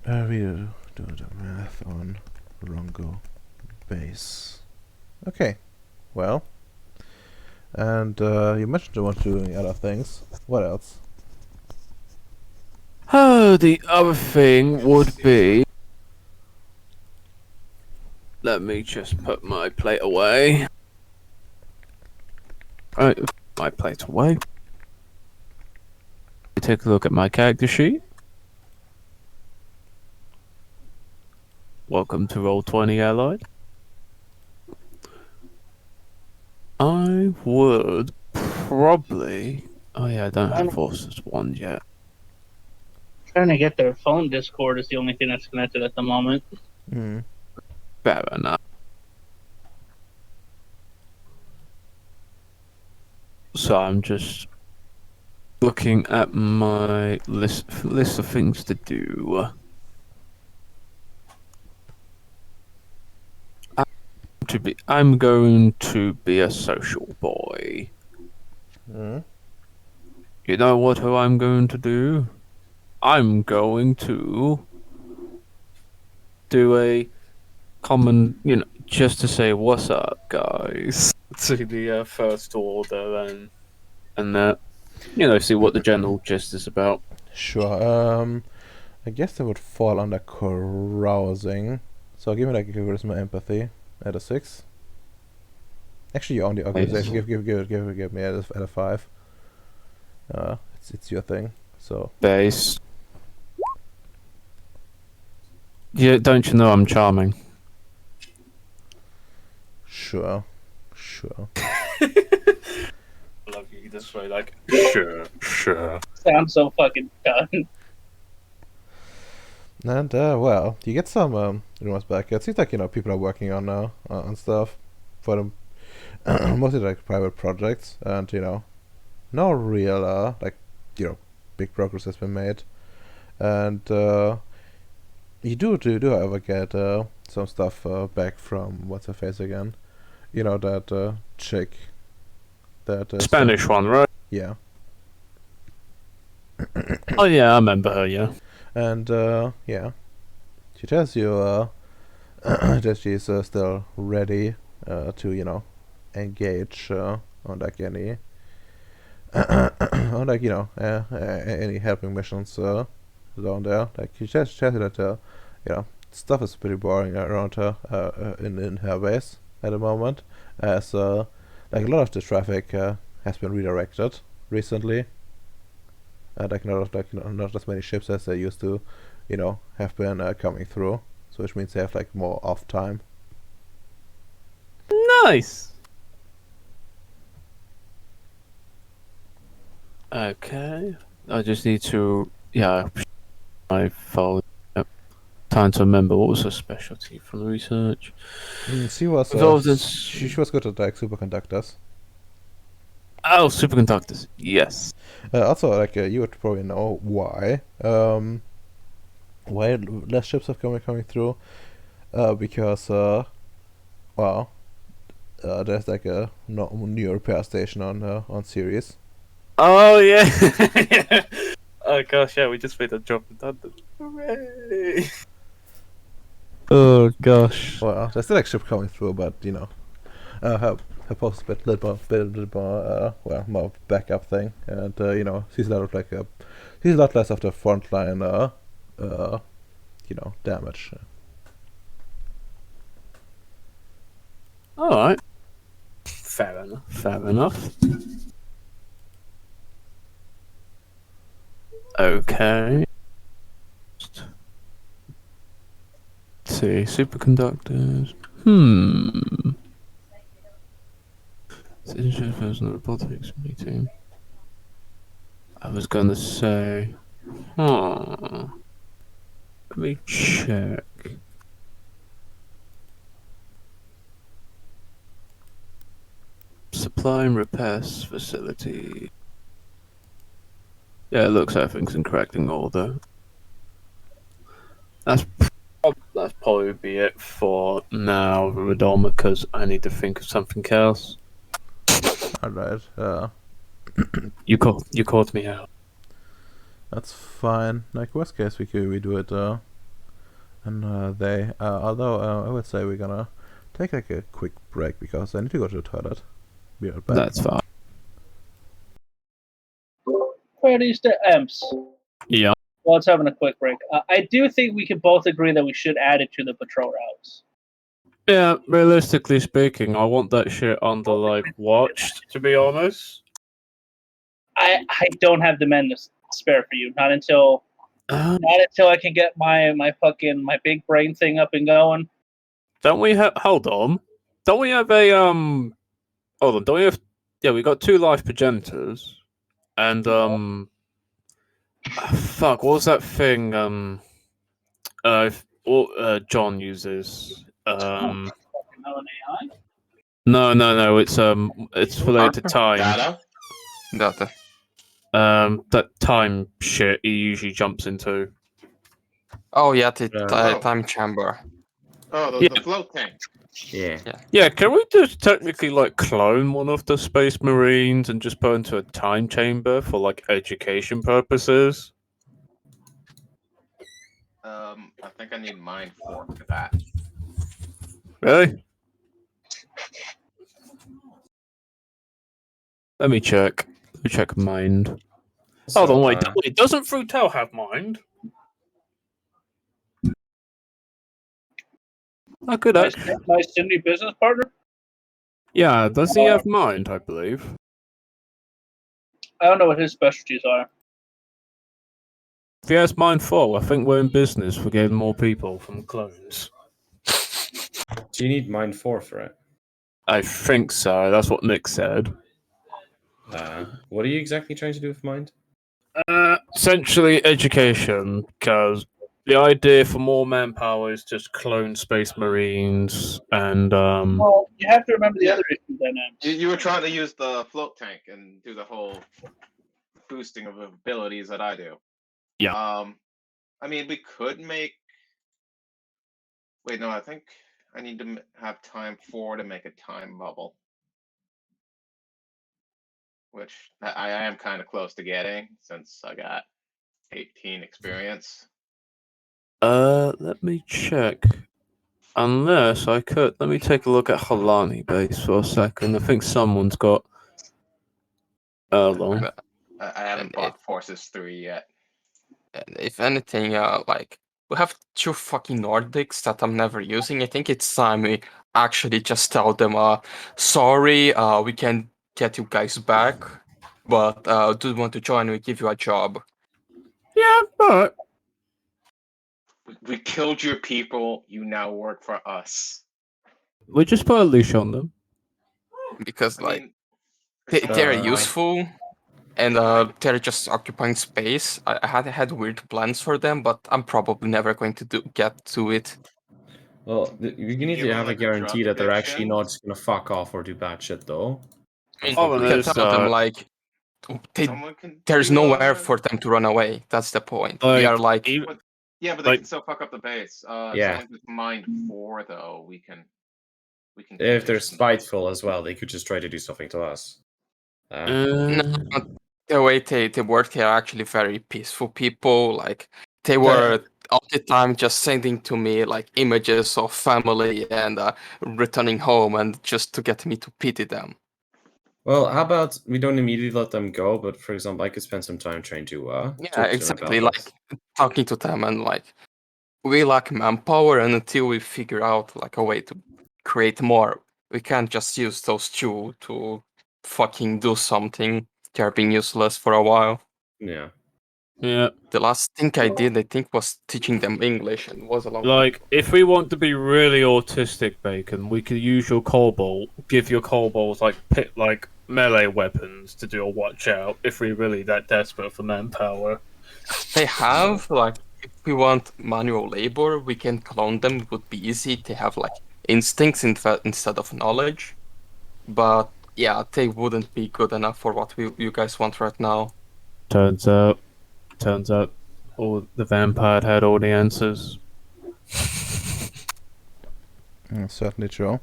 Redo the math on Rongo base. Okay, well, and you mentioned you want to do any other things. What else? Oh, the other thing would be... Let me just put my plate away. Right, my plate away. Take a look at my character sheet. Welcome to Roll20 Allied. I would probably... Oh yeah, I don't have Forces 1 yet. Trying to get their phone Discord is the only thing that's connected at the moment. Hmm. Fair enough. So I'm just looking at my list of things to do. I'm going to be a social boy. Hmm. You know who I'm going to do? I'm going to do a common, just to say what's up, guys, to the First Order and that, see what the general gist is about. Sure. I guess that would fall under carousing. So give me like a charisma empathy at a 6. Actually, you own the organization. Nice. Give me at a 5. It's your thing. So Base. Yeah, don't you know I'm charming? sure. I love you this way, like sure. I'm so fucking done. And well, you get some rumors back. It seems like people are working on stuff for them, mostly like private projects, and no real big progress has been made. And you do however get some stuff back from what's her face again? That chick. That Spanish one, right? Yeah. Oh yeah, I remember her. Yeah. And yeah, she tells you that she's still ready to engage on like any or like any helping missions down there. Like you just chatted that stuff is pretty boring around her in her base at the moment, as like a lot of the traffic has been redirected recently. Like not as many ships as they used to, have been coming through. So which means they have like more off time. Nice. Okay. I just need to my phone. Time to remember what was her specialty from the research. She was Involved in she was good at like superconductors. Superconductors. Yes. Also, like you would probably know why. Why less ships are coming through? Because there's like a new repair station on Ceres. Oh yeah. Oh gosh, yeah, we just made a job redundant. Hooray! Oh gosh. Well, there's still like ship coming through, but her post is a bit more more backup thing, and she's a lot of she's a lot less of the frontline damage. All right. Fair enough. Fair enough. Okay. Let's see, superconductors. Interesting person robotics meeting. I was gonna say, let me check. Supply and repairs facility. Yeah, it looks like everything's in correcting order. That's probably be it for now, Radoma, because I need to think of something else. Alright, You caught me out. that's fine. Like worst case, we do it and they. Although I would say we're gonna take like a quick break because I need to go to the toilet. Be right back. That's fine. Where are these the M's? Yeah. Well, it's having a quick break. I do think we can both agree that we should add it to the patrol routes. Yeah, realistically speaking, I want that shit under like watched, to be honest. I don't have the men to spare for you. Not until I can get my big brain thing up and going. Don't we have hold on. Don't we have a hold on, don't we have we got 2 life progenitors. And fuck, what was that thing John uses? An AI? No, it's related to time. Data. That time shit he usually jumps into. Oh yeah, the Oh. time chamber. Oh, Yeah. the float tank. Yeah. Yeah, can we just technically like clone one of the Space Marines and just put into a time chamber for like education purposes? I think I need Mind 4 for that. Really? Let me check. Let me check mind. Hold on, wait. Doesn't Fruitel have mind? I could actually. My Cindy business partner? Yeah, does he have mind, I believe? I don't know what his specialties are. If he has mind 4, I think we're in business for getting more people from clones. Do you need Mind 4 for it? I think so. That's what Nick said. What are you exactly trying to do with Mind? Essentially education, because the idea for more manpower is just clone Space Marines and Well, you have to remember the other issue dynamics. You were trying to use the float tank and do the whole boosting of abilities that I do. Yeah. I mean, we could make. Wait, no, I think I need to have time 4 to make a time bubble, which I am kind of close to getting since I got 18 experience. Let me check. Unless I could, let me take a look at Halani base for a second. I think someone's got long. I haven't And bought Forces 3 yet. And if anything, like we have 2 fucking Nordics that I'm never using. I think it's time we actually just tell them, sorry, we can get you guys back, but do you want to join? We give you a job. Yeah, but We killed your people. You now work for us. we just put a leash on them. Because I like mean, they're Uh, useful and they're just occupying space. I had weird plans for them, but I'm probably never going to get to it. well, you need give to them, have a like, a drug guarantee that they're actually addiction. not just gonna fuck off or do bad shit, though. I mean, Oh, and we can there's tell them like they, Someone can there's do nowhere for them to run away. That's the point. We are like even, Yeah, but they like- can still fuck up the base. Yeah. Someone who's mind 4 though, we can If they're condition them. spiteful as well, they could just try to do something to us. the way they work. They are actually very peaceful people. Like they were all the time just sending to me like images of family and returning home, and just to get me to pity them. Well, how about we don't immediately let them go, but for example, I could spend some time trying to Yeah, talk to them exactly. about Like talking to them and like we lack manpower, and until we figure out like a way to create more, we can't just use those 2 to fucking do something. They're being useless for a while. Yeah. yeah, The last thing I did, I think, was teaching them English, and it was a long like if we want to be really autistic, Bacon, we could use your cobalt. Give your kobolds like melee weapons to do a watch out if we're really that desperate for manpower. They have like, if we want manual labor, we can clone them. It would be easy. They have like instincts instead of knowledge, but yeah, they wouldn't be good enough for what you guys want right now. Turns out, all the vampire had all the answers. Certainly true.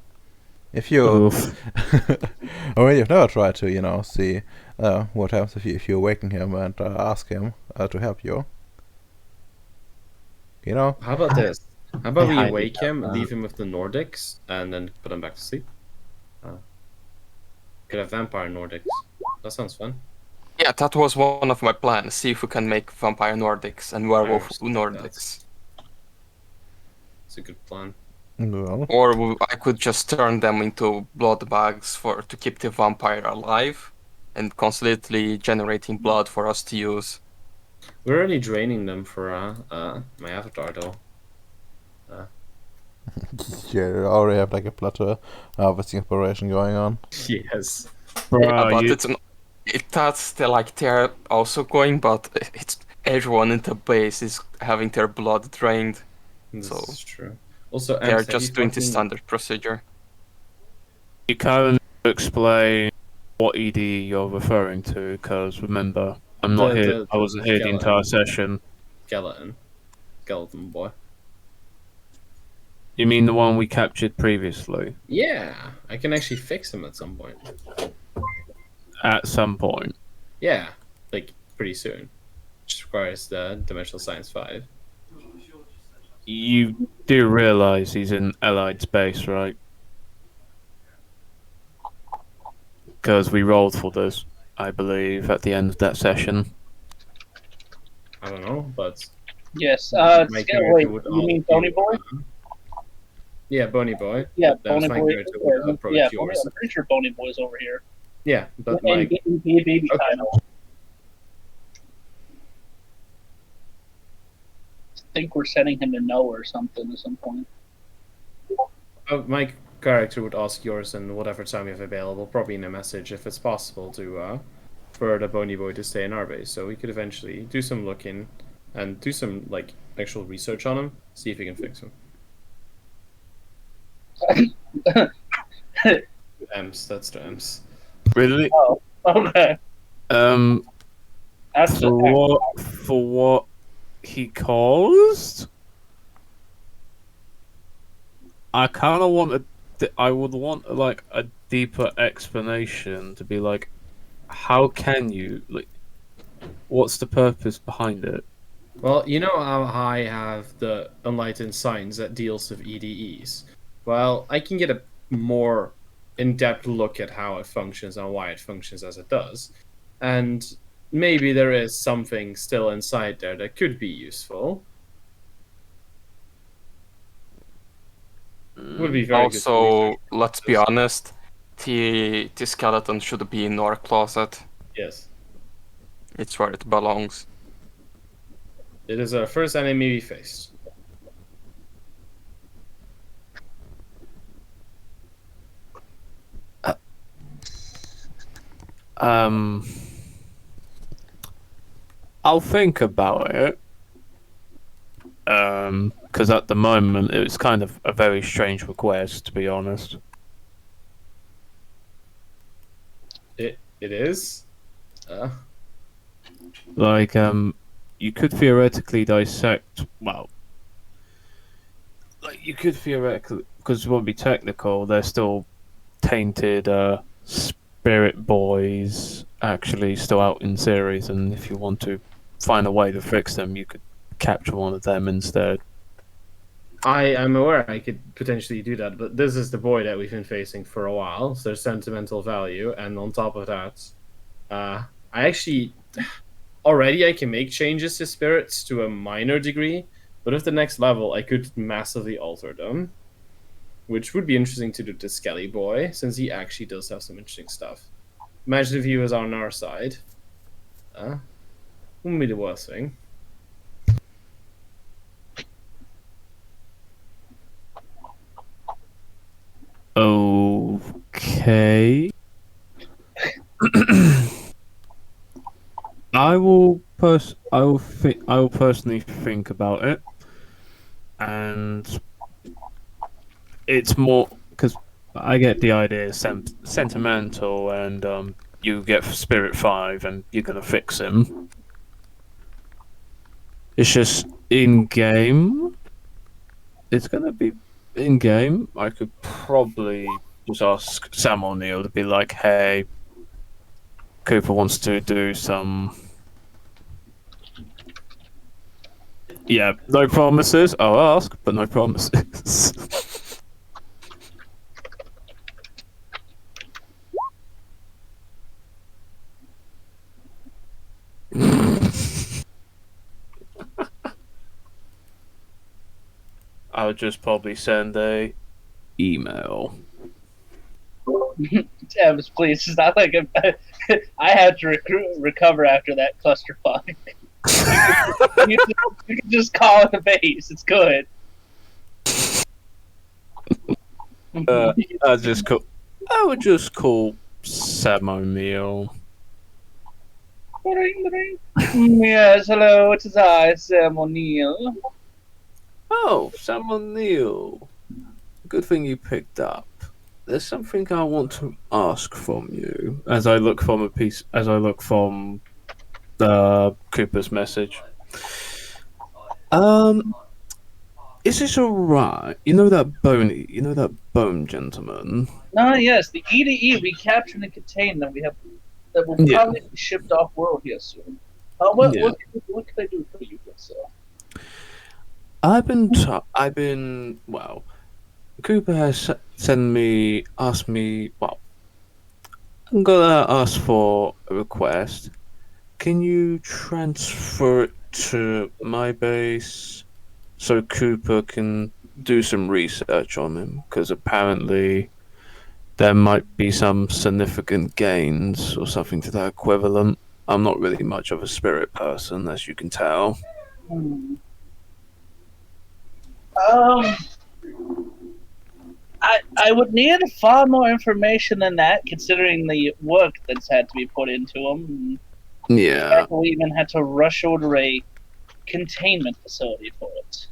If you, Oof. I mean, you've never tried to, see what happens if you awaken him and ask him to help you. How about this? How about I we highly wake doubt him, that. leave him with the Nordics, and then put him back to sleep? Could have vampire Nordics. That sounds fun. Yeah, that was one of my plans. See if we can make vampire Nordics and werewolf respect Nordics. It's a good plan. Well, Or I could just turn them into blood bags to keep the vampire alive, and constantly generating blood for us to use. We're already draining them for my avatar, though. you already have like a plateau harvesting operation going on. Yes. Yeah, but they're also going, but it's everyone in the base is having their blood drained. This So, is true. Also, They're Ems, have just you doing the fucking- standard procedure. You can't explain what ED you're referring to, because remember, I'm not here. I wasn't here the entire session. Skeleton boy. You mean the one we captured previously? Yeah, I can actually fix him at some point. At some point. Yeah, like pretty soon. Which requires the Dimensional Science 5. You do realize he's in Allied space, right? Because we rolled for this, I believe, at the end of that session. I don't know, but Yes. my Wait, character would you mean ask Bony Boy? Yeah, Bony Boy. Yeah, That was Bony my Boy. character would approach Yeah, yours. I'm pretty sure Bony Boy's over here. Yeah, but And baby Okay. title. I think we're setting him to no or something at some point. my character would ask yours in whatever time you have available, probably in a message if it's possible to for the Bony Boy to stay in our base. So we could eventually do some looking and do some like actual research on him, see if we can fix him. Ems, that's the Ems. Really? Oh, okay. That's For what he caused? I kind of want I would want like a deeper explanation to be like, how can you like? What's the purpose behind it? Well, you know how I have the Enlightened Science that deals with EDEs? Well, I can get a more in-depth look at how it functions and why it functions as it does. and maybe there is something still inside there that could be useful. Would be very good to Also, research. let's be honest, the skeleton should be in our closet. Yes. It's where it belongs. It is our first enemy we faced. I'll think about it. Because at the moment it's kind of a very strange request, to be honest. It is. Like, you could theoretically dissect. Well, like you could theoretically, because it won't be technical. They're still tainted spirit boys actually still out in Ceres, and if you want to find a way to fix them, you could capture one of them instead. I am aware I could potentially do that, but this is the boy that we've been facing for a while, so there's sentimental value, and on top of that, I actually already I can make changes to spirits to a minor degree, but at the next level I could massively alter them, which would be interesting to do to Skelly Boy, since he actually does have some interesting stuff. Imagine if he was on our side. Wouldn't be the worst thing. Okay. I will personally think about it, and it's more because I get the idea it's sentimental, and you get Spirit 5, and you're gonna fix him. It's just in game. It's gonna be in game. I could probably just ask Sam O'Neill to be like, "Hey, Cooper wants to do some." Yeah, no promises. I'll ask, but no promises. I would just probably send a email. Thames, please. It's not like I had to recover after that clusterfuck. You can just call it a base. It's good. I would just call Sam O'Neill. Yes, hello. It is I, Sam O'Neill. Oh, Sam O'Neill. Good thing you picked up. There's something I want to ask from you as I look from Cooper's message. Is this alright? You know that bone gentleman? Yes, the E we captured and contained that that will probably be shipped off world here soon. What can I do for you, good sir? Cooper has asked me, I'm gonna ask for a request. Can you transfer it to my base so Cooper can do some research on him? Because apparently there might be some significant gains or something to that equivalent. I'm not really much of a spirit person, as you can tell. I would need far more information than that, considering the work that's had to be put into them. Yeah. We even had to rush order a containment facility for it.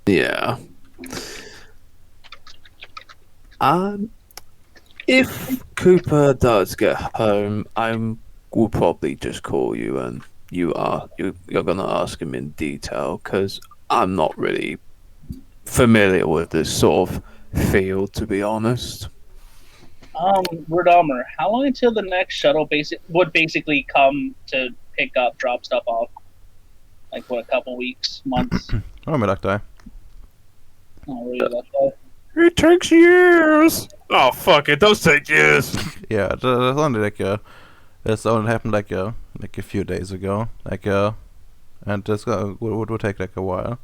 Yeah. If Cooper does get home, will probably just call you, and you're gonna ask him in detail, because I'm not really familiar with this sort of field, to be honest. Redomer, how long until the next shuttle would basically come to pick up, drop stuff off? Like, what, a couple weeks, months? Oh, my luck die. Oh, really, that far? It takes years! Oh, fuck, it does take years! Yeah, there's only like This only happened like a few days ago. And this would take like a while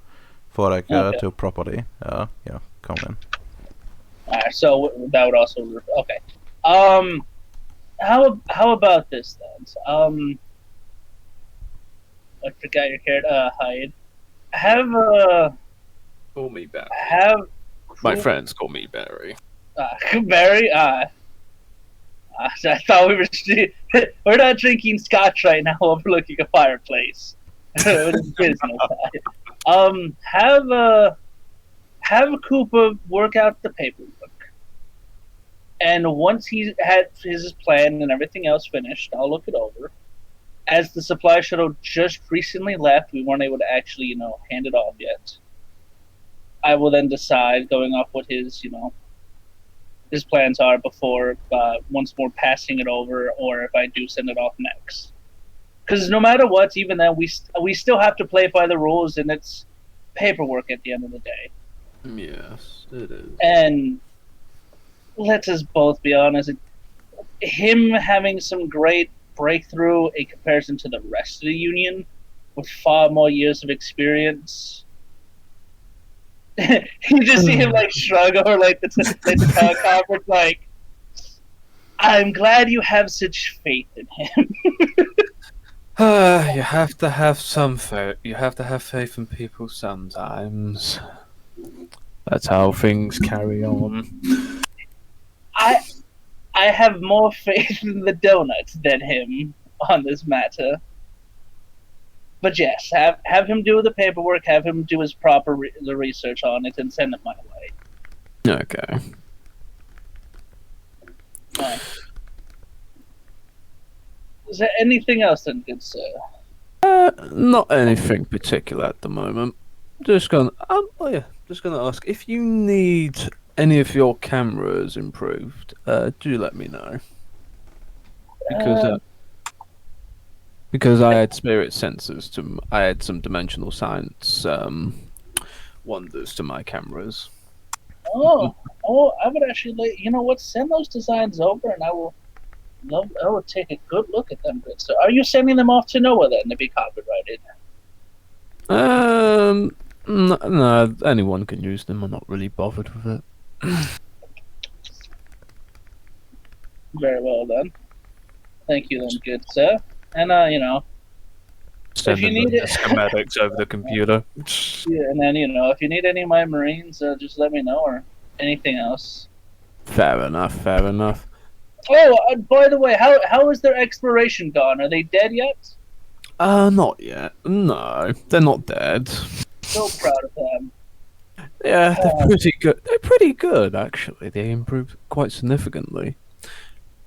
for Okay. to properly come in. Alright, so that would also okay. How about this then? I forgot your character. Hyde. Have Call me Barry. have My friends call me Barry. Barry. I thought we were we're not drinking scotch right now, overlooking a fireplace. It is business. Have Koopa work out the paperwork, and once he had his plan and everything else finished, I'll look it over. As the supply shuttle just recently left, we weren't able to actually, hand it off yet. I will then decide, going off what his plans are before once more passing it over, or if I do send it off next. Because no matter what, even then, we still have to play by the rules, and it's paperwork at the end of the day. Yes, it is. And let us both be honest, him having some great breakthrough in comparison to the rest of the Union, with far more years of experience. You just see him like shrug or like the conference, like, I'm glad you have such faith in him. You have to have some faith. You have to have faith in people sometimes. That's how things carry on. I have more faith in the donuts than him on this matter. But yes, have him do the paperwork, have him do his proper the research on it, and send it my way. Okay. Is there anything else then, good sir? Not anything particular at the moment. Just gonna ask if you need any of your cameras improved. Do let me know. Because I had spirit sensors I had some dimensional science wonders to my cameras. Oh, I would actually send those designs over, and I will take a good look at them, good sir. Are you sending them off to Noah then to be copyrighted? No, anyone can use them. I'm not really bothered with it. Very well then. Thank you then, good sir. And Send if you them need the it, schematics over the computer. yeah, and then if you need any of my Marines, just let me know, or anything else. Fair enough. Oh, by the way, how is their exploration gone? Are they dead yet? Not yet. No, they're not dead. So proud of them. Yeah, they're pretty good. They're pretty good, actually. They improved quite significantly.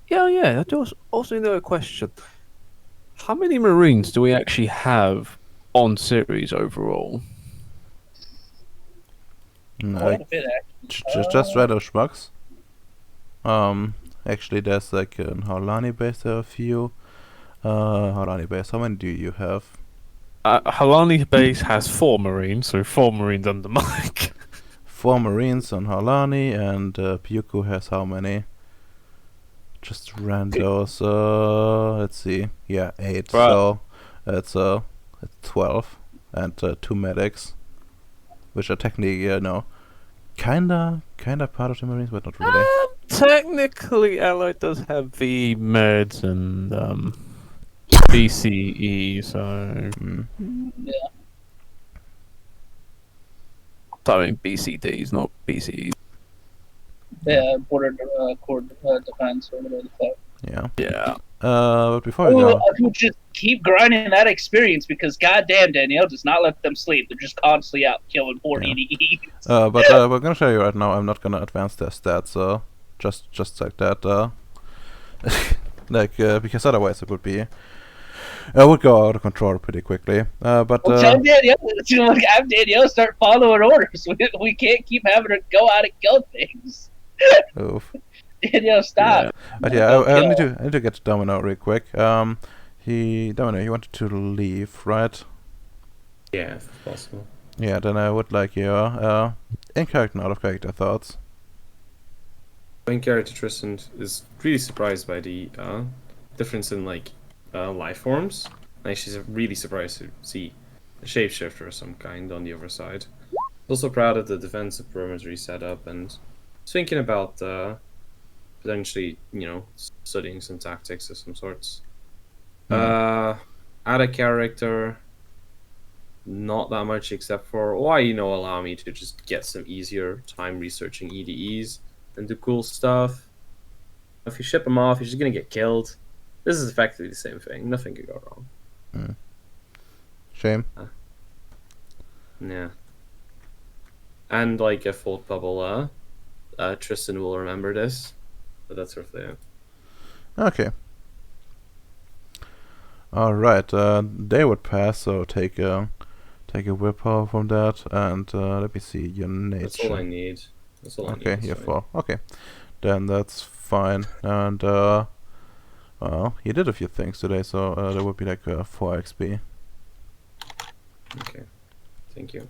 Yeah. I also know a question. How many Marines do we actually have on Ceres overall? Quite a bit, actually. Just rather schmucks. Actually, there's like in Harlani base there are a few. Harlani base. How many do you have? Halani base has 4 Marines, so 4 Marines under Mike. 4 Marines on Harlani, and Pyuku has how many? Just randos. Let's see. Yeah, 8. Right. So it's 12, and 2 medics, which are technically kinda part of the Marines, but not really. Technically, Allied does have the meds and BCE, so Yeah. I mean BCDs, not BCEs. Yeah, border defense or whatever the fuck. Yeah. Yeah. But before we go, I would just keep grinding that experience because goddamn Danielle does not let them sleep. They're just constantly out killing poor EDEs. but we're gonna show you right now. I'm not gonna advance their stats, so just like that. Because otherwise it would be. Would go out of control pretty quickly. But Tell Danielle, have Danielle start following orders. We can't keep having her go out and kill things. oof. Danielle, stop. Yeah. But yeah, I need to get to Domino real quick. Domino, he wanted to leave, right? Yeah, if possible. Yeah, then I would like your in character and out of character thoughts. Main character Tristan is really surprised by the difference in like life forms. Like she's really surprised to see a shapeshifter of some kind on the other side. Also proud of the defensive perimeter he set up, and was thinking about potentially, studying some tactics of some sorts. Add a character, not that much except for allow me to just get some easier time researching EDEs and do cool stuff. If you ship him off, you're just gonna get killed. This is effectively the same thing. Nothing could go wrong. Shame. Yeah. And like a full bubble, Tristan will remember this. But that's sort of thing. Okay. Alright, they would pass, so take a willpower from that, and let me see your nature. That's all I need. That's all I need. Okay, you have 4. Okay, then that's fine. And well, you did a few things today, so there would be like 4 XP. Okay, thank you.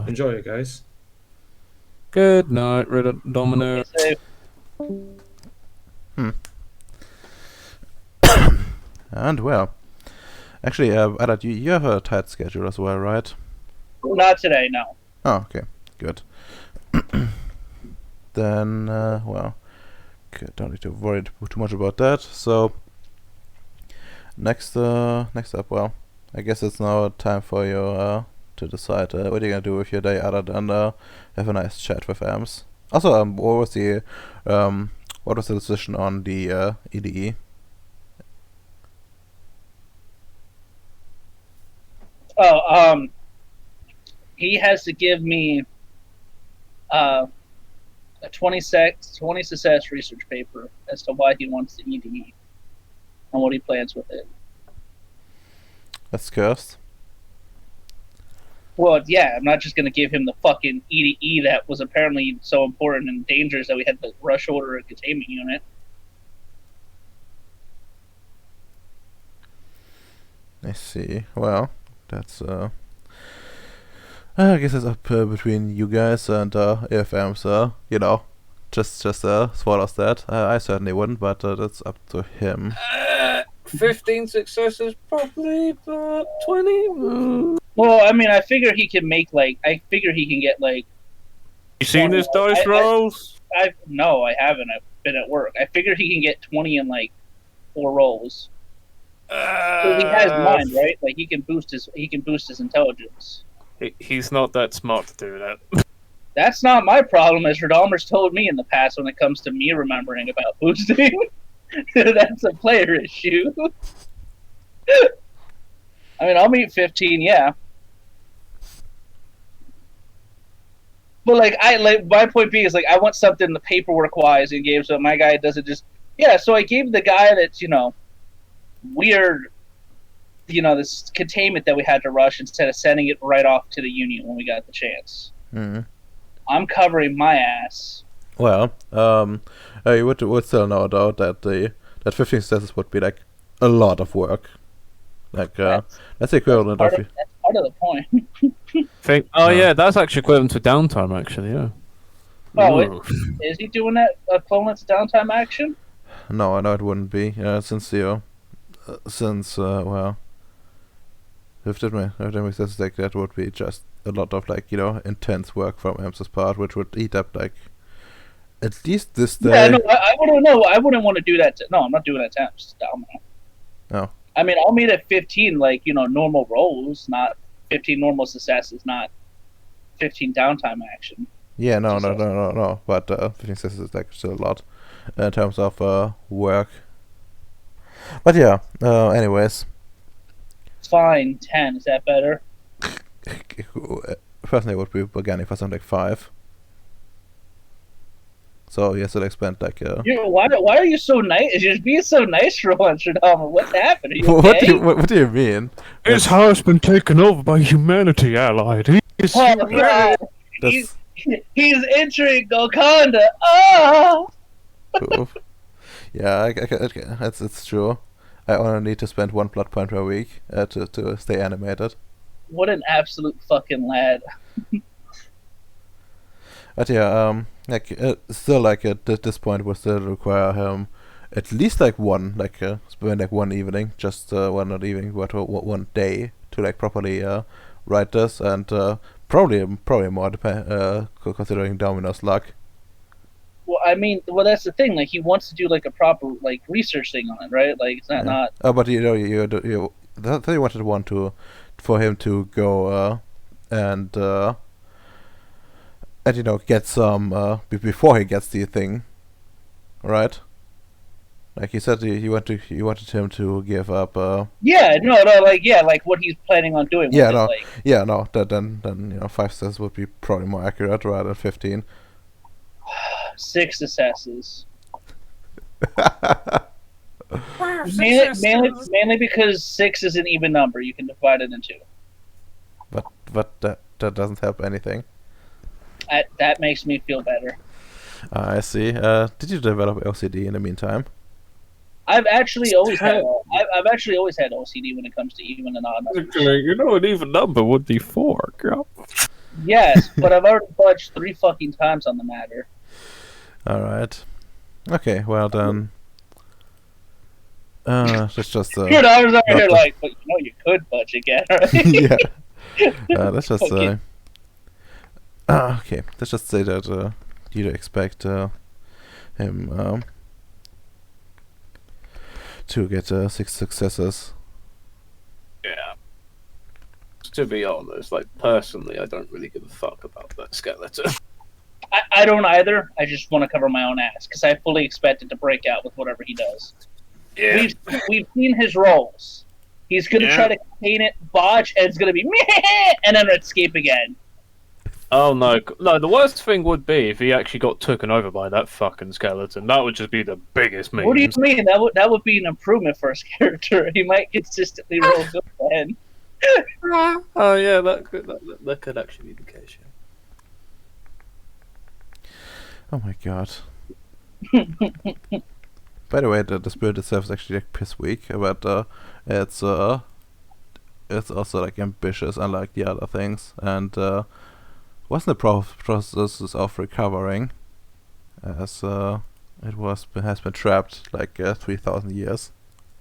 Enjoy it, guys. Good night, Red Domino. And well, actually, Adat, you have a tight schedule as well, right? Not today, no. Oh, okay, good. Then, well, okay, don't need to worry too much about that. So, next up, well, I guess it's now time for you to decide what you're gonna do with your day, other than have a nice chat with Ams. Also, what was the decision on the EDE? Oh, he has to give me a 20 success research paper as to why he wants the EDE and what he plans with it. That's cursed. Well, yeah, I'm not just going to give him the fucking EDE that was apparently so important and dangerous that we had to rush order a containment unit. I see. Well, that's I guess it's up between you guys, and if Ams, just swallows that. I certainly wouldn't, but that's up to him. 15 successes, probably about 20. Well, I mean, I figure he can get like. You seen his dice rolls? No, I haven't. I've been at work. I figure he can get 20 in like 4 rolls. So he has mind, right? Like he can boost his intelligence. He's not that smart to do that. That's not my problem, as Radalmer's told me in the past when it comes to me remembering about boosting. That's a player issue. I mean, I'll meet 15, yeah. But my point being is I want something the paperwork wise in games so my guy doesn't just so I gave the guy that's weird this containment that we had to rush instead of sending it right off to the Union when we got the chance. I'm covering my ass. Well, you would still no doubt that that 15 successes would be like a lot of work. Like that's the equivalent of. That's part of the point. Yeah, that's actually equivalent to downtime, actually. Yeah. Oh, is he doing that equivalent to downtime action? No, I know it wouldn't be. Since well, if that makes sense, like that would be just a lot of intense work from Ams's part, which would eat up at least this day. Yeah, no, I wouldn't know. I wouldn't want to do that. I'm not doing that to Am's. No. I mean, I'll meet at 15, normal rolls, not 15 normal successes, not 15 downtime action. Yeah, no. But 15 successes is still a lot in terms of work. But yeah, anyways. Fine, 10. Is that better? Personally, I would be beginning for something like 5. So yes, I'll expend why are you so nice? You're being so nice for once, Radama. What happened? Are you okay? What do you mean? His house been taken over by humanity, allied. He's entering Golconda. Oh! Yeah, it's true. I only need to spend 1 blood point per week to stay animated. What an absolute fucking lad. But yeah, still like at this point we still require him at least like spend like one evening, just well not evening, but one day to like properly write this, and probably more considering Domino's luck. Well, I mean, well, that's the thing. Like, he wants to do like a proper like research thing on it, right? Like, it's not Yeah. not. Oh, but that you wanted for him to go and get some before he gets the thing, right? Like he said, he wanted him to give up. Yeah, no, like like what he's planning on doing. Yeah, with no, it, like, yeah, no. Then 5 steps would be probably more accurate rather than 15. 6 successes. Mainly because 6 is an even number. You can divide it into. But that doesn't help anything. That makes me feel better. I see. Did you develop OCD in the meantime? I've actually always had. I've actually always had OCD when it comes to even and odd numbers. You know, an even number would be 4. Girl. Yes, but I've already budged 3 fucking times on the matter. All right. Okay. Well then. Let's just. Dude, I was over here not- like, but you could budge again, right? yeah. Let's just Okay. okay. Let's just say that you expect him to get 6 successes. Yeah. To be honest, like personally, I don't really give a fuck about that skeleton. I don't either. I just want to cover my own ass because I fully expect it to break out with whatever he does. Yeah. We've seen his roles. He's gonna Yeah. try to contain it, botch, and it's gonna be meh, and then escape again. Oh no! The worst thing would be if he actually got taken over by that fucking skeleton. That would just be the biggest meme. What do you mean? That would be an improvement for his character. He might consistently roll good then. Oh yeah, that could actually be the case. Yeah. Oh my god. By the way, the spirit itself is actually like piss weak, but it's also like ambitious, unlike the other things, and wasn't the process of recovering, as has been trapped like 3,000 years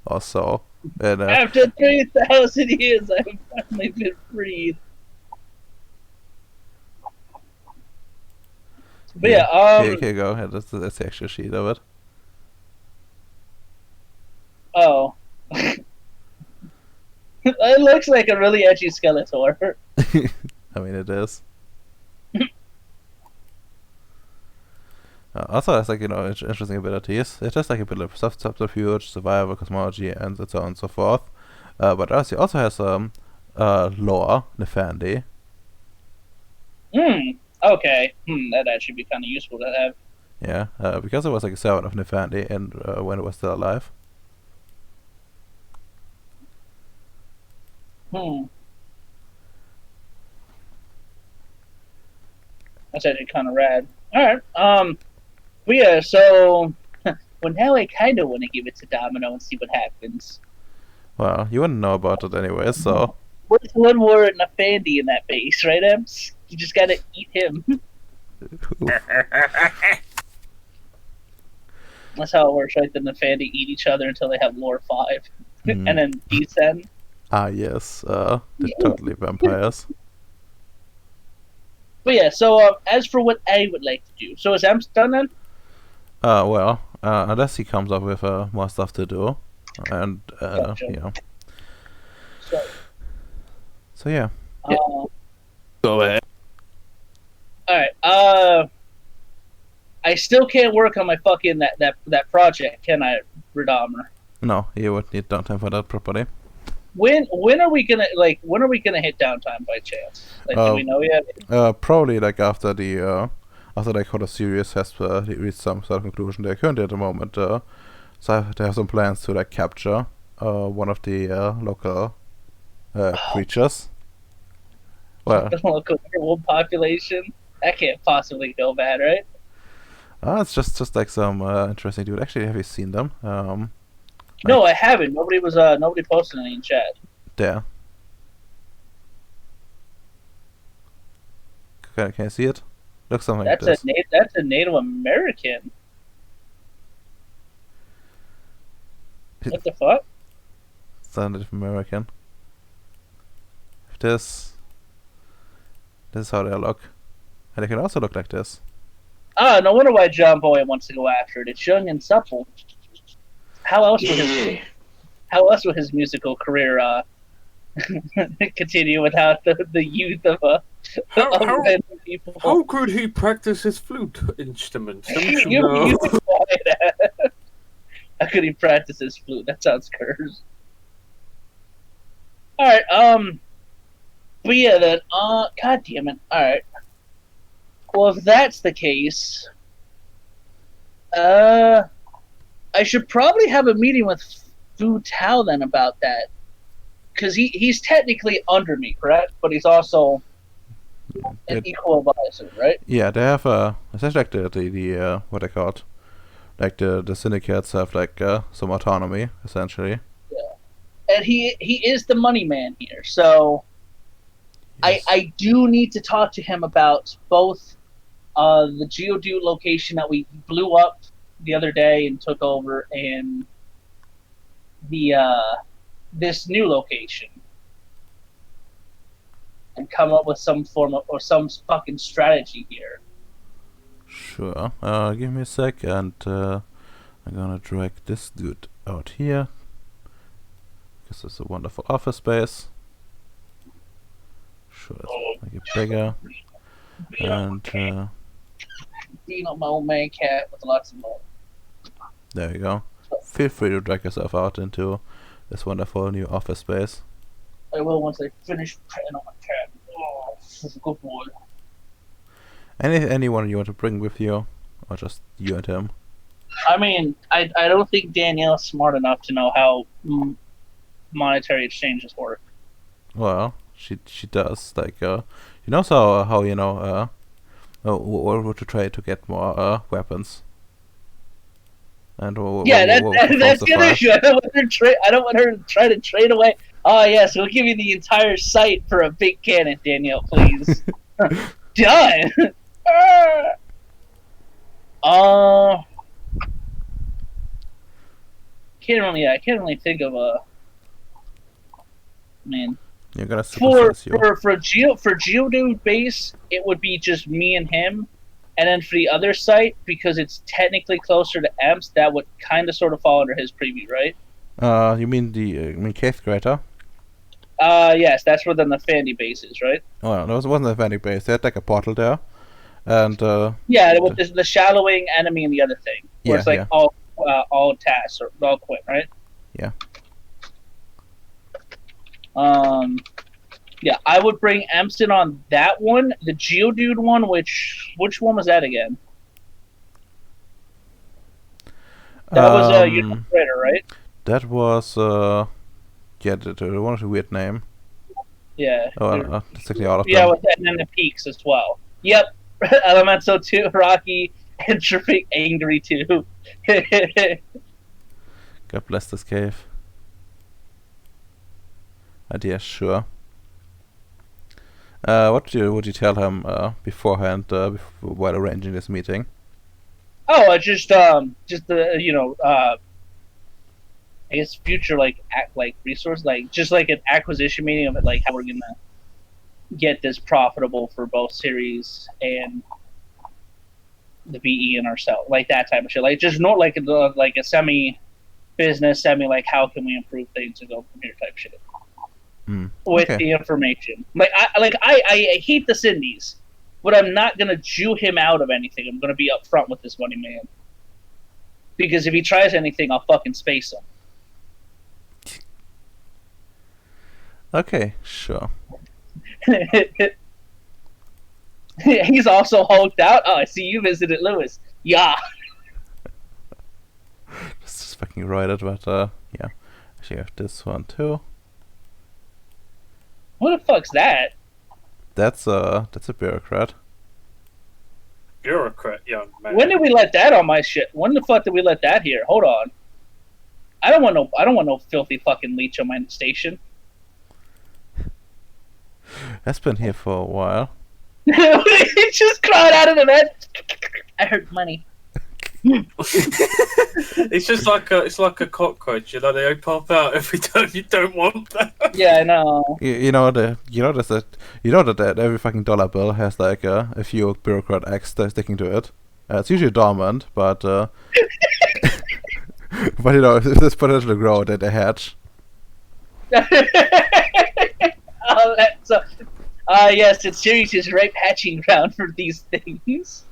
or so. And After 3,000 years, I've finally been freed. But yeah, here you go. Yeah, that's the actual sheet of it. oh. It looks like a really edgy Skeletor. I mean, it is. Also, has like interesting abilities. It has like a bit of subterfuge, survival, cosmology, and so on and so forth. But also has lore, Nefandi. Okay. That'd actually be kind of useful to have. Yeah, because it was like a servant of Nefandi, and when it was still alive. That's actually kind of rad. Alright, but yeah, so... well, now I kind of want to give it to Domino and see what happens. Well, you wouldn't know about it anyway, so... What's one more Nefandi in that base, right, Ems? You just gotta eat him. That's how it works, right? The Nefandi eat each other until they have lore 5. Mhm. And then descend. Ah, yes, they're totally vampires. But yeah, so as for what I would like to do, so is Ems done then? Well, unless he comes up with more stuff to do, and Gotcha. So yeah. Go ahead. Alright, I still can't work on my fucking that project, can I, Redomer? No, you would need downtime for that properly. When are we gonna hit downtime by chance? Like, do we know yet? Probably like after like how the series has reached some sort of conclusion. They're currently at the moment, so they have some plans to like capture one of the local creatures. Well, The local werewolf population. That can't possibly go bad, right? it's just like some interesting dude. Actually, have you seen them? No, I haven't. Nobody posted any in chat. There. Can you see it? Looks something like That's this. that's a Native American. What the fuck? It's a Native American. This is how they look. And they can also look like this. Ah, no wonder why John Boy wants to go after it. It's young and supple. How else would his musical career continue without the youth of random people? How could he practice his flute instrument? Don't you You know? be quiet. How could he practice his flute? That sounds cursed. Alright, but yeah then, god damn it. Alright. Well, if that's the case, I should probably have a meeting with Fu Tao then about that. Because he's technically under me, correct? But he's also an It- equal advisor, right? Yeah, they have essentially like the what they call it, like the syndicates have like some autonomy essentially. And he is the money man here, so Yes. I do need to talk to him about both the Geodude location that we blew up the other day and took over, and the this new location, and come up with some form of or some fucking strategy here. Sure. Give me a sec, and I'm gonna drag this dude out here. This is a wonderful office space. Sure, let's make it bigger. And You know, my old man cat with lots of money. there you go. Feel free to drag yourself out into this wonderful new office space. I will once I finish petting on my cat. Oh, this is a good boy. Anyone you want to bring with you, or just you and him? I mean, I don't think Danielle's smart enough to know how monetary exchanges work. Well, she does. Like she knows how you know or to try to get more weapons. And Yeah, that's the other issue. I don't want her to try to trade away. Oh yes, we'll give you the entire site for a big cannon, Danielle, please. Done. I can't really think of a. Man, You're gonna supersize you. for Geodude base, it would be just me and him, and then for the other site, because it's technically closer to Emps, that would kind of sort of fall under his preview, right? You mean Cave Crater? Yes, that's where the Nefandi base is, right? Oh, no, it wasn't a vending base. They had like a portal there, and Yeah, with the shallowing enemy and the other thing, where it's like yeah. all tasks or all quit, right? Yeah. Yeah, I would bring Emston on that one. The Geodude one, which one was that again? That was a Unicorn Raider, right? That was yeah, the one with a weird name. Yeah. Oh, that's actually all of Yeah, them. with that, and then the peaks as well. Yep. Elemental 2, Rocky, Entropy, Angry 2. God bless this cave. And yeah, sure. What would you tell him beforehand, while arranging this meeting? Oh, just the I guess future resource, just like an acquisition meeting of it, like how we're gonna get this profitable for both Ceres and the BE and ourselves, like that type of shit. Like just not like a semi business, like how can we improve things and go from here type shit. With Okay. the information, I hate the Cindy's, but I'm not gonna Jew him out of anything. I'm gonna be upfront with this money man, because if he tries anything, I'll fucking space him. Okay, sure. He's also hulked out. Oh, I see you visited Lewis. Yeah. Just fucking write it, but yeah. Actually, I have this one too. What the fuck's that? That's a bureaucrat. Bureaucrat, young man. When did we let that on my shit? When the fuck did we let that here? Hold on. I don't want no filthy fucking leech on my station. That's been here for a while. He just crawled out of the vent. I heard money. It's just like a cockroach, you know. They pop out every time you don't want them. Yeah, I know. You know that every fucking dollar bill has like a few bureaucrat eggs sticking to it. It's usually dormant, but but you know if there's potential to grow, they hatch. Oh, so, yes, it's Ceres' ripe hatching ground for these things.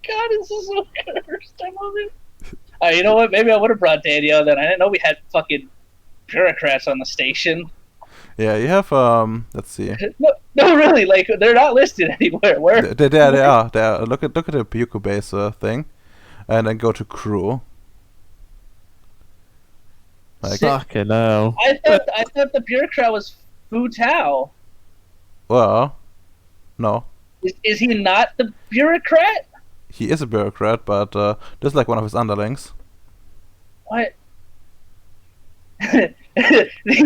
God, this is so cursed. I love it. You know what? Maybe I would have brought Danielle then. I didn't know we had fucking bureaucrats on the station. Yeah, you have let's see. No, really, like they're not listed anywhere. Where? They are. Look at the Buko base thing, and then go to crew. Like, Fucking hell. I thought the bureaucrat was Fu Tao. well, no, Is he not the bureaucrat? he is a bureaucrat, but just like one of his underlings. What? The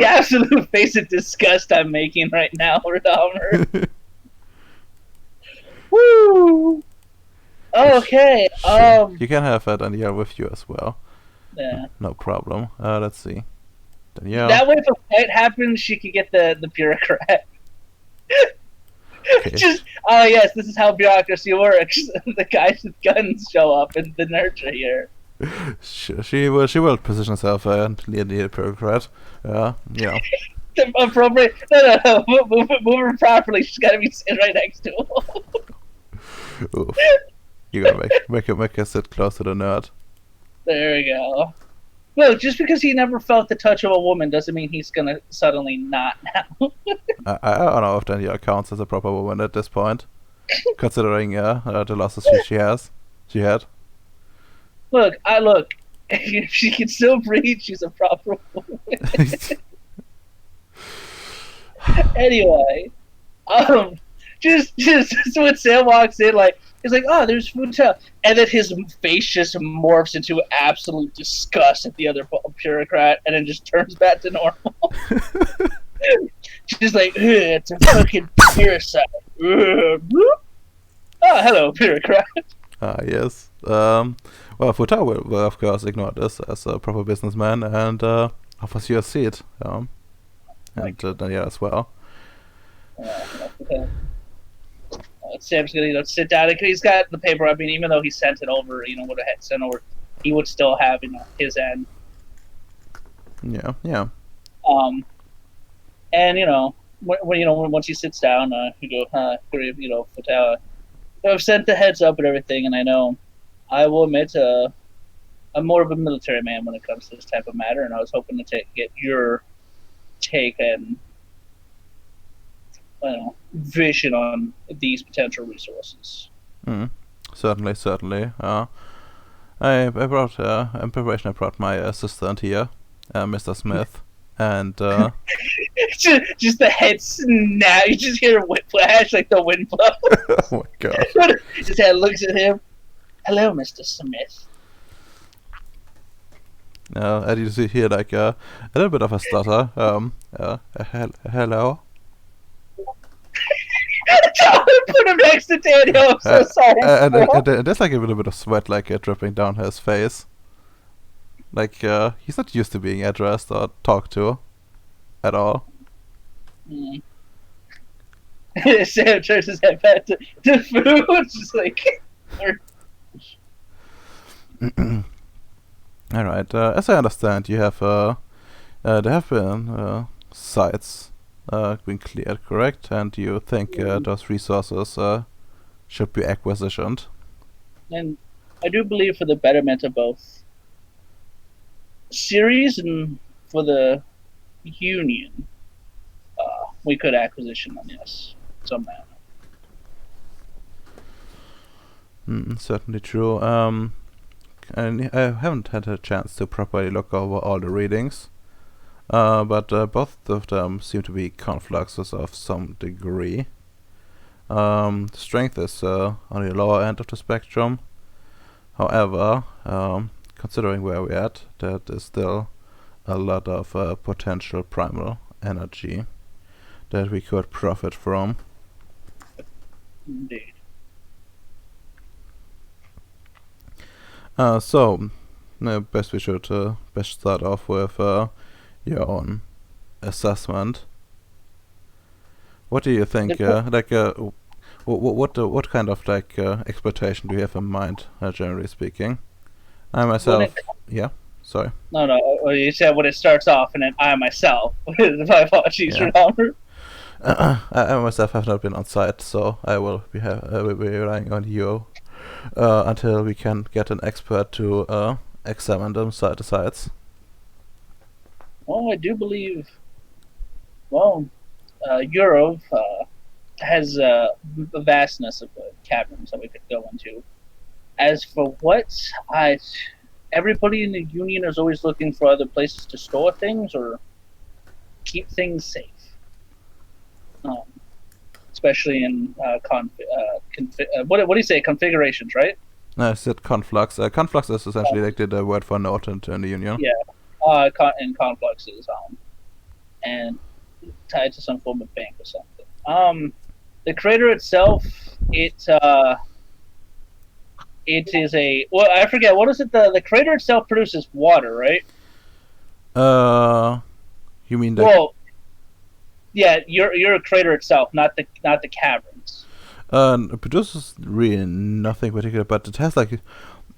absolute face of disgust I'm making right now, Radomer. Woo! Okay. You can have Danielle with you as well. Yeah. No problem. Let's see. Danielle. That way, if a fight happens, she could get the bureaucrat. Okay. Just, oh yes, this is how bureaucracy works. The guys with guns show up and the nerds are here. She will position herself near the bureaucrat. You know. The appropriate. No. Move her properly. She's got to be sitting right next to him. Oof. You gotta make her sit close to the nerd. There we go. Look, just because he never felt the touch of a woman doesn't mean he's gonna suddenly not now. I don't know if Danielle counts as a proper woman at this point, considering the losses she had. Look. If she can still breathe, she's a proper woman. Anyway, just when Sam walks in, like he's like, "Oh, there's Futel," and then his face just morphs into absolute disgust at the other bureaucrat, and then just turns back to normal. She's like, "Ugh, it's a fucking parasite." Ugh. Oh, hello, bureaucrat. Yes. Well, Futa will of course ignore this as a proper businessman and offers you a seat. And Danielle as well. Sam's gonna sit down. He's got the paper. I mean, even though he sent it over, would have sent over, he would still have his end. Yeah. And once he sits down, you go, Fatah, I've sent the heads up and everything, and I know, I will admit, I'm more of a military man when it comes to this type of matter, and I was hoping to get your take and vision on these potential resources. Certainly. I brought in preparation. I brought my assistant here, Mr. Smith, and just the head snap. You just hear a whiplash like the wind blow. oh my god! His head looks at him. Hello, Mr. Smith. And you see here like a little bit of a stutter. Hello. Put him next to Daniel. I'm so sorry. And there's like a little bit of sweat like dripping down his face. Like he's not used to being addressed or talked to at all. Sam turns his head back to food. Just like. All right. As I understand, you have there have been sites been cleared, correct? And you think those resources should be acquisitioned? And I do believe for the betterment of both Ceres and for the Union, we could acquisition them, yes, somehow. Certainly true. And I haven't had a chance to properly look over all the readings, but both of them seem to be confluxes of some degree. Strength is on the lower end of the spectrum. However, considering where we're at, that is still a lot of potential primal energy that we could profit from. Indeed. So, best we should best start off with your own assessment. What do you think? What kind of expectation do you have in mind, generally speaking? I myself, yeah. Sorry. No. You said when it starts off, and then I myself. My apologies, Yeah. Robert. I myself have not been on site, so I will be relying on you until we can get an expert to examine them side to sides. Well, I do believe. Well, Europe has a vastness of caverns that we could go into. As for everybody in the Union is always looking for other places to store things or keep things safe. Especially in what do you say? Configurations, right? No, I said conflux. Conflux is essentially like the word for node in the Union. Yeah, and confluxes, and tied to some form of bank or something. The crater itself, it is I forget, what is it? The crater itself produces water, right? You mean the? Well, yeah, your crater itself, not the caverns. It produces really nothing particular, but it has like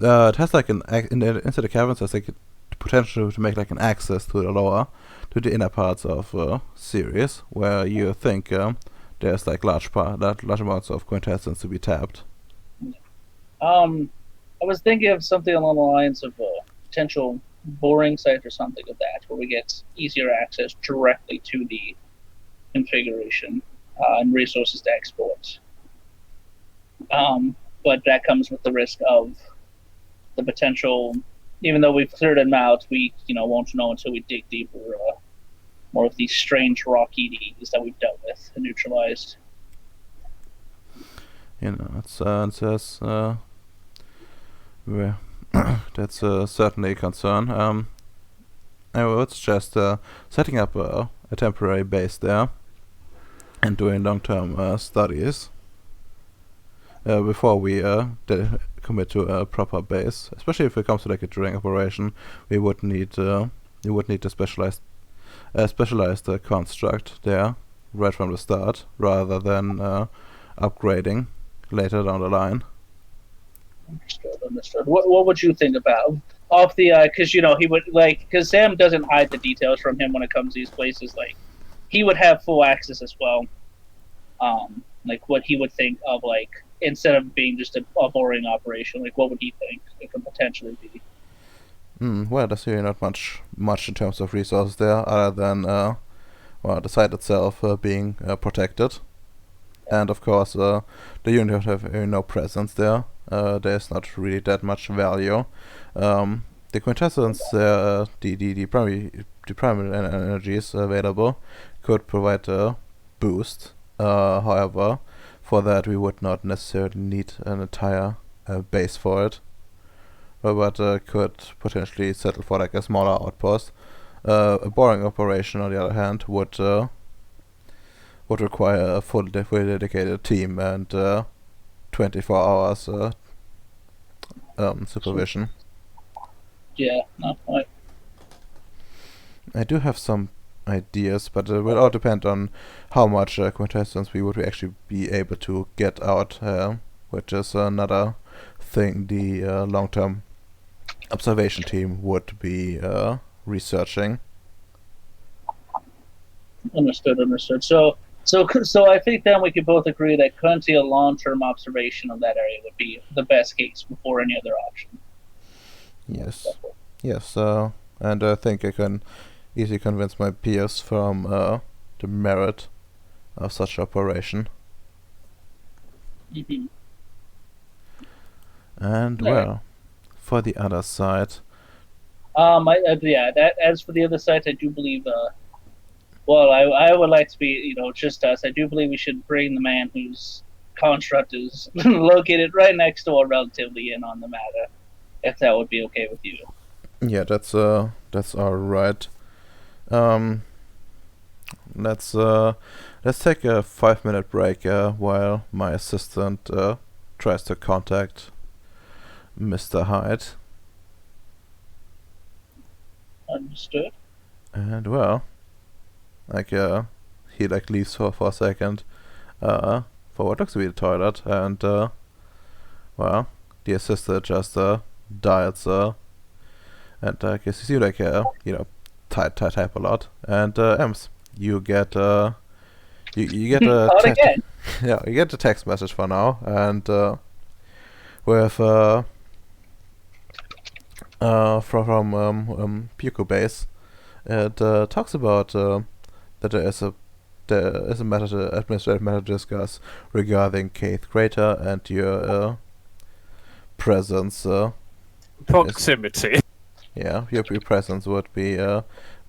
inside the caverns there's like the potential to make like an access to the inner parts of Ceres, where you think there's like large amounts of quintessence to be tapped. I was thinking of something along the lines of a potential boring site or something of that, where we get easier access directly to the configuration and resources to export. But that comes with the risk of the potential. Even though we've cleared them out, we won't know until we dig deeper. More of these strange rock EDs that we've dealt with and neutralized. That's that's certainly a concern. I would suggest setting up a temporary base there and doing long-term studies before we commit to a proper base. Especially if it comes to like a drilling operation, we would need a specialized construct there right from the start, rather than upgrading later down the line. Understood. What would you think about off the because he would because Sam doesn't hide the details from him when it comes to these places. Like he would have full access as well. Like what he would think of instead of being just a boring operation, what would he think it could potentially be? Well, there's really not much in terms of resources there, other than the site itself being protected, and of course the unit would have no presence there. There's not really that much value. The quintessence, the primary energies available could provide a boost. However, for that we would not necessarily need an entire base for it. But could potentially settle for like a smaller outpost. A boring operation, on the other hand, would require a fully dedicated team and 24 hours supervision. Yeah, no, I do have some ideas, but it will all depend on how much quintessence we would actually be able to get out, which is another thing the long-term observation team would be researching. Understood. So I think then we could both agree that currently a long-term observation of that area would be the best case before any other option. Yes. And I think I can easily convince my peers from the merit of such operation. Mm-hmm. And well, for the other side, as for the other side, I do believe. Well, I would like to be, just us. I do believe we should bring the man whose construct is located right next door, relatively in on the matter, if that would be okay with you. Yeah, that's all right. Let's let's take a 5-minute break while my assistant tries to contact Mr. Hyde. Understood. And well, like he like leaves for a second for what looks to be the toilet, and well, the assistant just dials and I guess you see like type a lot, and Ems, you get you get a Call it again. yeah, you get a text message for now, and with from Puko Base. It talks about that there is a matter, administrative matter to discuss regarding Keith Crater and your presence. Proximity. Yeah, your presence would be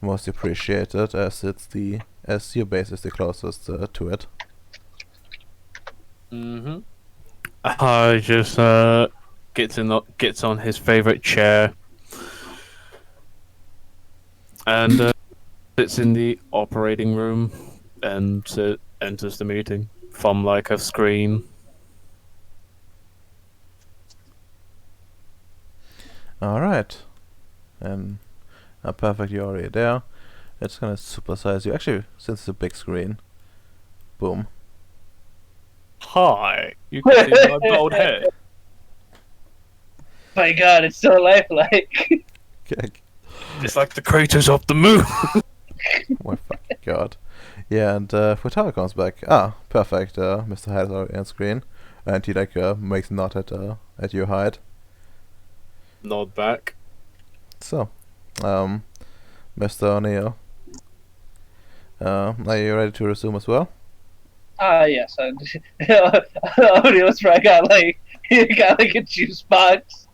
most appreciated, as your base is the closest to it. Mm-hmm. I just gets on his favorite chair and sits in the operating room and enters the meeting from like a screen. All right, and perfect. You're already there. It's gonna supersize you. Actually, since it's a big screen, boom. Hi, you can see my bald head. My God, it's so lifelike. It's like the craters of the moon. My fucking god. Yeah, and Futaba comes back. Ah, perfect. Mr. Hyde is already on screen, and he like makes a nod at your Hyde. Nod back. So, Mr. O'Neill, are you ready to resume as well? Yes. O'Neill's probably got like a juice box.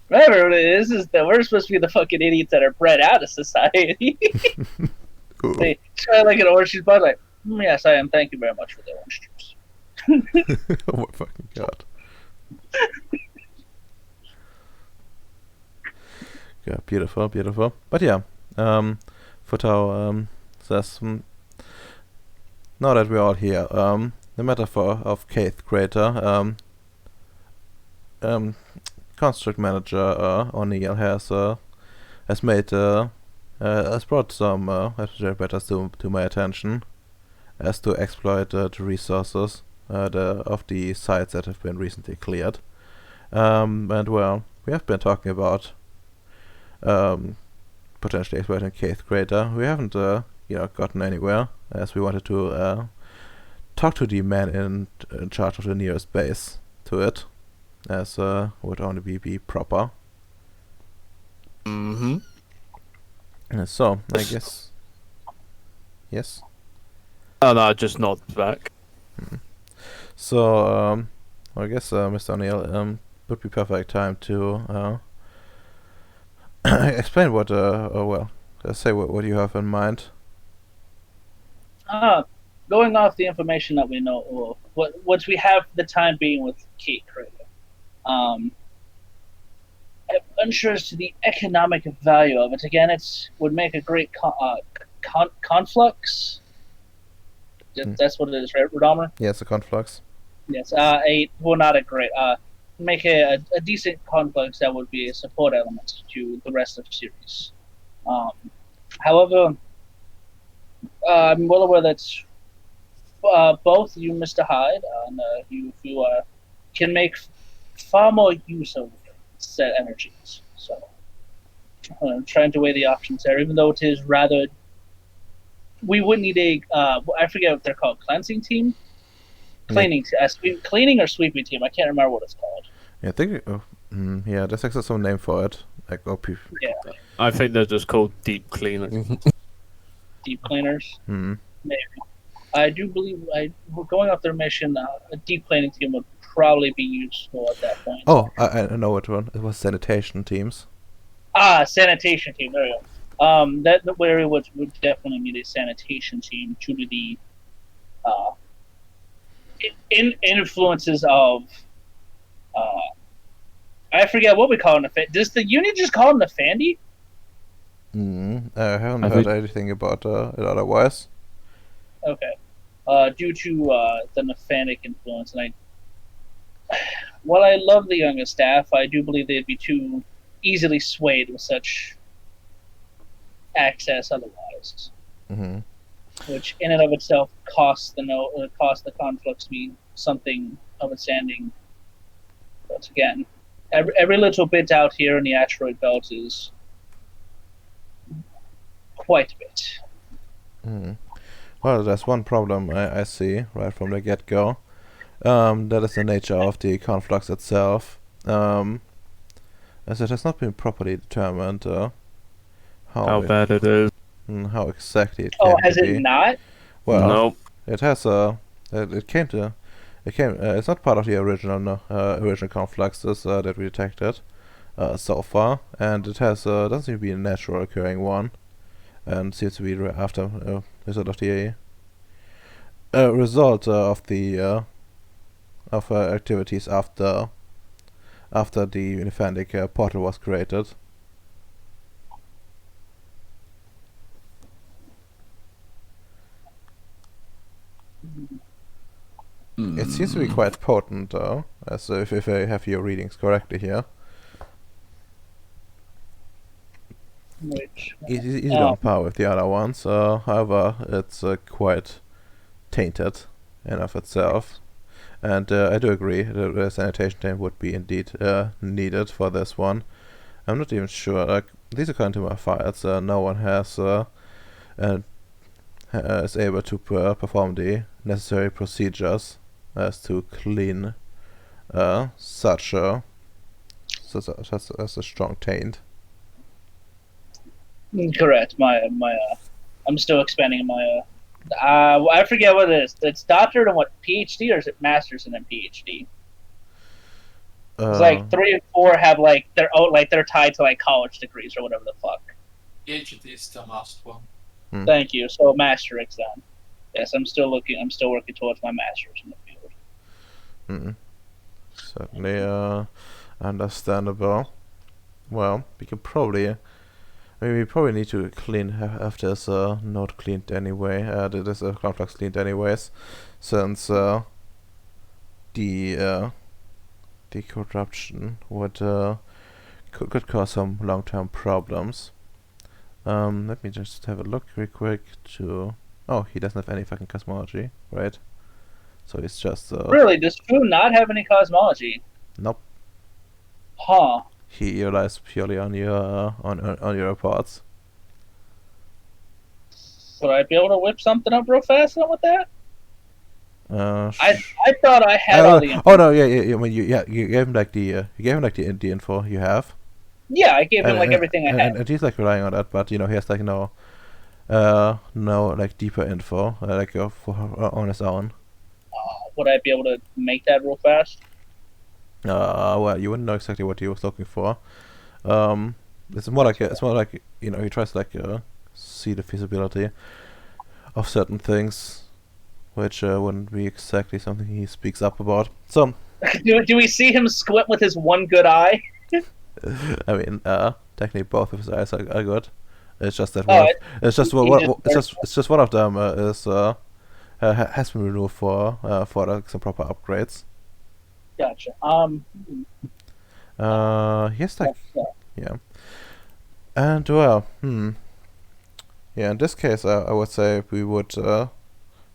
Remember what it is that we're supposed to be the fucking idiots that are bred out of society. Ooh. They try like an orange juice box, like, yes, I am. Thank you very much for the orange juice. Oh my fucking god. Yeah, beautiful, beautiful. But yeah, Futao says, now that we're all here, the metaphor of Keith Crater, construct manager O'Neill has brought some matters to my attention, as to exploit the resources of the sites that have been recently cleared. And well, we have been talking about potentially exploiting Keith Crater. We haven't gotten anywhere, as we wanted to talk to the man in charge of the nearest base to it, as would only be proper. Mm-hmm. So I guess yes. Oh no, just nod back. So I guess Mr. O'Neill would be perfect time to explain what say what you have in mind. Going off the information that we know, or what we have for the time being with Kate Crater, I'm unsure as to the economic value of it. Again, would make a great conflux. That's what it is, right, Rodomer? Yeah, it's a conflux. Yes. Not a great. Make a decent conflux that would be a support element to the rest of Ceres. However, I'm well aware that both you, Mr. Hyde, and you can make far more use of said energies. So I'm trying to weigh the options there, even though it is rather. We would need I forget what they're called, cleansing team? Cleaning or sweeping team. I can't remember what it's called. Yeah, I think. Yeah, there's actually some name for it. Like OP. Yeah. I think they're just called deep cleaner. Deep cleaners. Hmm. Maybe. I do believe going off their mission, a deep cleaning team would probably be useful at that point. Oh, I know what one. It was sanitation teams. Sanitation team. There you go. That area would definitely need a sanitation team due to the influences of. I forget what we call it. Does the unit just call it Nefandi? I haven't heard anything about it otherwise. Okay. due to the Nephanic influence. And while I love the youngest staff, I do believe they'd be too easily swayed with such access otherwise, Hmm. which in and of itself costs the conflicts me something of a standing. But again, every little bit out here in the asteroid belt is quite a bit. Mm. Well, there's one problem I see right from the get-go. That is the nature of the conflux itself. As it has not been properly determined How bad it is. how exactly it Oh, came has to it be. not? Well, Nope. it has it came to. It came. It's not part of the original original confluxes that we detected so far, and it has doesn't seem to be a natural occurring one, and seems to be after result of the result of the activities after the Nefandec portal was created. It seems to be quite potent, though, as if I have your readings correctly here. Which Easy on par with the other ones. However, it's quite tainted in of itself. And I do agree that the sanitation tank would be indeed needed for this one. I'm not even sure. Like, these according to my files, no one has is able to perform the necessary procedures as to clean such a strong taint. correct. I'm still expanding my. I forget what it is. It's doctorate and what PhD, or is it master's and then PhD? It's like 3 and 4 have like their own, like they're tied to like college degrees or whatever the fuck. PhD is the last one. Thank you. So master's then. Yes, I'm still working towards my master's in the field. Certainly understandable. Well, we can probably. We probably need to have this node cleaned anyway. This complex cleaned anyways, since the corruption would could cause some long-term problems. Let me just have a look real quick to. Oh, he doesn't have any fucking cosmology, right? So he's just Really, does Fu not have any cosmology? Nope. Huh. He relies purely on your on your reports. Would I be able to whip something up real fast with that? I thought I had all the info. Oh no, yeah. I mean, you gave him like the the info you have. Yeah, I gave him like everything I had. And he's like relying on that, but he has like no like deeper info on his own. Would I be able to make that real fast? Well, you wouldn't know exactly what he was looking for. It's more like he tries to like see the feasibility of certain things, which wouldn't be exactly something he speaks up about. So, do we see him squint with his one good eye? I mean, technically both of his eyes are good. It's just that it's just one of them is has been removed for like, some proper upgrades. Gotcha. Yes, like yeah, and well, yeah. In this case, I would say we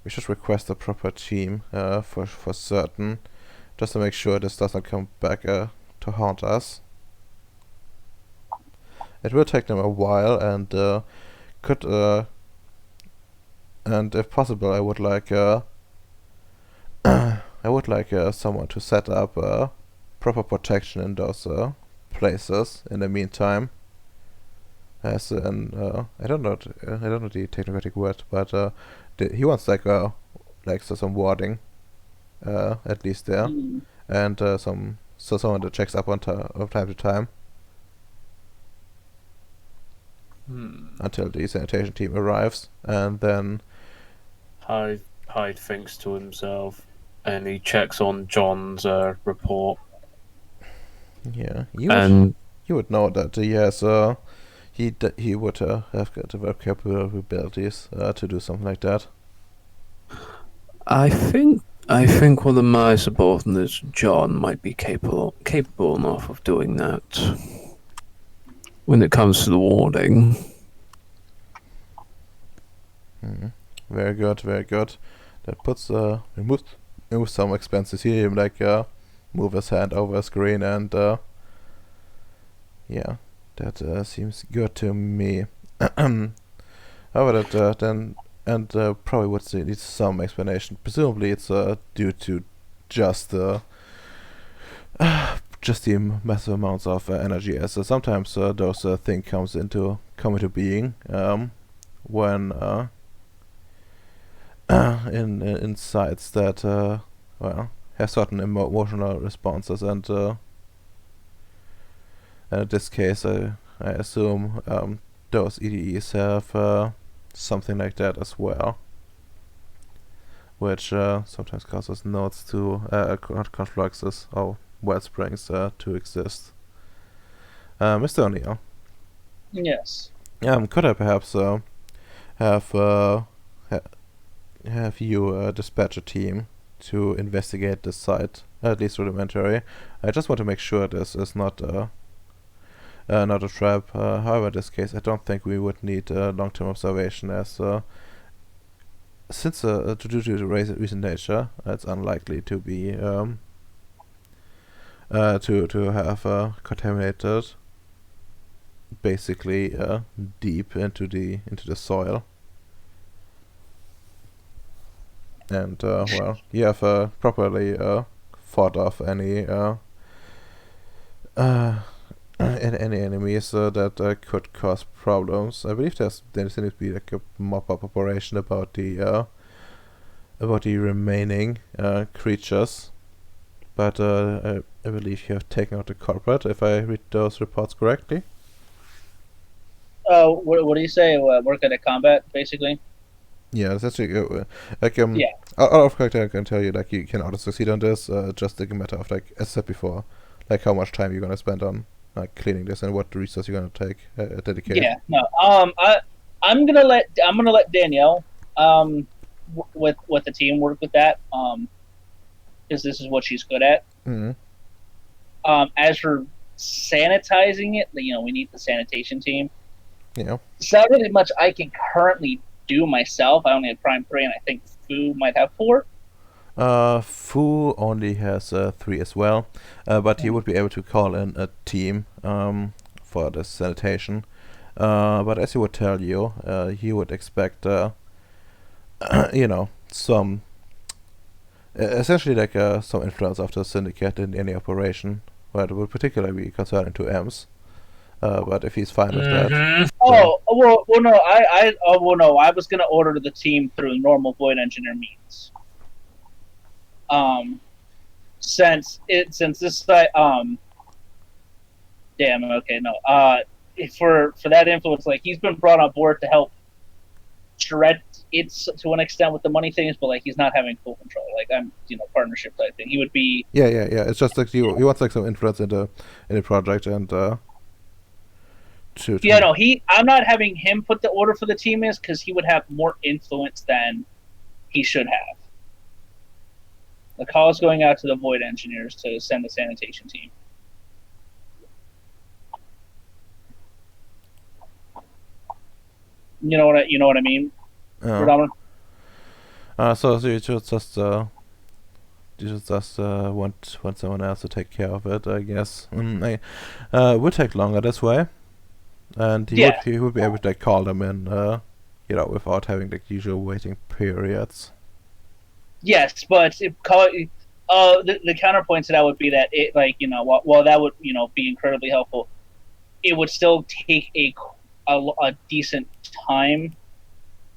should request a proper team for certain, just to make sure this doesn't come back to haunt us. It will take them a while, and and if possible, I would like someone to set up proper protection in those places. In the meantime, as in I don't know the technocratic word, but he wants like some warding, at least there, and someone that checks up on time to time. Until the sanitation team arrives, and then Hyde thinks to himself, and he checks on John's report. Yeah, you would know that he has he would have got the capabilities to do something like that. I think one of my subordinates, John, might be capable enough of doing that. When it comes to the warding. Very good, very good. That puts removes some expenses. See him like move his hand over a screen, and yeah, that seems good to me. However, that then and probably would need some explanation. Presumably, it's due to just just the massive amounts of energy. As sometimes those things come into being when in sites that well have certain emotional responses, and in this case, I assume those EDEs have something like that as well, which sometimes causes nodes to not confluxes or wellsprings to exist. Mr. O'Neill, Yes. could I perhaps have have you dispatch a team to investigate this site, at least rudimentary? I just want to make sure this is not a trap. However, in this case, I don't think we would need long-term observation, as since due to the recent nature, it's unlikely to be to have contaminated basically deep into the soil. And well, you have properly fought off any any enemies that could cause problems. I believe there seems to be like a mop-up operation about the remaining creatures, but I believe you have taken out the culprit, if I read those reports correctly. What do you say? Work at a combat, basically. Yeah, it's actually like Yeah. out of character, I can tell you like you can auto succeed on this. Just like a matter of, like, as I said before, like how much time you're gonna spend on cleaning this and what resource you're gonna take dedicate. Yeah. No. I'm gonna let Danielle with the team work with that because this is what she's good at. Mm-hmm. As for sanitizing it, we need the sanitation team. Yeah. It's not really much I can currently do myself. I only have Prime 3, and I think Fu might have 4. Fu only has 3 as well, but he would be able to call in a team for the sanitation. But as he would tell you, he would expect, some essentially like some influence of the syndicate in any operation, but it would particularly be concerning to Ems. But if he's fine with that. Oh no! I was gonna order the team through normal Void Engineer means. Since this site, damn. Okay, no. For that influence, like, he's been brought on board to help shred it to an extent with the money things, but like he's not having full control. Like, I'm partnership type thing. He would be. Yeah. It's just like he wants like some influence in the project, and Yeah, no, I'm not having him put the order for the team is because he would have more influence than he should have. The call is going out to the Void Engineers to send the sanitation team. You know what I mean? so you just want someone else to take care of it, I guess. Would take longer this way. And he would be able to call them in, without having the usual waiting periods. Yes, but the counterpoint to that would be that it, while that would be incredibly helpful, it would still take a decent time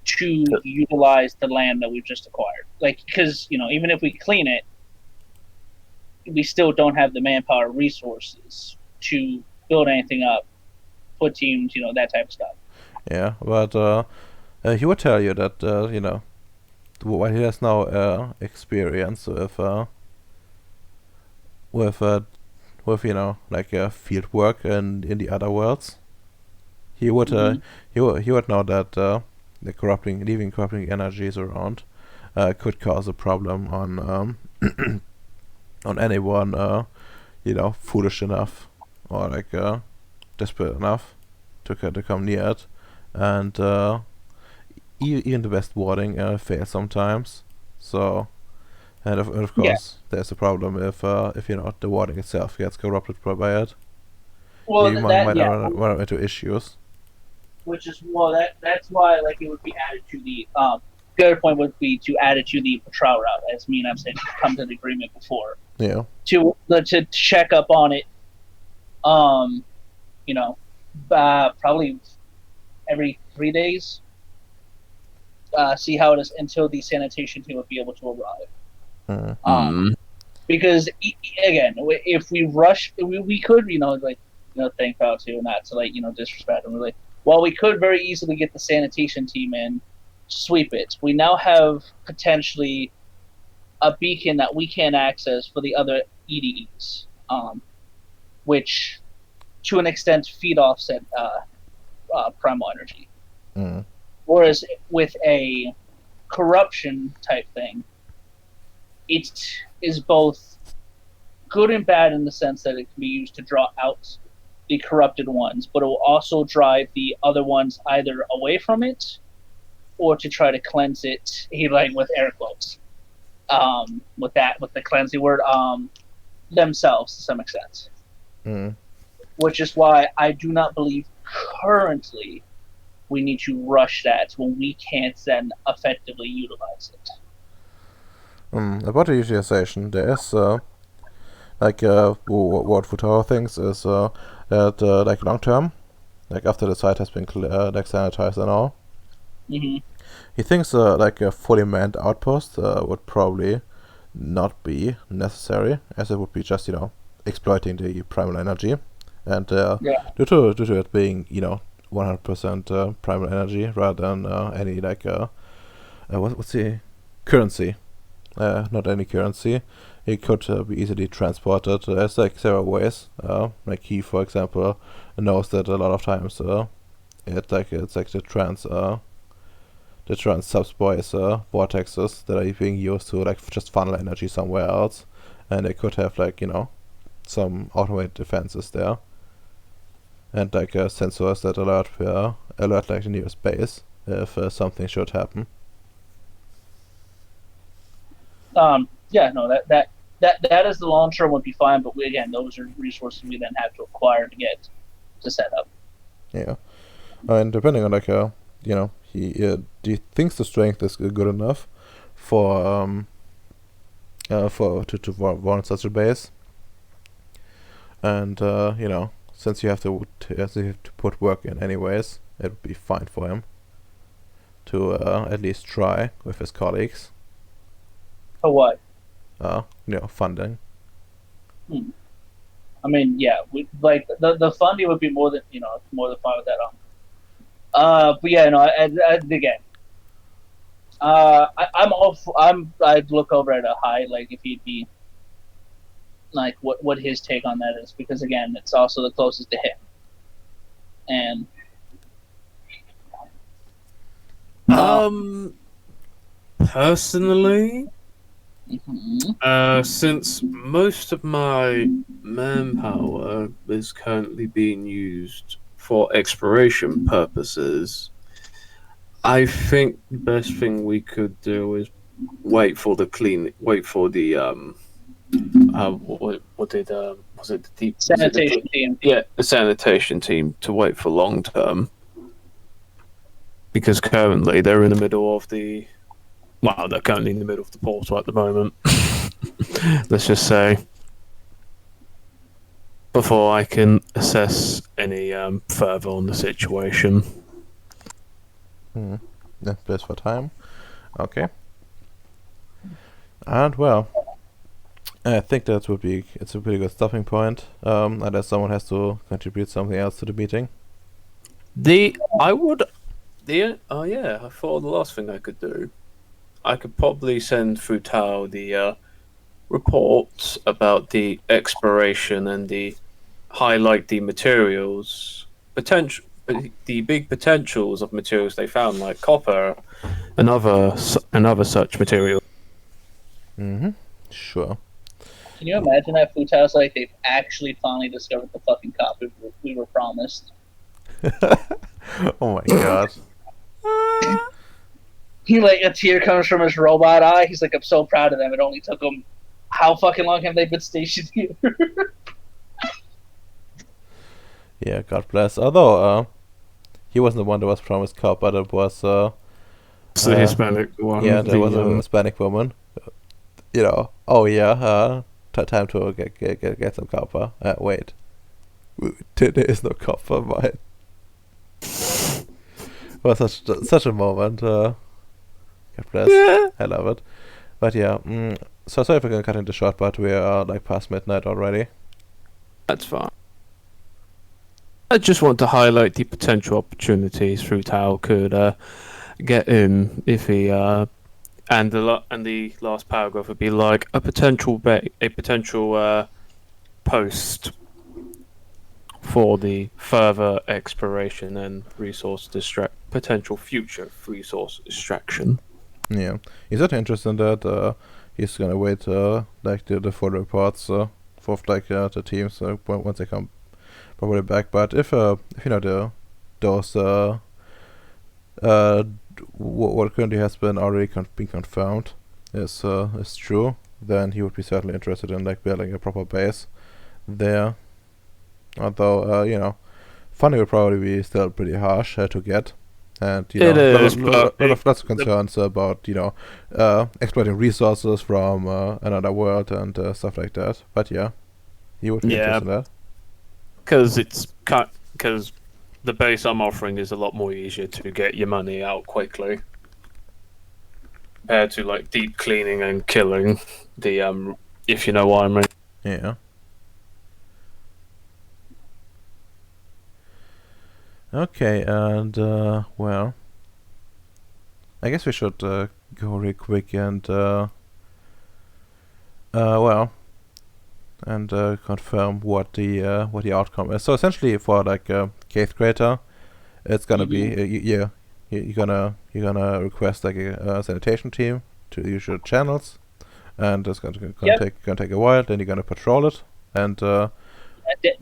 to utilize the land that we've just acquired. Like, because even if we clean it, we still don't have the manpower resources to build anything up. Put teams, that type of stuff. Yeah, but he would tell you that while he has now experience with field work and in the other worlds, he would he would know that leaving corrupting energies around could cause a problem on on anyone foolish enough or desperate enough to come near it, and even the best warding fails sometimes. So, and of course, there's a problem if the warding itself gets corrupted by it. Well, You that might yeah, run into issues. which is that's why like it would be added to the other point would be to add it to the patrol route, as me and I've said, come to the agreement before, Yeah. to check up on it. You know, probably every 3 days. See how it is until the sanitation team would be able to arrive. Mm. Because again, if we rush, we could, thank Power too, not to disrespect them. Really, while we could very easily get the sanitation team in, sweep it. We now have potentially a beacon that we can't access for the other EDEs, which, to an extent, feed off said primal energy. Mm. Whereas with a corruption type thing, it is both good and bad in the sense that it can be used to draw out the corrupted ones, but it will also drive the other ones either away from it or to try to cleanse it, with air quotes, with the cleansing word, themselves to some extent. Mm. Which is why I do not believe currently we need to rush that when we can't then effectively utilize it. About the utilization, there is what Futaro thinks is that long term, after the site has been sanitized and all, Mm-hmm. he thinks a fully manned outpost would probably not be necessary, as it would be just exploiting the primal energy, and due to it being 100% primal energy rather than any what's the currency, not any currency. It could be easily transported. There's several ways. He, for example, knows that a lot of times it's the trans subspace vortexes that are being used to just funnel energy somewhere else, and they could have some automated defenses there, and sensors that alert the nearest base if something should happen. That is the long term would be fine, but those are resources we then have to acquire to get to set up. Yeah, and depending on he thinks the strength is good enough to warrant such a base, and since you have to put work in anyways, it would be fine for him to at least try with his colleagues. For what? Funding. I mean, we the funding would be more than fine with that. But again, I'd look over at a high, if he'd be what his take on that is, because again, it's also the closest to him, and personally, mm-hmm. Since most of my manpower is currently being used for exploration purposes, I think the best thing we could do is wait for the Sanitation team. Yeah, the sanitation team to wait for long term, because currently they're in the middle of they're currently in the middle of the portal at the moment. Let's just say, before I can assess any further on the situation. Yeah, place for time. Okay. And well, I think it's a pretty good stopping point. Unless someone has to contribute something else to the meeting. I thought the last thing I could do, I could probably send through Tao the reports about the exploration and highlight the materials, potential the big potentials of materials they found, like copper and other such materials. Mm-hmm. Sure. Can you imagine that Futai's like they've actually finally discovered the fucking copy we were promised? Oh my god. He like a tear comes from his robot eye. He's like, I'm so proud of them. It only took them how fucking long have they been stationed here? Yeah, God bless. Although, he wasn't the one that was promised cop, but it was, The Hispanic one. yeah, there was a the, Hispanic woman. You know, oh yeah, time to get some copper. Wait. There is no copper, mine. Was such a moment. God bless. Yeah. I love it. But yeah, so sorry if we're gonna cut into short, but we are like past midnight already. That's fine. I just want to highlight the potential opportunities Fu Tao could get in if he and the last paragraph would be like a potential post for the further exploration and potential future resource extraction. Yeah, he's not interested in that. He's gonna wait like the full reports for like the teams once they come probably back. But if you know those what currently has been already been confirmed is true, then he would be certainly interested in like building a proper base there. Although you know, funding would probably be still pretty harsh to get. And you know, It is, but lots of concerns about exploiting resources from another world and stuff like that. But yeah, he would be interested in that. Because the base I'm offering is a lot more easier to get your money out quickly compared to like deep cleaning and killing the if you know what I mean. Yeah. Okay, and well, I guess we should go real quick and confirm what the outcome is. So essentially, for like Cave Crater, it's gonna be you're gonna request like a sanitation team to use your channels, and it's gonna take a while. Then you're gonna patrol it, and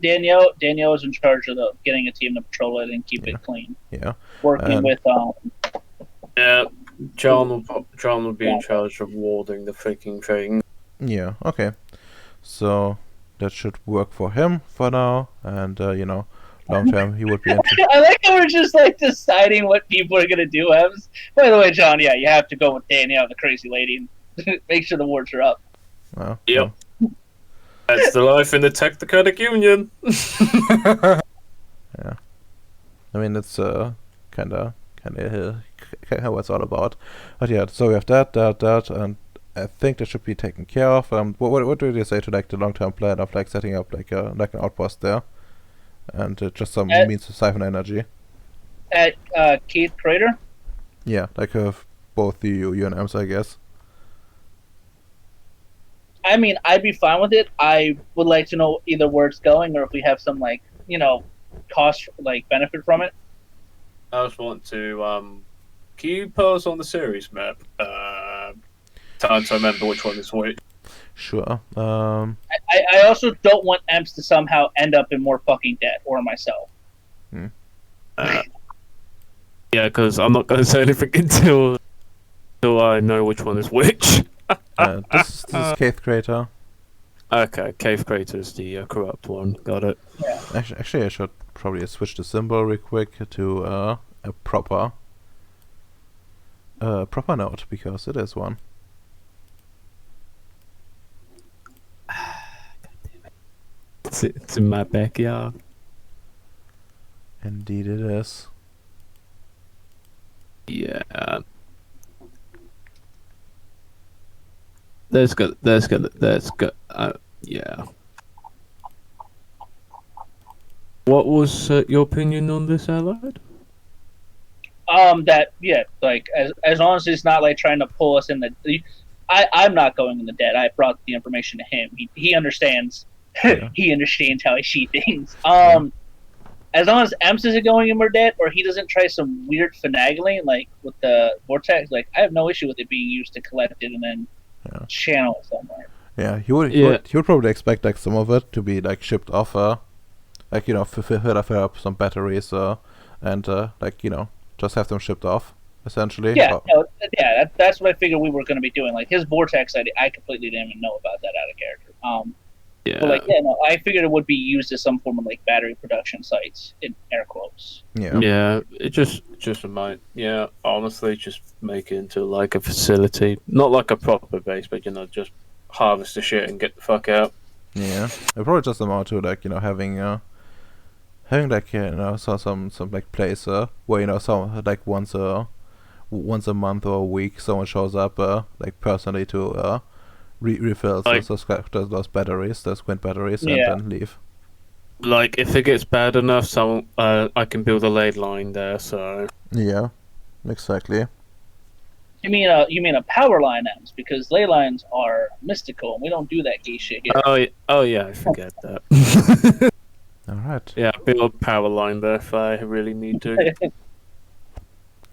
Danielle is in charge of getting a team to patrol it and keep it clean. Yeah. Working with Yeah, John will be in charge of warding the freaking thing. Yeah. Okay. So that should work for him for now, and you know, long term he would be interested. I like how we're just like deciding what people are gonna do. By the way, John, yeah, you have to go with Danielle, the crazy lady. Make sure the wards are up. Well, Yep. That's the life in the Technocratic Union. yeah. I mean, it's kind of what it's all about. But yeah, so we have that, and I think that should be taken care of. What do you say to like the long-term plan of like setting up like an outpost there, and just some means to siphon energy? At Keith Crater? Yeah, like both you and Ems, I guess. I mean, I'd be fine with it. I would like to know either where it's going or if we have some like cost like benefit from it. I just want to can you put us on the Ceres map? Time to remember which one is which. Sure. I also don't want Emps to somehow end up in more fucking debt, or myself. Yeah, because I'm not going to say anything until I know which one is which. This is Cave Crater. Okay, Cave Crater is the corrupt one. Got it. Yeah. Actually, I should probably switch the symbol real quick to a proper note, because it is one. It's in my backyard. Indeed, it is. Yeah. That's good. Yeah. What was your opinion on this, Allied? That like as long as it's not like trying to pull us in the. I'm not going in the debt. I brought the information to him. He understands. Yeah. He understands how I see things. as long as Ems isn't going in debt, or he doesn't try some weird finagling like with the vortex, like I have no issue with it being used to collect it and then channel it somewhere. Yeah, he would probably expect like some of it to be like shipped off, like fill up some batteries, and like just have them shipped off essentially. Yeah, that's what I figured we were going to be doing. Like his vortex, I completely didn't even know about that out of character. Yeah. But like, no, I figured it would be used as some form of like battery production sites in air quotes. Yeah. Yeah, it just remind. Yeah, honestly, just make it into like a facility, not like a proper base, but just harvest the shit and get the fuck out. Yeah, it probably just amount to like having like some like place where some like once a month or a week someone shows up like personally to refill those batteries, those wind batteries, and then leave. Like if it gets bad enough, I can build a ley line there. So yeah, exactly. You mean a power line, Ems? Because ley lines are mystical, and we don't do that gay shit here. Oh yeah, I forget that. All right. Yeah, build a power line there if I really need to.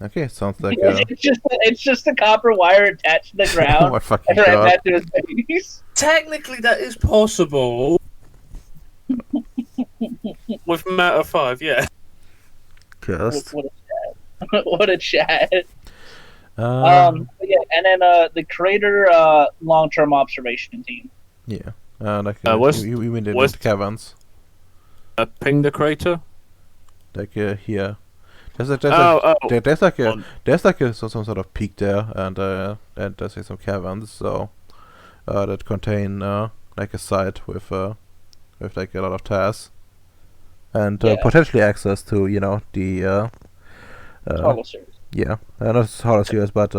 Okay, sounds like it's just a copper wire attached to the ground. Oh my fucking right god! back to his base. Technically, that is possible. With Matter 5, yeah. Just. What a chat! What a chat! Yeah, and then the crater long-term observation team. Yeah. You mean the caverns? Ping the crater. Like here. There's some sort of peak there, and there's like some caverns, so that contain like a site with like a lot of tasks, and potentially access to the Hollow Ceres. Yeah, not Hollow Ceres, but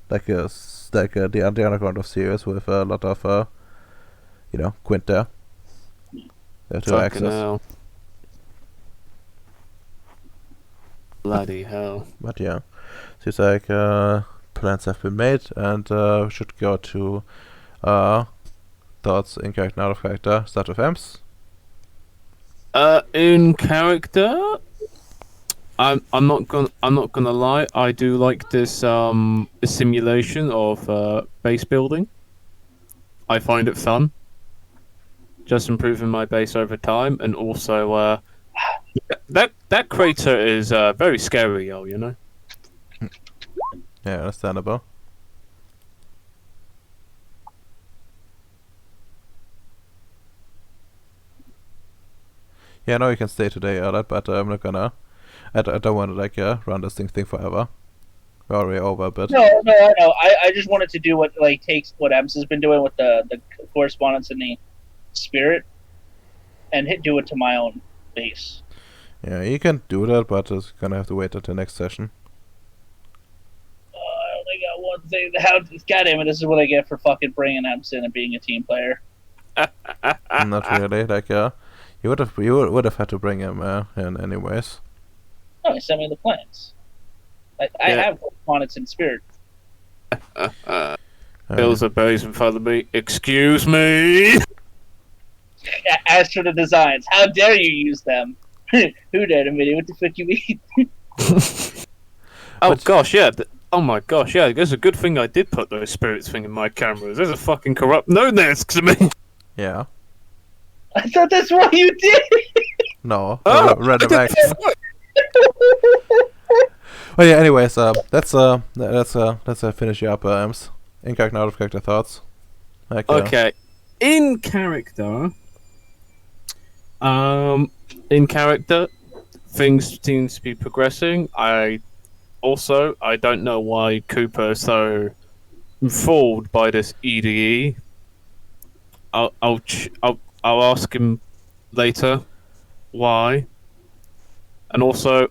like the underground of Ceres with a lot of Quint there. To access. Hell. Bloody hell. But yeah, seems like plans have been made, and we should go to thoughts in character, out of character. Start with Ems. In character, I'm not gonna lie. I do like this simulation of base building. I find it fun. Just improving my base over time, and also that crater is very scary, Yeah, understandable. Yeah, I know you can stay today, Alert, but I'm not gonna. I don't want to like run this thing forever. We're already over a bit. No, I know. I just wanted to do what takes what Ems has been doing with the correspondence in the spirit, and do it to my own base. Yeah, you can do that, but it's gonna have to wait until next session. I only got one thing. God damn it! This is what I get for fucking bringing Ems in and being a team player. Not really. Like you would have had to bring him in anyways. No, he sent me the plans. I have correspondence in spirit. Bills are berries in front of me. Excuse me. As for the designs, how dare you use them? Who dared me? What the fuck you mean? Oh gosh, yeah. Oh my gosh, yeah. There's a good thing I did put those spirits thing in my cameras. There's a fucking corrupt no next to me. Yeah. I thought that's what you did. No. Random access. Well, yeah. Anyways, let's finish you up, Ems. In character, out of character thoughts. Like, okay. In character. In character, things seem to be progressing. I don't know why Cooper is so enthralled by this EDE. I'll ask him later why. And also,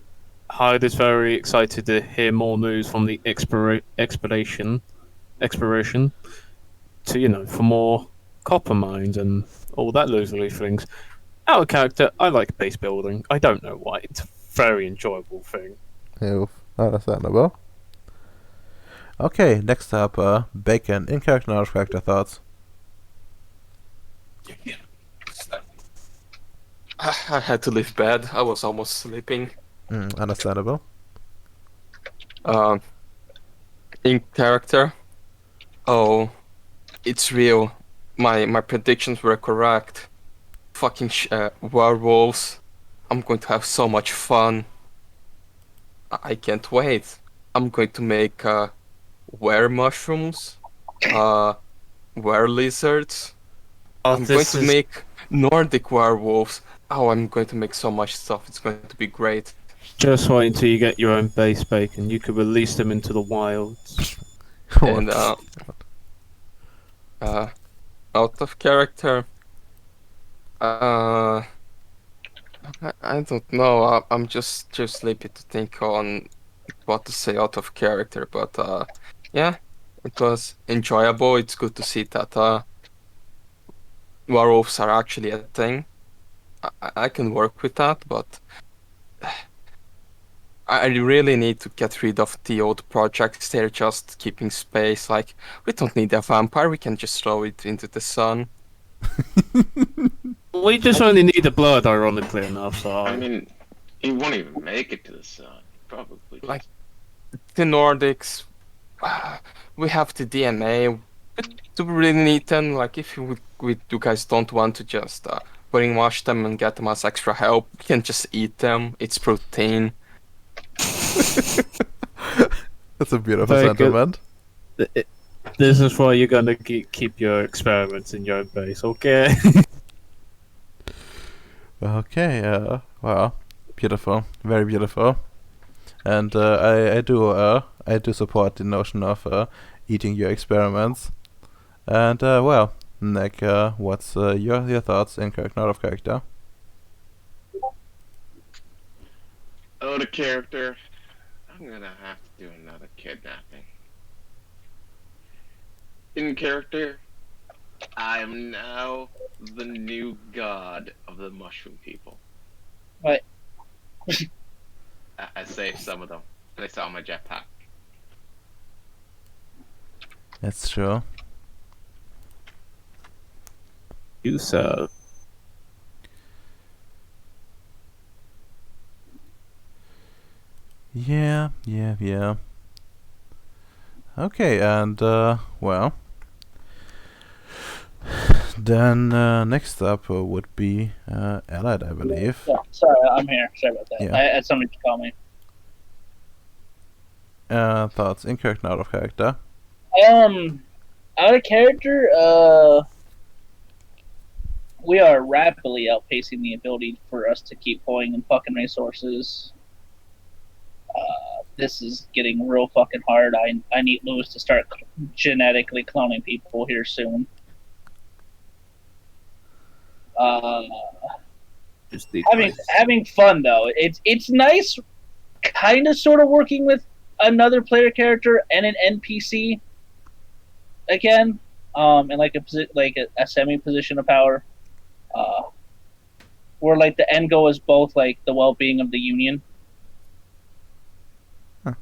Hyde is very excited to hear more news from the exploration to for more copper mines and all that loosely things. Out of character, I like base building. I don't know why. It's a very enjoyable thing. Yeah, understandable. Okay, next up, Bacon. In character, out of character thoughts. I had to leave bed. I was almost sleeping. Understandable. Um, in character, oh, it's real. My predictions were correct. Fucking werewolves. I'm going to have so much fun. I can't wait. I'm going to make were mushrooms, uh, were lizards. Oh, I'm going this to is make Nordic werewolves. Oh, I'm going to make so much stuff. It's going to be great. just wait until you get your own base bacon. You could release them into the wilds. And What? uh, out of character. Uh, I don't know. I'm just too sleepy to think on what to say out of character. But yeah, it was enjoyable. It's good to see that werewolves are actually a thing. I can work with that, but I really need to get rid of the old projects. They're just keeping space. Like, we don't need a vampire. We can just throw it into the sun. We just only need the blood, ironically enough. So I mean, he won't even make it to the sun. Probably. Like, the Nordics, we have the DNA. Do we really need them? Like, if you guys don't want to just brainwash them and get them as extra help, we can just eat them. It's protein. That's a beautiful Very good. sentiment. this is why you're gonna keep your experiments in your own base, okay? Okay, wow, beautiful, very beautiful, and I do support the notion of eating your experiments. And well, Nick, what's your thoughts in character, not of character? Oh, the character. I'm gonna have to do another kidnapping. In character, I am now the new god of the mushroom people. What? I saved some of them. They saw my jetpack. That's true. You sir. Yeah. Okay, and well, then next up would be Allied, I believe. Yeah, sorry, I'm here. Sorry about that. Yeah. I had somebody to call me. Thoughts in character, not of character. Out of character, we are rapidly outpacing the ability for us to keep pulling in fucking resources. This is getting real fucking hard. I need Lewis to start genetically cloning people here soon. Just the Having fun though. It's nice, kind of sort of working with another player character and an NPC again, in like a semi position of power, where like the end goal is both like the well being of the Union. Huh.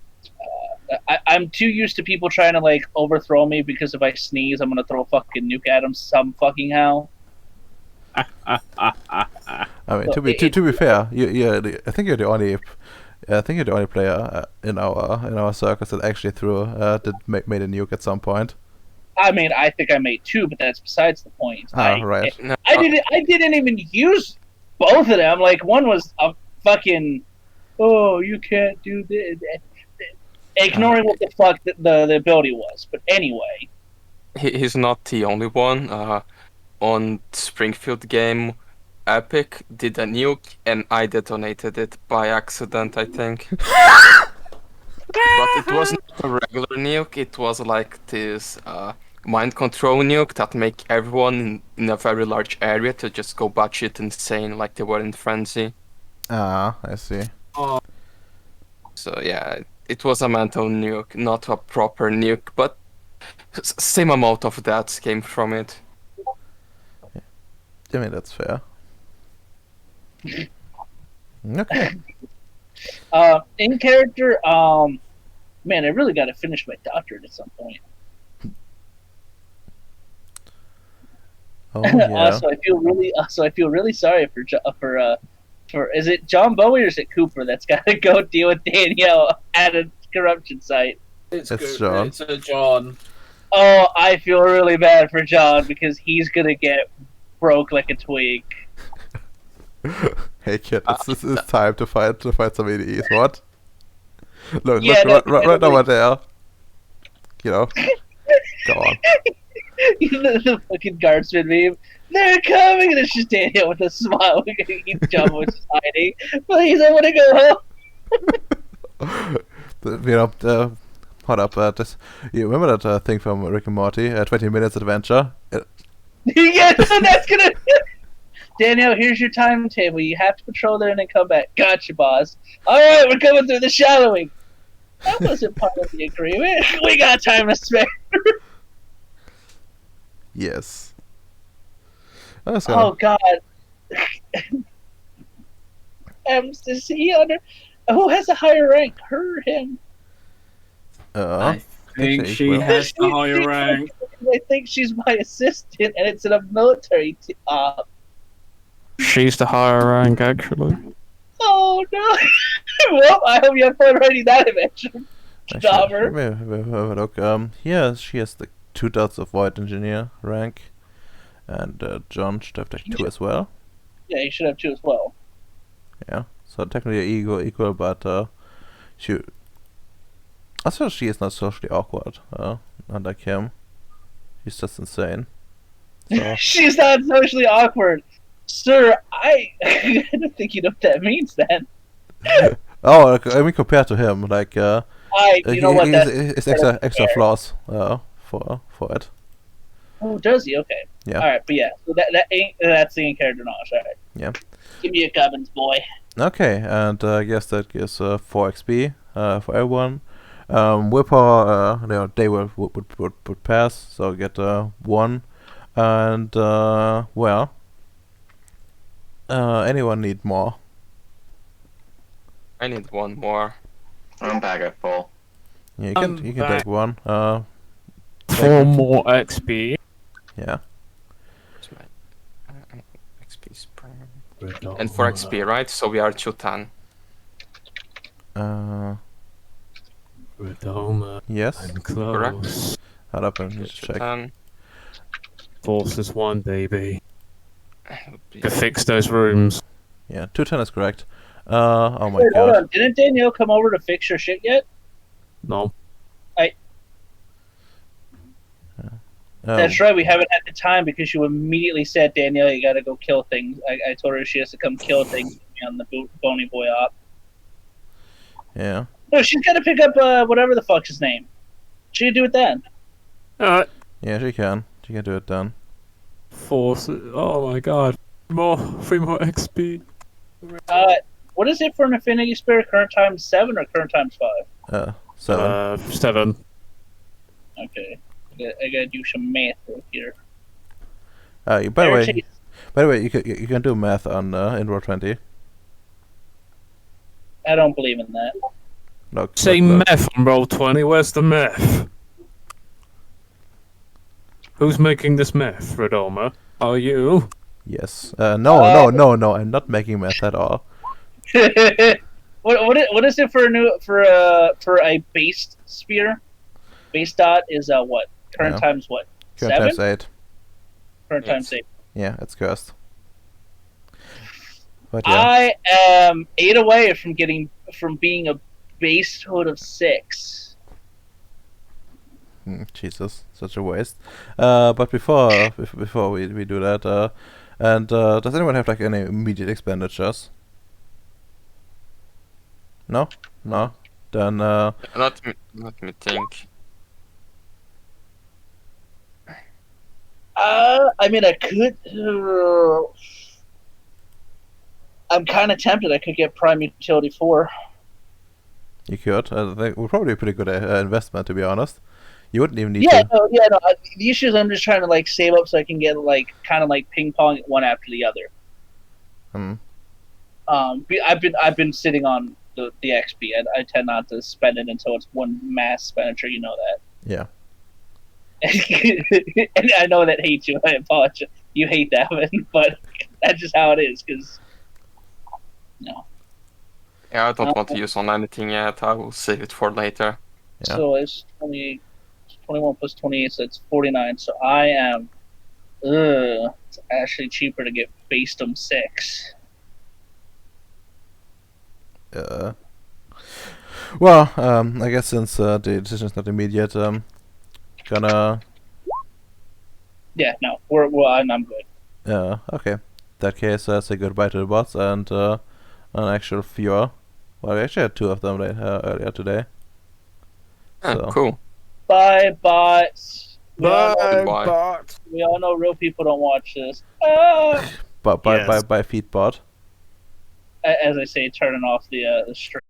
I'm too used to people trying to like overthrow me because if I sneeze, I'm gonna throw a fucking nuke at them some fucking how. I mean, to be fair, I think you're the only player in our circus that actually made a nuke at some point. I mean, I think I made two, but that's besides the point. Right. No, I didn't even use both of them. Like one was a fucking, oh, you can't do this, ignoring what the fuck the ability was. But anyway, he's not the only one. On Springfield game, Epic did a nuke and I detonated it by accident, I think. But it wasn't a regular nuke, it was like this mind control nuke that make everyone in a very large area to just go batshit insane like they were in frenzy. I see. So yeah, it was a mental nuke, not a proper nuke, but same amount of deaths came from it. I mean, that's fair. Okay. in character, man, I really got to finish my doctorate at some point. Oh yeah. Also, I feel really sorry for is it John Bowie or is it Cooper that's got to go deal with Danielle at a corruption site? It's John. It's John. Oh, I feel really bad for John because he's gonna get broke like a twig. Hey kid, it's time to fight some EDEs. What? Look, Yeah, look, no, right over there. You know, go on. The fucking guardsman meme. They're coming, and it's just Daniel with a smile. John was just hiding. Please, I want to go home. Hold up. You remember that thing from Rick and Morty? 20 Minutes Adventure? Yeah, so that's gonna. Daniel, here's your timetable. You have to patrol there and then come back. Gotcha, boss. All right, we're coming through the shallowing. That wasn't part of the agreement. We got time to spare. Yes. Oh God. Is he under? Who has a higher rank? Her or him? I think she well. has the higher rank. I think she's my assistant, and it's in a military. She's the higher rank, actually. Oh no! Well, I hope you have fun writing that adventure. Dauber. Let me have a look. Yeah, she has the 2 dots of Void Engineer rank, and John should have like 2 as well. Yeah, you should have 2 as well. Yeah, so technically equal, but also she is not socially awkward. Unlike him, he's just insane. So. She's not socially awkward, sir. I don't think you know what that means. Then. Oh, I mean, compared to him, like You know what? It's extra flaws for it. Oh, does he? Okay. Yeah. All right, but yeah, so that's the in-character knowledge. All right. Yeah. Give me a Gubbins, boy. Okay, and I guess that gives 4 XP for everyone. Willpower, they would pass, so get 1. And well, anyone need more? I need 1 more. I'm back at full. Yeah, you can take 1. 4 more XP. Yeah. XP spring. And 4 XP, right? So we are 210. Yes. I'm close. Hold up, and just check. 210. Forces 1, baby. To fix those rooms. Yeah, 210 is correct. Oh my Wait, hold god. on. Didn't Danielle come over to fix your shit yet? No. That's right. We haven't had the time because you immediately said, Danielle, you gotta go kill things. I told her she has to come kill things on the Bony Boy op. Yeah. No, she's gotta pick up whatever the fuck's his name. She can do it then. Alright. Yeah, she can. She can do it then. Forces. Oh my god. 3 more XP. What is it for an affinity spirit? Current times 7 or current times 5? 7. 7. Okay. I gotta do some math real here. By the way, you can do math on in Roll20. I don't believe in that. Look. Say meth on Roll20. Where's the meth? Who's making this meth, Redoma? Are you? Yes. No. I'm not making math at all. What is it for a base sphere? Base dot is what? Current times what? Current 7? times 8. Current times 8. Yeah, it's cursed. But yeah. I am 8 away from being a base hood of 6. Jesus, such a waste. But before we do that, does anyone have like any immediate expenditures? No. Then Let me think. I mean, I could. I'm kind of tempted. I could get Prime Utility 4. you could. I think it would probably be a pretty good investment, to be honest. You wouldn't even need Yeah, to. no. The issue is I'm just trying to like save up so I can get like kind of like ping pong it one after the other. I've been sitting on the XP. I tend not to spend it until it's one mass expenditure. You know that. Yeah. And I know that hates you. I apologize. you hate that one, but that's just how it is. Because no. Yeah, I don't want to use on anything yet. I will save it for later. Yeah. So it's 21 plus 28, so it's 49. So I am. It's actually cheaper to get Bastum 6. Well, I guess since the decision is not immediate, gonna. Yeah, no, I'm good. Okay. In that case, say goodbye to the bots and an actual viewer. Well, we actually had 2 of them earlier today. Yeah, So. cool. Bye, bots. We all, know, Goodbye. bot. we all know real people don't watch this. Ah! By Yes. Feedbot. As I say, turning off the stream.